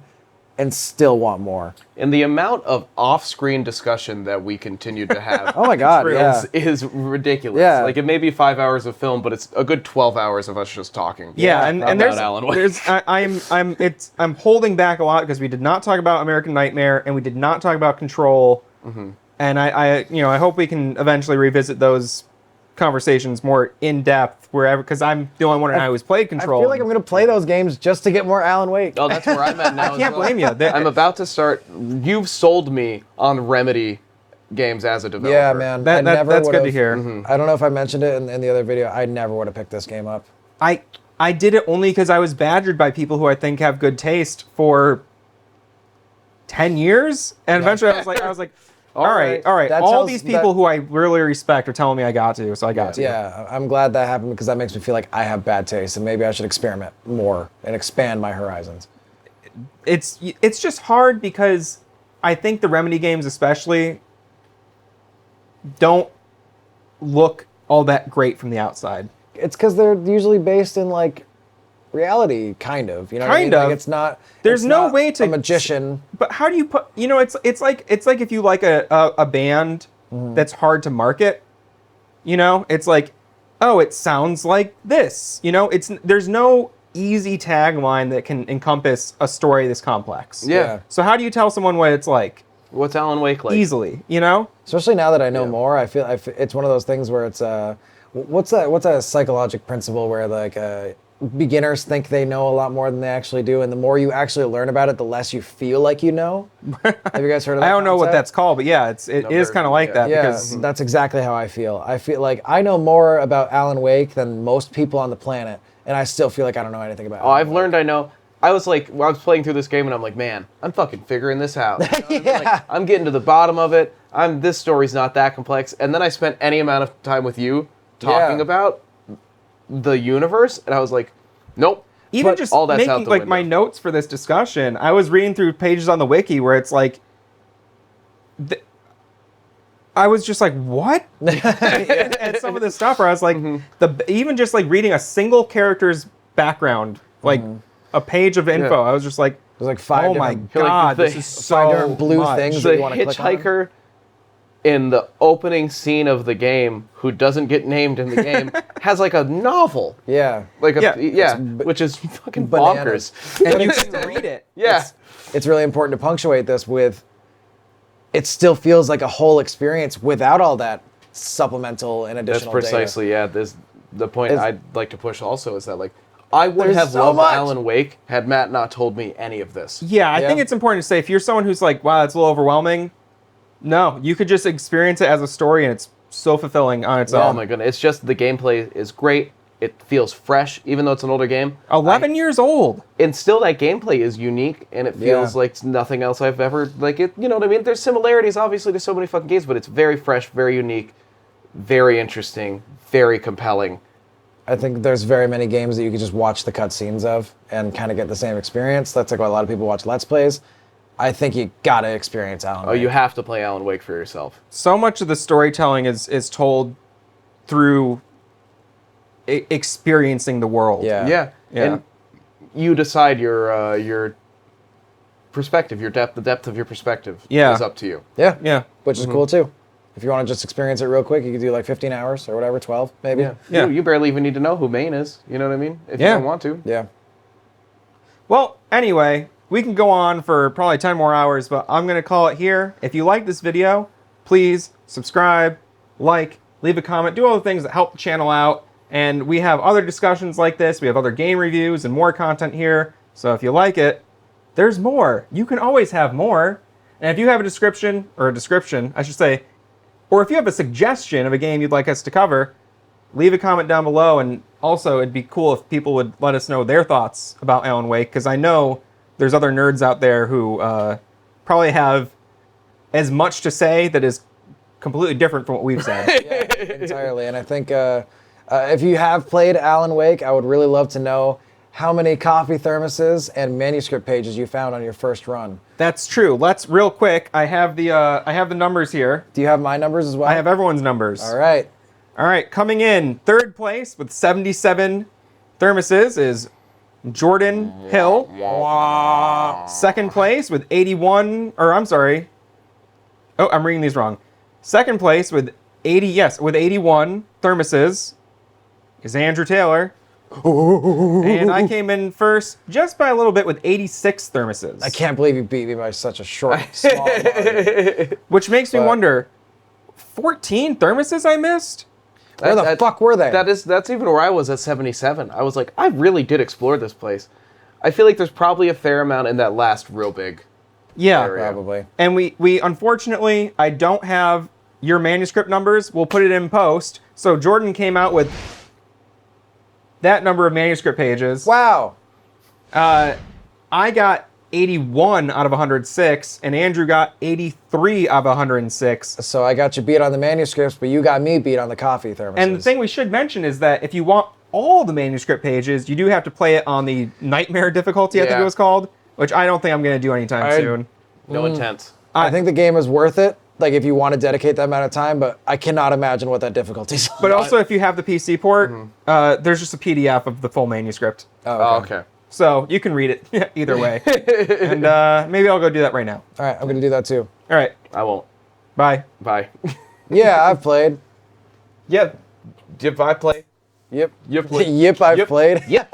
and still want more. and the amount of off-screen discussion that we continue to have Oh my god, yeah. is ridiculous. Yeah. Like, it may be 5 hours of film, but it's a good 12 hours of us just talking. Yeah, and about there's, Alan Wake. I'm holding back a lot because we did not talk about American Nightmare and we did not talk about Control, and I hope we can eventually revisit those conversations more in depth wherever, because I'm the only one who always played I Control. feel like I'm gonna play those games just to get more Alan Wake. Oh, that's where I'm at now. I can't blame you. I'm about to start. You've sold me on Remedy games as a developer. Yeah, man. I never that's good to would've- hear. I don't know if I mentioned it in the other video. I never would have picked this game up. I did it only because I was badgered by people who I think have good taste for 10 years, and eventually I was like, all right. That All tells- these people that- who I really respect are telling me I got to, so I got to. Yeah, I'm glad that happened because that makes me feel like I have bad taste and maybe I should experiment more and expand my horizons. It's just hard because I think the Remedy games especially don't look all that great from the outside. It's because they're usually based in like reality, kind of. You know, what I mean? Kind of. Like it's not. There's it's no not way to a magician. But how do you put? It's like if you like a band that's hard to market. It's like, oh, it sounds like this. There's no easy tagline that can encompass a story this complex. Yeah. So how do you tell someone what it's like What's Alan Wake like? easily? Especially now that I know more, I feel it's one of those things where it's what's that psychological principle where like beginners think they know a lot more than they actually do, and the more you actually learn about it, the less you feel like you know. Have you guys heard of that? I don't know what concept? that's called, but yeah, it is kind of like that Yeah, because that's exactly how I feel. I feel like I know more about Alan Wake than most people on the planet, and I still feel like I don't know anything about. Oh, I've learned I know. I was like, I was playing through this game and I'm like, man, I'm fucking figuring this out. You know what I mean? Yeah. Like, I'm getting to the bottom of it. This story's not that complex. And then I spent any amount of time with you talking Yeah. about the universe, and I was like, nope. even But just all that's out making the like window. my notes for this discussion, I was reading through pages on the wiki where it's like, I was just like, what? and some of this stuff where I was like, even just like reading a single character's background, like a page of info, I was just like, There's like 5 oh my different, god, Like, this is the so 5 different blue much. things The that you want to click on. hitchhiker in the opening scene of the game, who doesn't get named in the game, has like a novel. Yeah, Like a, Yeah. yeah, which is fucking bananas. bonkers. And you can read it. Yeah. it's really important to punctuate this with. It still feels like a whole experience without all that supplemental and That's additional data. precisely, yeah. The point It's- I'd like to push also is that, like, I would There's have so loved much. Alan Wake had Matt not told me any of this. Yeah, I think Yeah. it's important to say if you're someone who's like, wow, that's a little overwhelming, no, you could just experience it as a story and it's so fulfilling on its Oh own. my goodness. It's just the gameplay is great. It feels fresh, even though it's an older game. 11 years old. And still that gameplay is unique and it feels Yeah. like nothing else I've ever, like, it, you know what I mean? There's similarities obviously to so many fucking games, but it's very fresh, very unique, very interesting, very compelling. I think there's very many games that you could just watch the cutscenes of and kind of get the same experience. That's like why a lot of people watch Let's Plays. I think you gotta experience Alan Oh, Wake. you have to play Alan Wake for yourself. So much of the storytelling is told through experiencing the world. Yeah. Yeah. Yeah. And you decide your perspective, the depth of your perspective Yeah. is up to you. Yeah. Yeah. Which is cool too. If you want to just experience it real quick, you could do like 15 hours or whatever, 12 maybe. Yeah. Yeah. You barely even need to know who Maine is. You know what I mean? If Yeah. you don't want to. Yeah. Well, anyway, we can go on for probably 10 more hours, but I'm going to call it here. If you like this video, please subscribe, like, leave a comment, do all the things that help the channel out. And we have other discussions like this. We have other game reviews and more content here. So if you like it, there's more. You can always have more. And if you have a description, I should say, or if you have a suggestion of a game you'd like us to cover, leave a comment down below. And also, it'd be cool if people would let us know their thoughts about Alan Wake, because I know there's other nerds out there who probably have as much to say that is completely different from what we've said. Entirely. And I think if you have played Alan Wake, I would really love to know how many coffee thermoses and manuscript pages you found on your first run. That's true. Let's real quick. I have the numbers here. Do you have my numbers as well? I have everyone's numbers. All right. All right, coming in third place with 77 thermoses is Jordan Hill. Second place with 81, or I'm sorry. Oh, I'm reading these wrong. Second place with 81 thermoses is Andrew Taylor. And I came in first just by a little bit with 86 thermoses. I can't believe you beat me by such a short, small margin. Which makes me But- wonder, 14 thermoses I missed? Where the fuck were they? That's even where I was at 77. I was like, I really did explore this place. I feel like there's probably a fair amount in that last real big. Yeah. Area. Probably. And we unfortunately, I don't have your manuscript numbers. We'll put it in post. So Jordan came out with that number of manuscript pages. Wow. I got 81 out of 106, and Andrew got 83 out of 106. So I got you beat on the manuscripts, but you got me beat on the coffee thermoses. And the thing we should mention is that if you want all the manuscript pages, you do have to play it on the Nightmare difficulty, I think Yeah. it was called, which I don't think I'm going to do anytime soon. No intent. I think the game is worth it, like if you want to dedicate that amount of time, but I cannot imagine what that difficulty is. But also, if you have the PC port, there's just a PDF of the full manuscript. Oh, okay. So you can read it either way. And maybe I'll go do that right now. All right, I'm going to do that too. All right. I won't. Bye. Bye. Yeah, I've played. Yeah. Did I play? Yep. You played. Yep, I've Yep. played. Yeah.